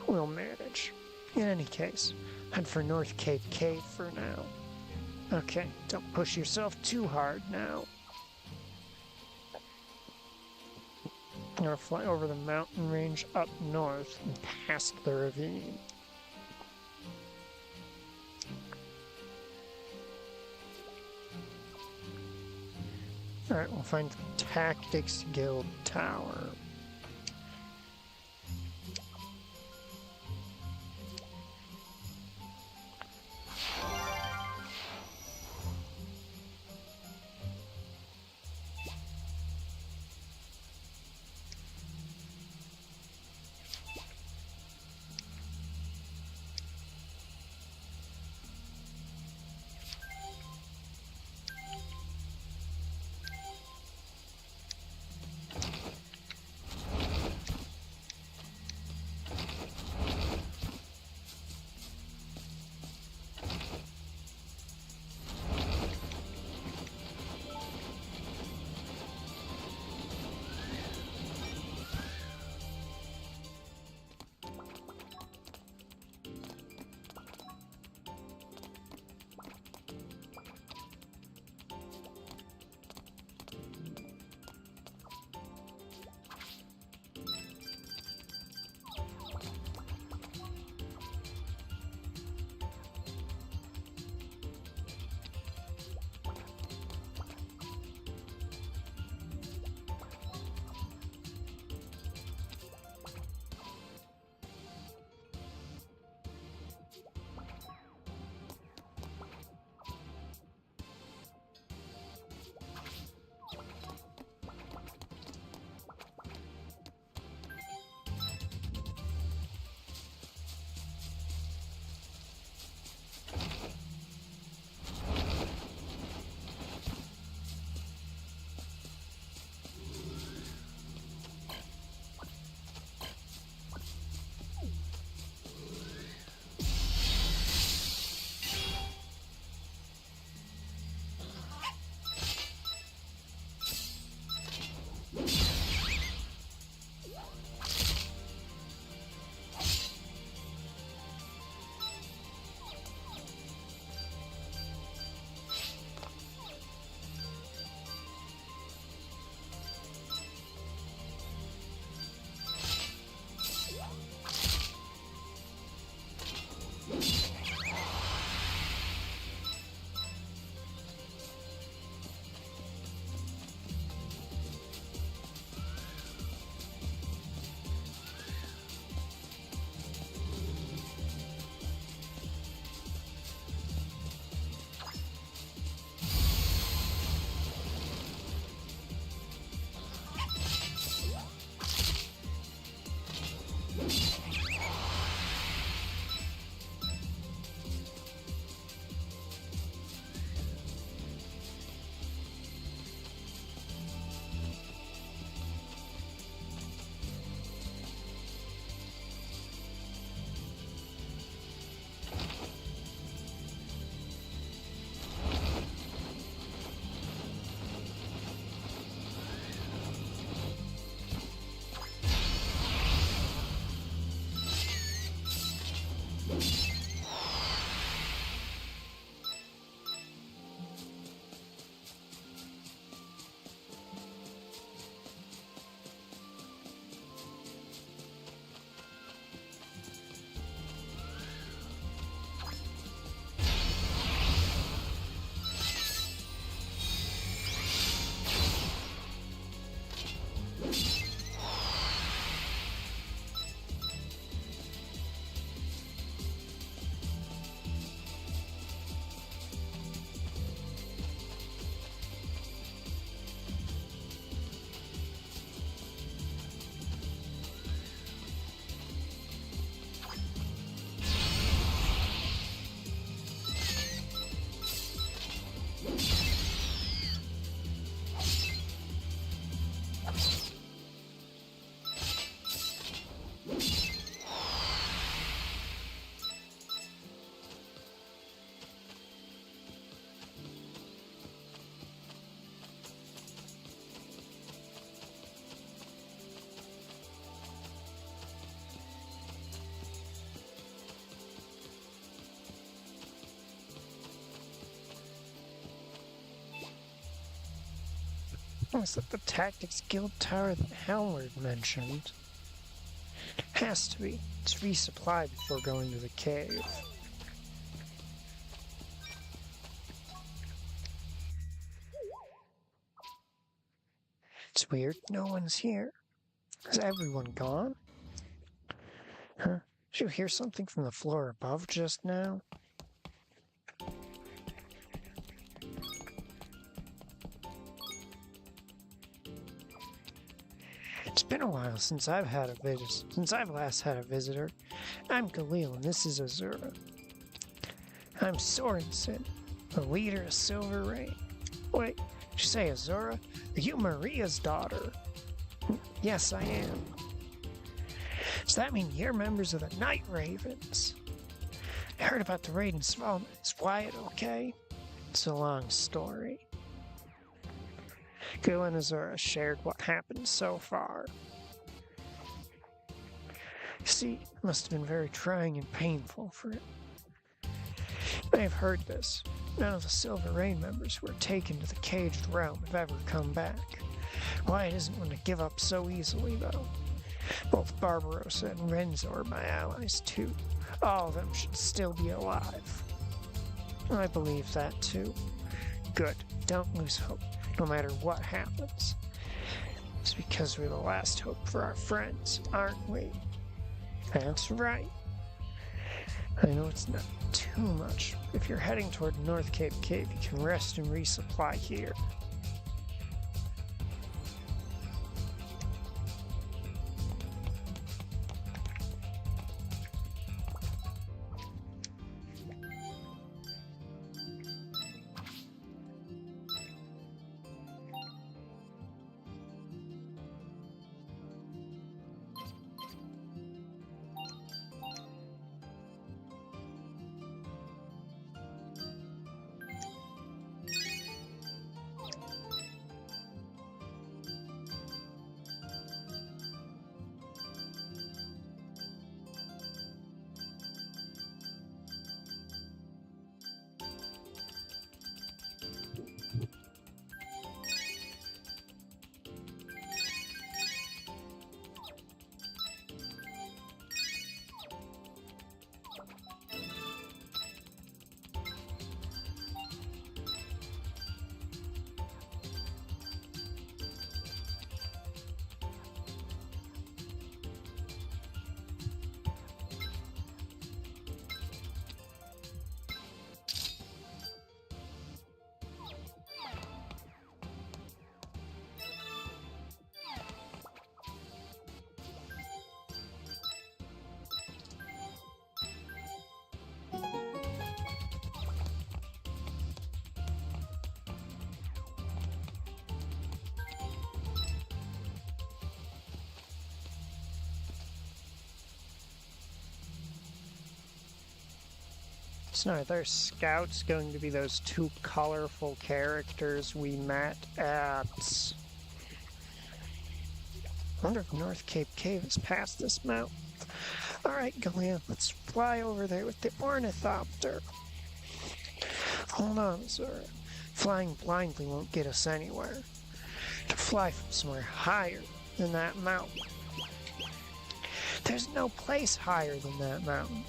We'll manage. In any case, head for North Cape Cave for now. Okay, don't push yourself too hard now. I'm gonna fly over the mountain range up north and past the ravine. Alright, we'll find the Tactics Guild Tower. Was that the Tactics Guild Tower that Helmward mentioned? Has to be. It's resupplied before going to the cave. It's weird, no one's here. Is everyone gone? Huh? Did you hear something from the floor above just now? It's been a while since I've last had a visitor. I'm Galil and this is Azura. I'm Sorensen, the leader of Silver Rain. Wait, did you say Azura? Are you Maria's daughter? Yes, I am. Does that mean you're members of the Night Ravens? I heard about the raid in Smallman. Is Wyatt okay? It's a long story. Gil and Azura shared what happened so far. See, it must have been very trying and painful for it. I have heard this. None of the Silver Rain members who were taken to the Caged Realm have ever come back. Wyatt isn't one to give up so easily, though. Both Barbarossa and Renzo are my allies, too. All of them should still be alive. I believe that, too. Good. Don't lose hope, no matter what happens. It's because we're the last hope for our friends, aren't we? That's right. I know it's not too much. If you're heading toward North Cape Cave, you can rest and resupply here. So are their scouts going to be those two colorful characters we met at... I wonder if North Cape Cave is past this mountain. Alright, Galil, let's fly over there with the ornithopter. Hold on, Azura. Flying blindly won't get us anywhere. To fly from somewhere higher than that mountain. There's no place higher than that mountain.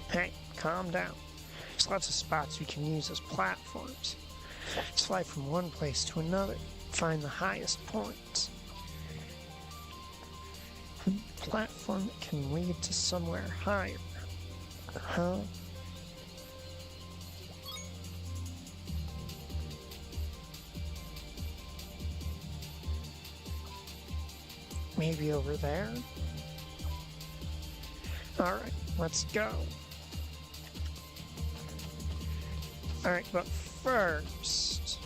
Hey, calm down. There's lots of spots we can use as platforms. Let's fly from one place to another, find the highest points. A platform that can lead to somewhere higher. Huh? Maybe over there? Alright, let's go. Alright, but first...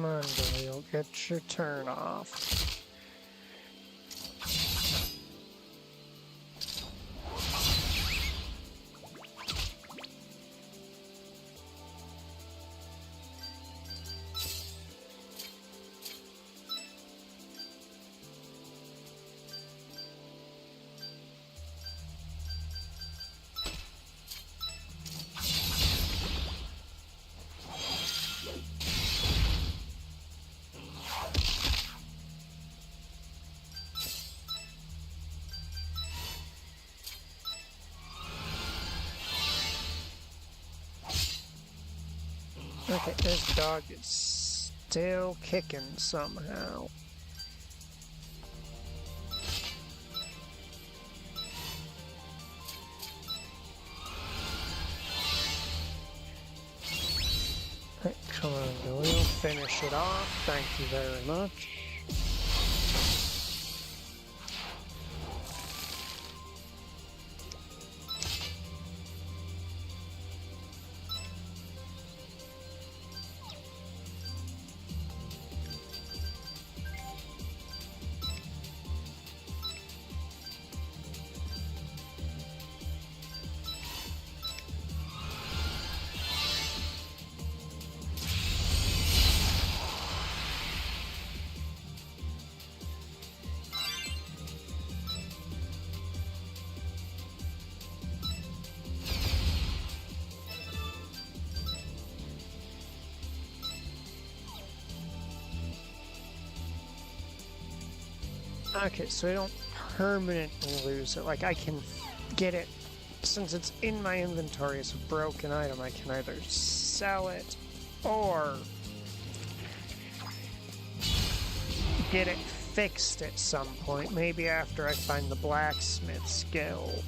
Come on, Galil, get your turn off. Okay, this dog is still kicking somehow. Right, come on, Galil, finish it off. Thank you very much. Okay, so I don't permanently lose it. Like, I can get it, since it's in my inventory as a broken item, I can either sell it or get it fixed at some point, maybe after I find the blacksmith's guild.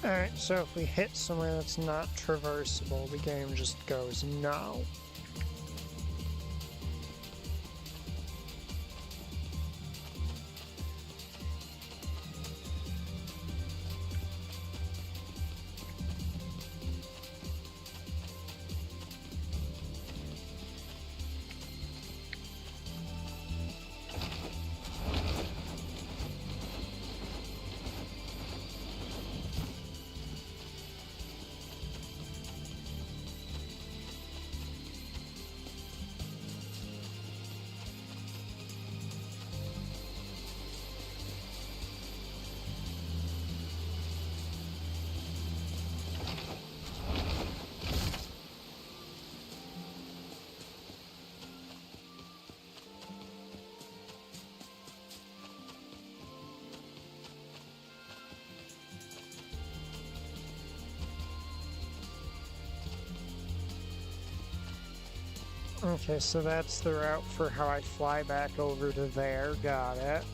Alright, so if we hit somewhere that's not traversable, the game just goes no. Okay, so that's the route for how I fly back over to there. Got it.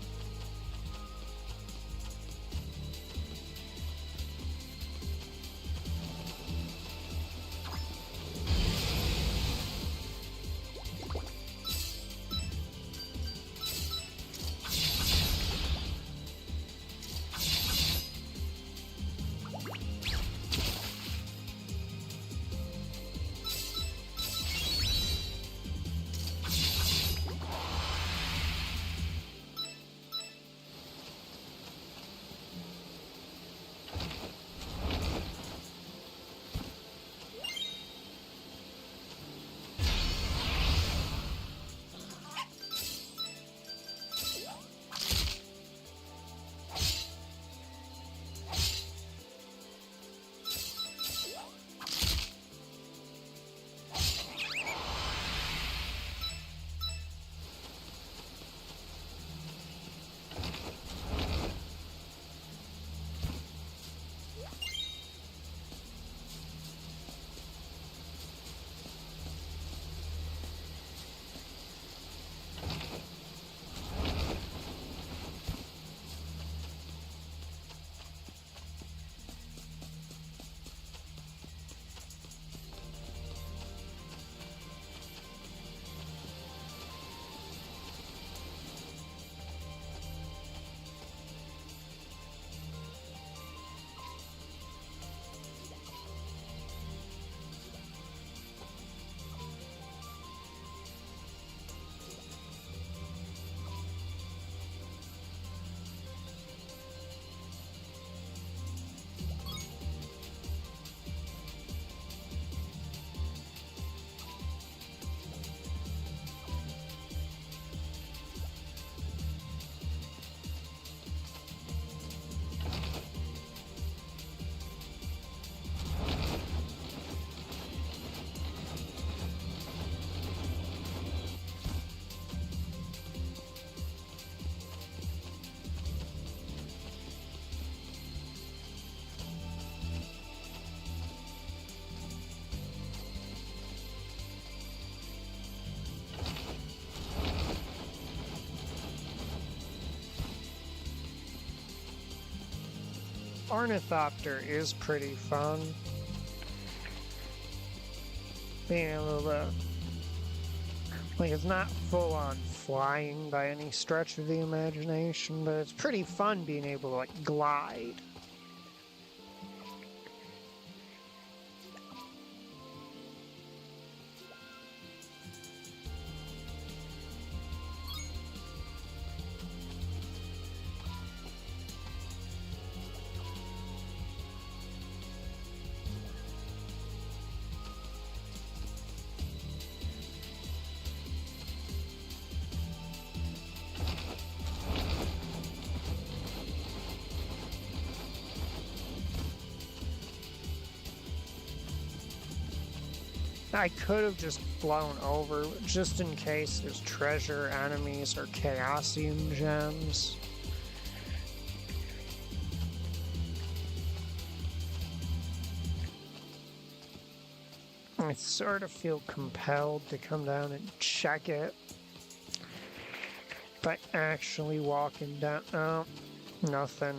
Ornithopter is pretty fun. Being able to, like, it's not full on flying by any stretch of the imagination, but it's pretty fun being able to, like, glide. I could have just flown over, just in case there's treasure, enemies, or Chaosium gems. I sort of feel compelled to come down and check it. By actually walking down... Oh, nothing.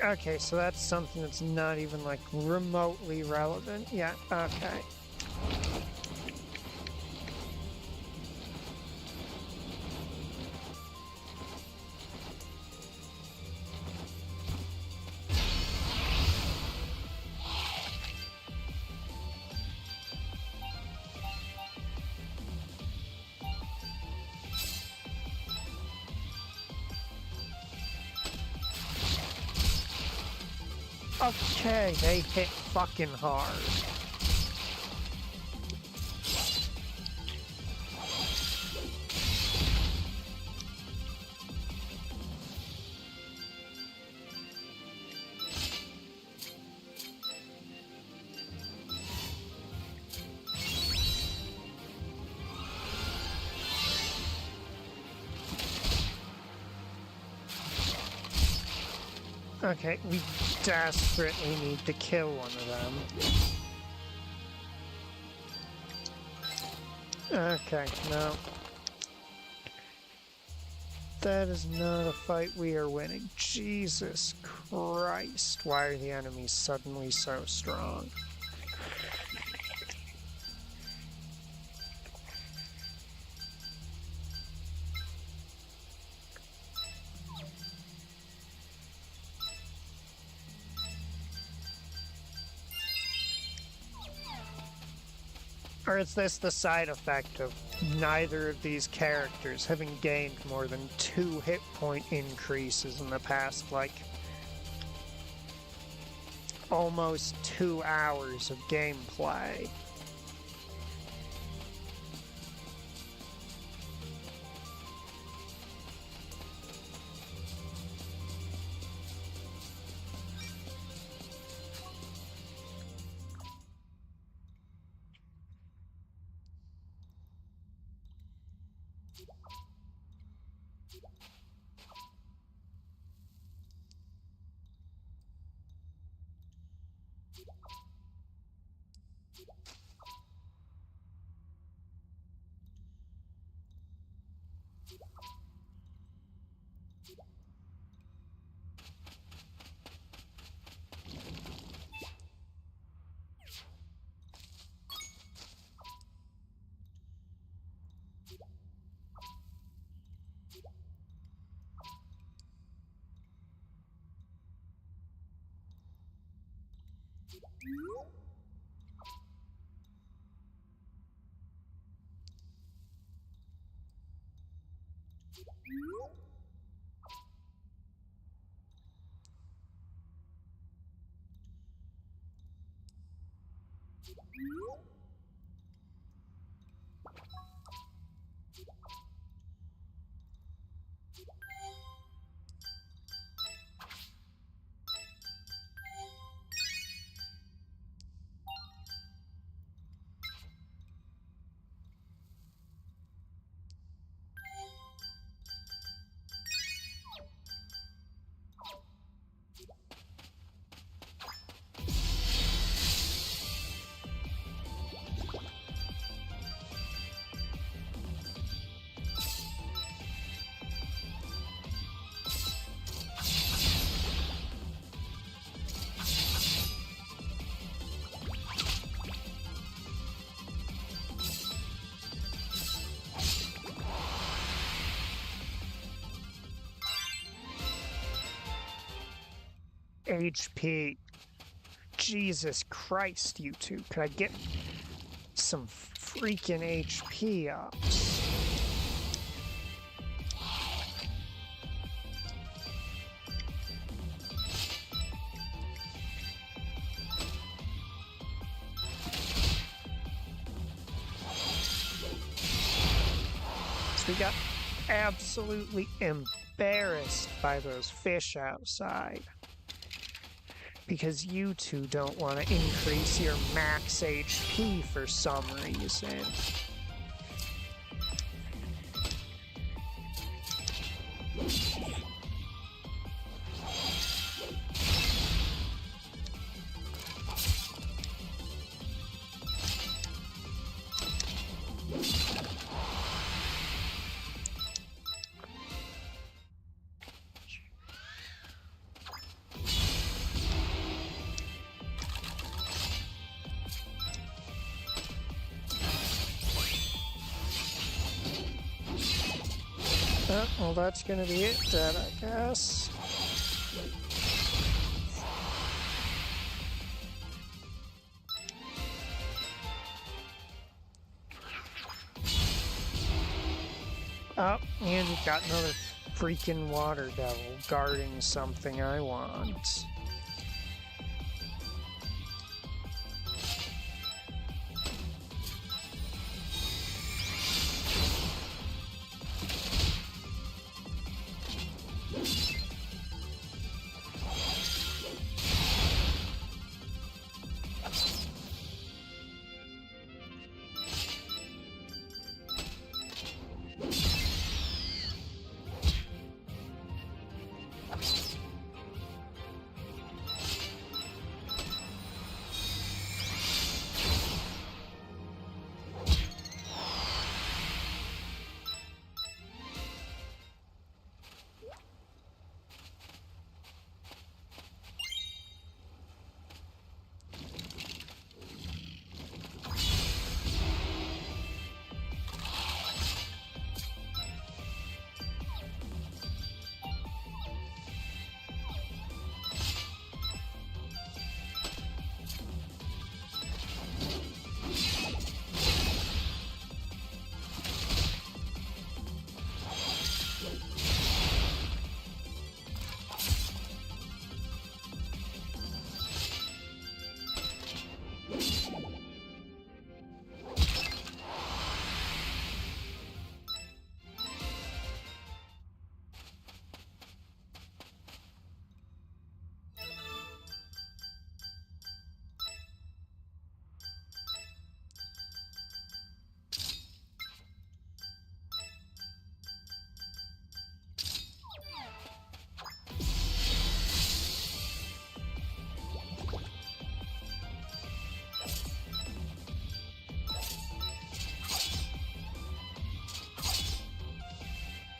Okay, so that's something that's not even, like, remotely relevant yet. Okay. Okay, they hit fucking hard. Okay, we desperately need to kill one of them. Okay, no. That is not a fight we are winning. Jesus Christ, why are the enemies suddenly so strong? Or is this the side effect of neither of these characters having gained more than 2 hit point increases in the past, like, almost 2 hours of gameplay? HP. Jesus Christ, you two. Could I get some freaking HP ups? So we got absolutely embarrassed by those fish outside. Because you two don't want to increase your max HP for some reason. Well, that's gonna be it then, I guess. Oh, and we've got another freaking water devil guarding something I want.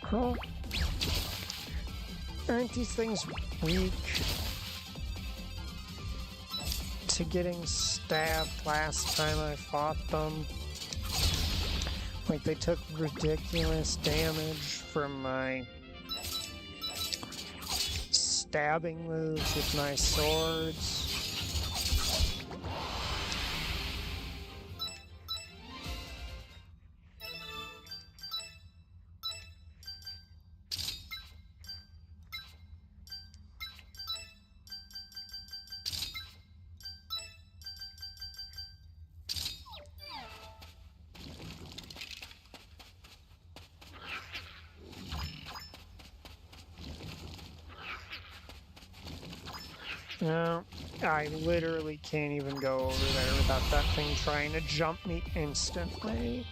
Huh? Aren't these things weak to getting stabbed last time I fought them? Like, they took ridiculous damage from my stabbing moves with my swords. No, I literally can't even go over there without that thing trying to jump me instantly.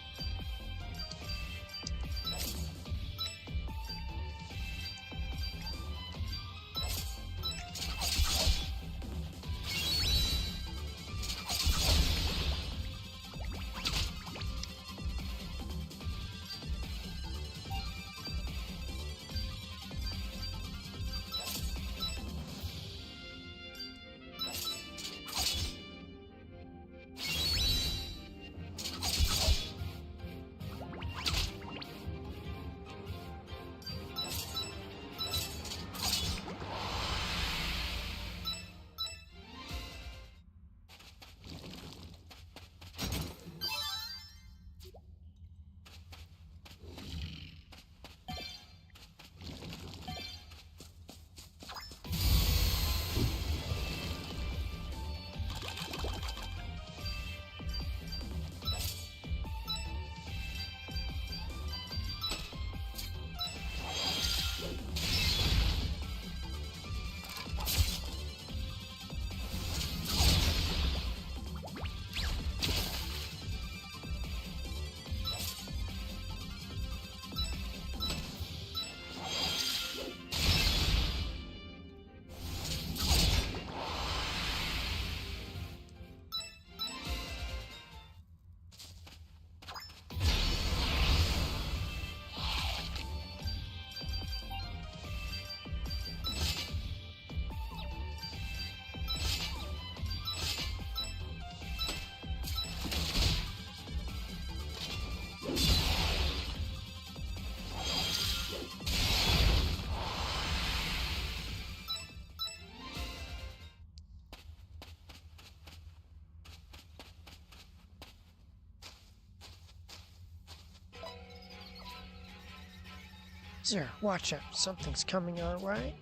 Sir, watch out. Something's coming our way.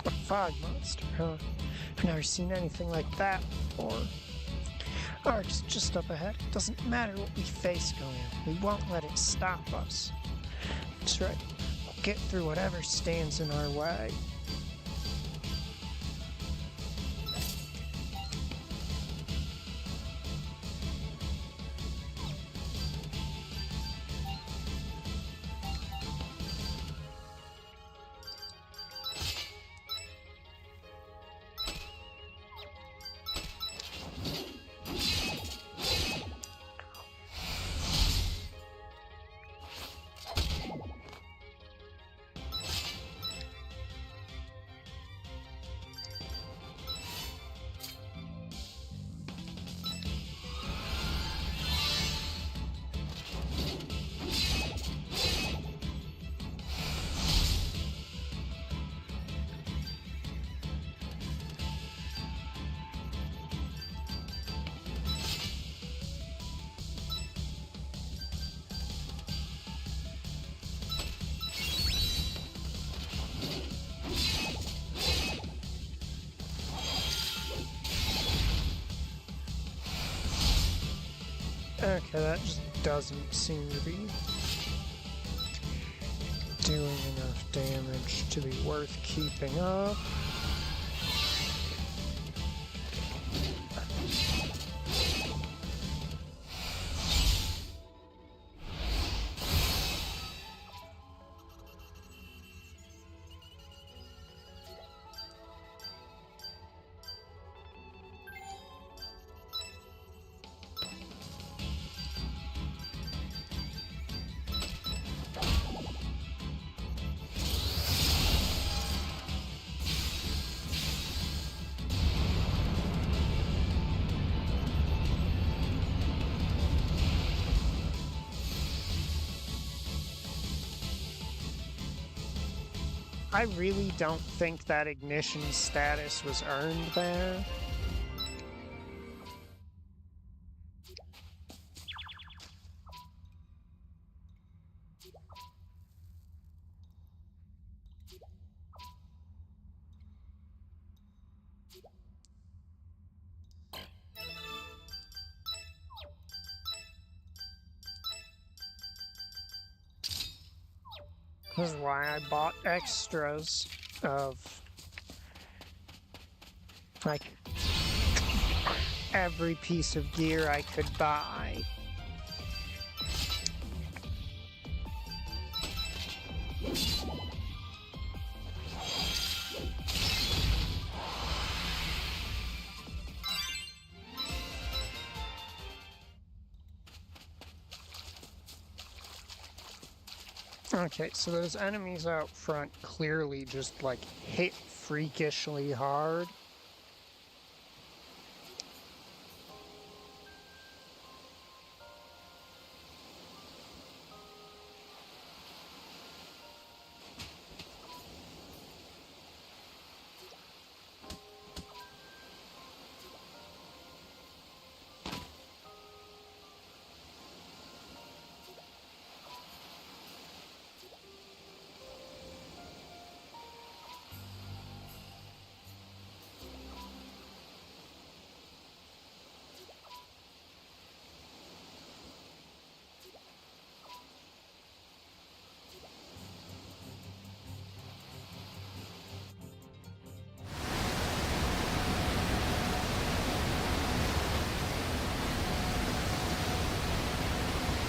A fog monster, huh? I've never seen anything like that before. Ark's just up ahead. Doesn't matter what we face going on. We won't let it stop us. That's right. We'll get through whatever stands in our way. Okay, that just doesn't seem to be doing enough damage to be worth keeping up. I really don't think that ignition status was earned there. This is why I bought extras of, like, every piece of gear I could buy. Okay, so those enemies out front clearly just, like, hit freakishly hard.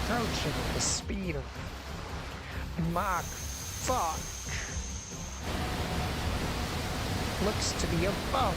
Approaching at the speed of Mach fuck. Looks to be a boat.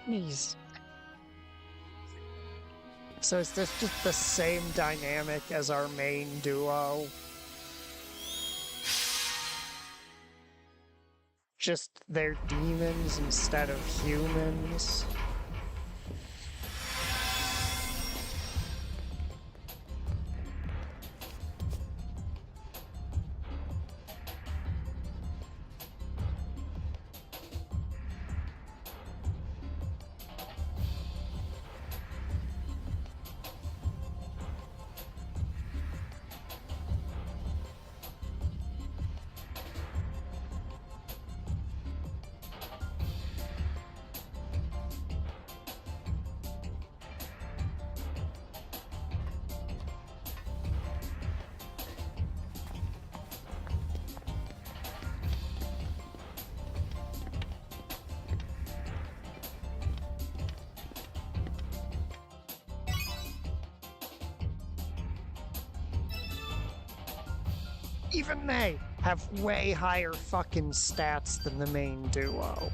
These So is this just the same dynamic as our main duo? Just they're demons instead of humans? Even they have way higher fucking stats than the main duo.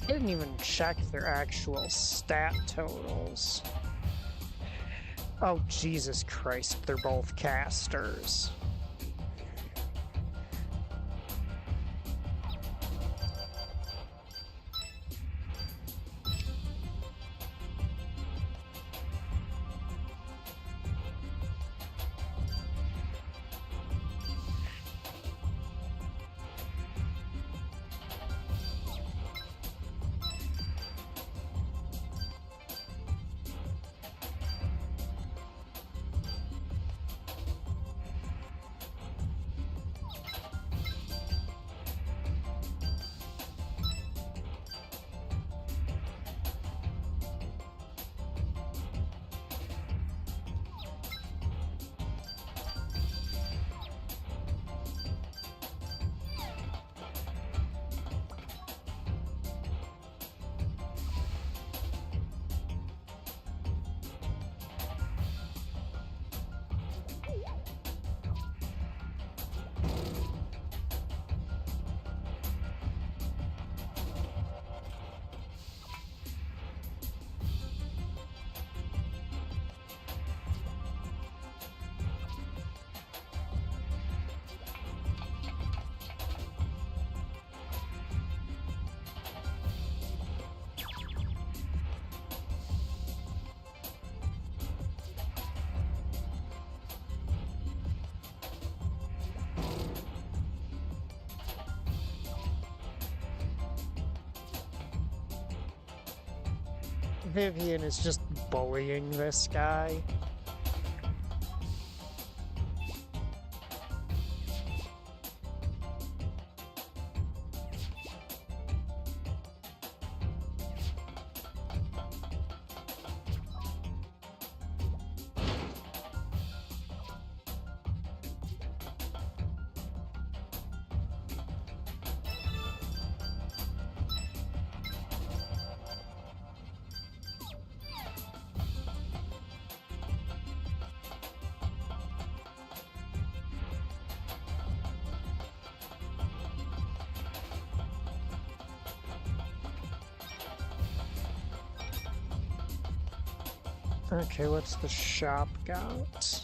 I didn't even check their actual stat totals. Oh, Jesus Christ, they're both casters. Vivian is just bullying this guy. Okay, what's the shop got?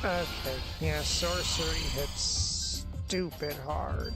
Okay, yeah, sorcery hits stupid hard.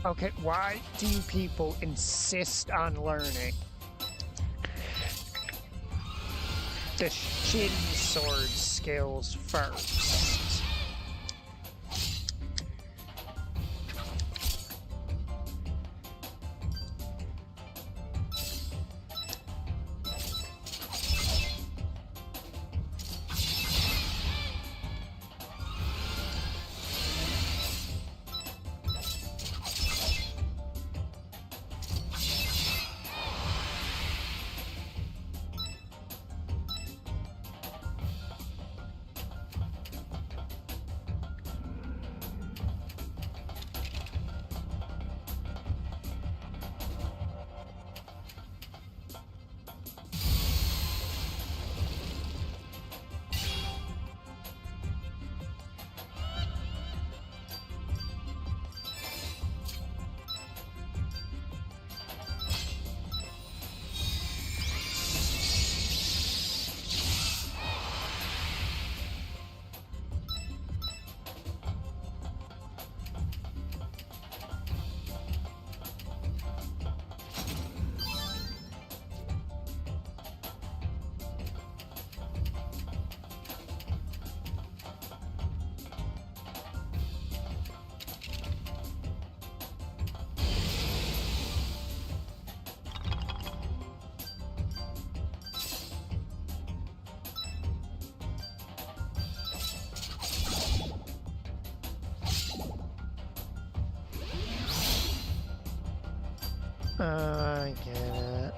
Okay, why do you people insist on learning the shitty sword skills first? I get it.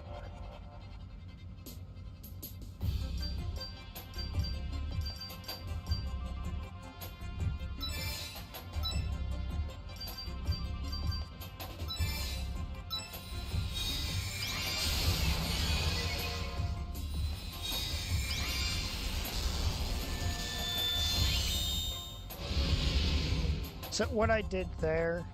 So what I did there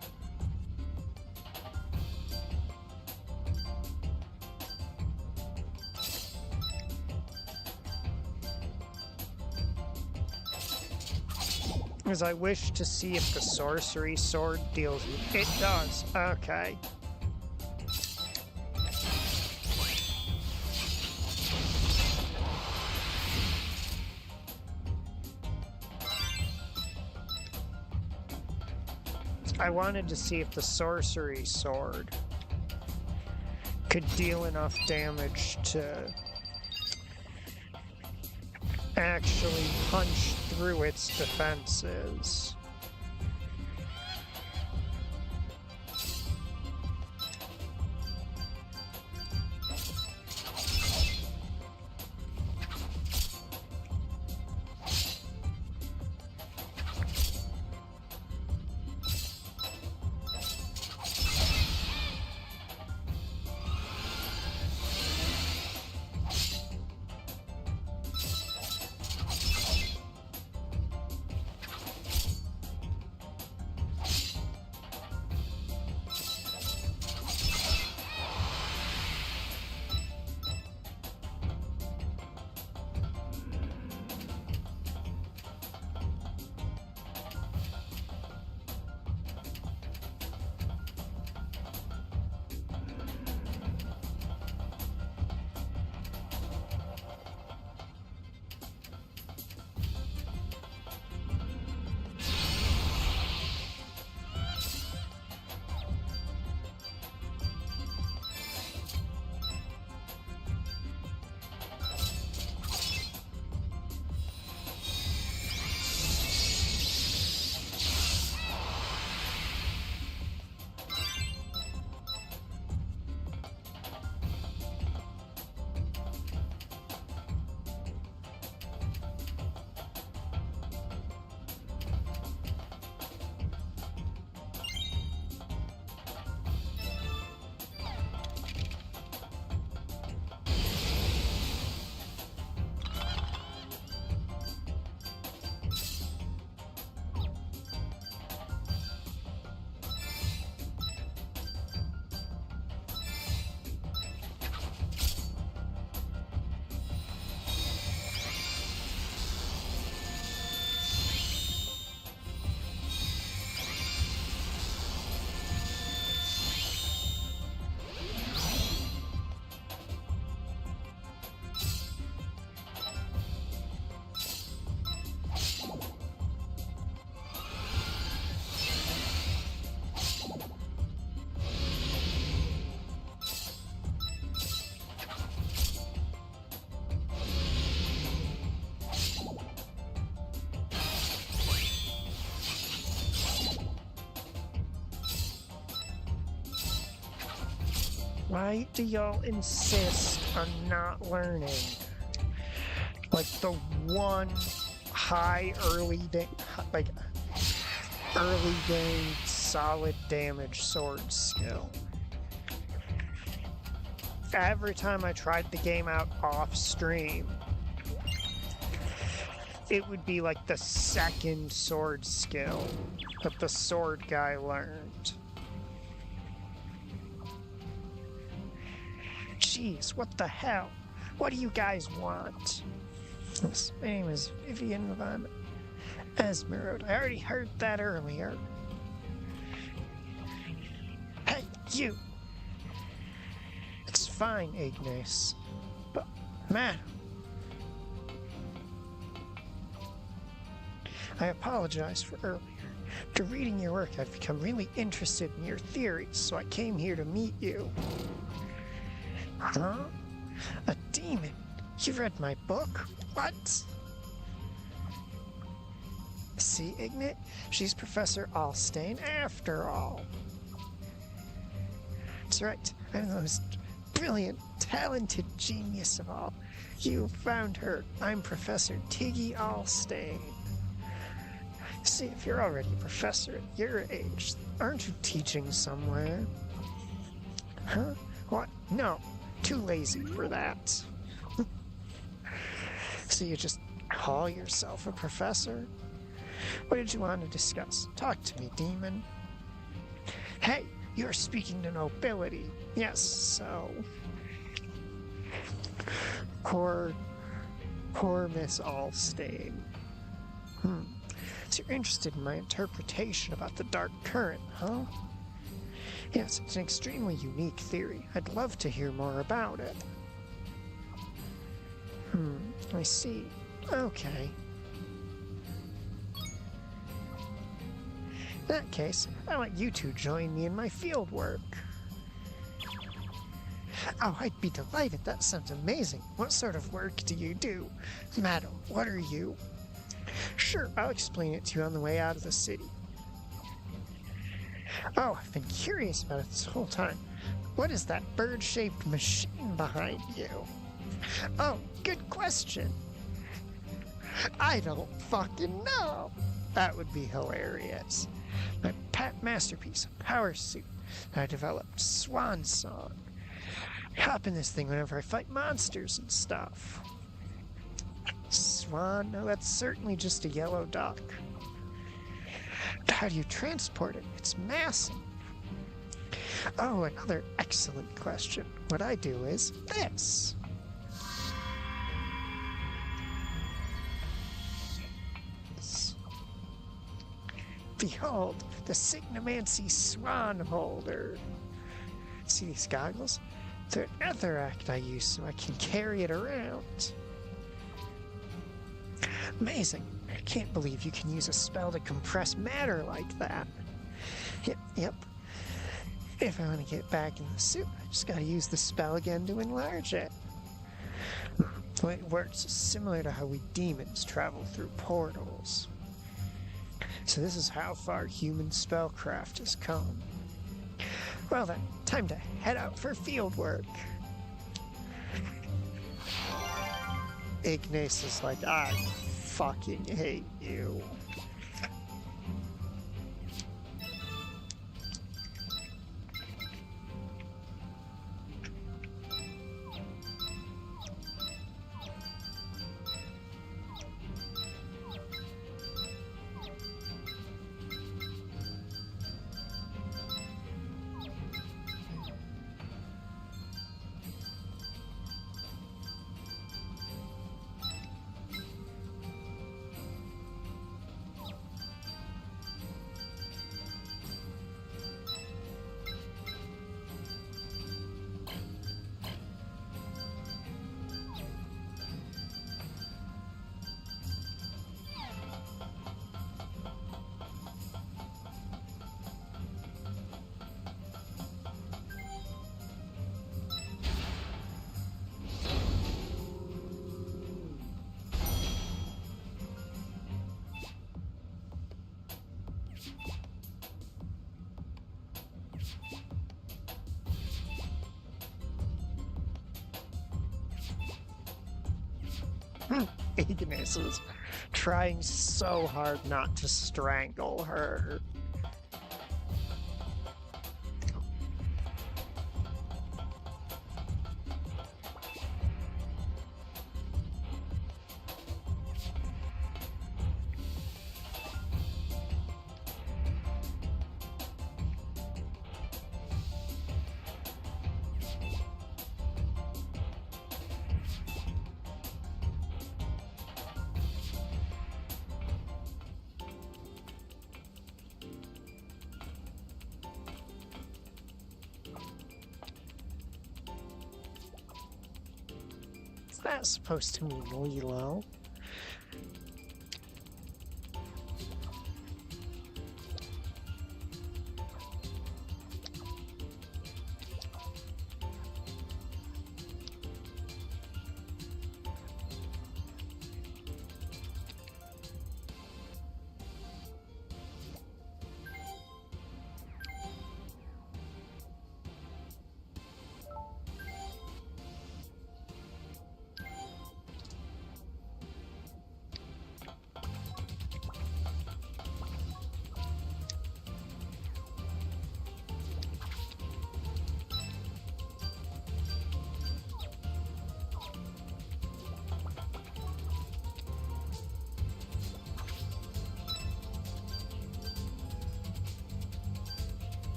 is I wish to see if the sorcery sword deals with it. Does. Okay. I wanted to see if the sorcery sword could deal enough damage to actually punch through its defenses. Why do y'all insist on not learning? Like the one high early game solid damage sword skill. Every time I tried the game out off stream, it would be like the second sword skill that the sword guy learned. Jeez, what the hell? What do you guys want? My name is Vivian von Esmeralda. I already heard that earlier. Hey, you! It's fine, Ignace. But, man, I apologize for earlier. After reading your work, I've become really interested in your theories, so I came here to meet you. Huh? A demon? You read my book? What? See, Ignat? She's Professor Alstein after all. That's right. I'm the most brilliant, talented genius of all. You found her. I'm Professor Tiggy Alstein. See, if you're already a professor at your age, aren't you teaching somewhere? Huh? What? No. Too lazy for that. So you just call yourself a professor? What did you want to discuss? Talk to me, demon. Hey, you're speaking to nobility. Yes, so... Poor Miss Alstein. So you're interested in my interpretation about the Dark Current, huh? Yes, it's an extremely unique theory. I'd love to hear more about it. I see. Okay. In that case, I'll let you two join me in my field work. Oh, I'd be delighted. That sounds amazing. What sort of work do you do? Madam, what are you? Sure, I'll explain it to you on the way out of the city. Oh, I've been curious about it this whole time. What is that bird-shaped machine behind you? Oh, good question. I don't fucking know. That would be hilarious. My pet masterpiece, a power suit. I developed Swan Song. I hop in this thing whenever I fight monsters and stuff. Swan? No, that's certainly just a yellow duck. But how do you transport it? It's massive. Oh, another excellent question. What I do is this. Behold, the Signomancy Swan Holder. See these goggles? They're an Etheract I use so I can carry it around. Amazing. I can't believe you can use a spell to compress matter like that. Yep. If I want to get back in the suit, I just gotta use the spell again to enlarge it. The way it works is similar to how we demons travel through portals. So this is how far human spellcraft has come. Well then, time to head out for field work. Ignace is like, I fucking hate you. Ignis is trying so hard not to strangle her. That's supposed to mean Lilo.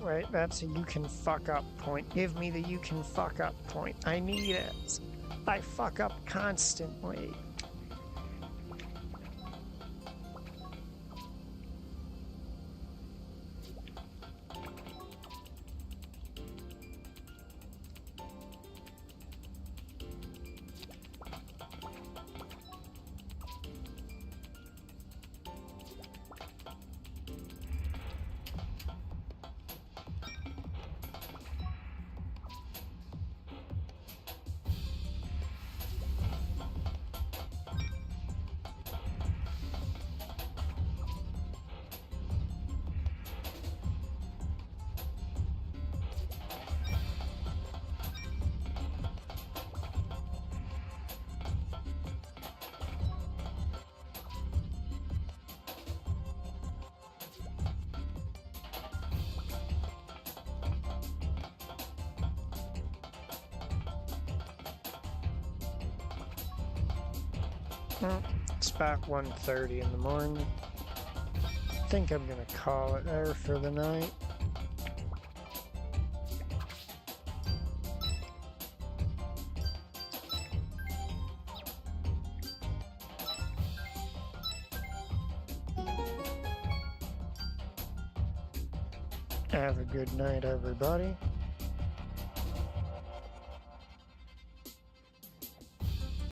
Wait, that's a you can fuck up point. Give me the you can fuck up point. I need it. I fuck up constantly. It's about 1:30 in the morning. I think I'm gonna call it there for the night. Have a good night, everybody.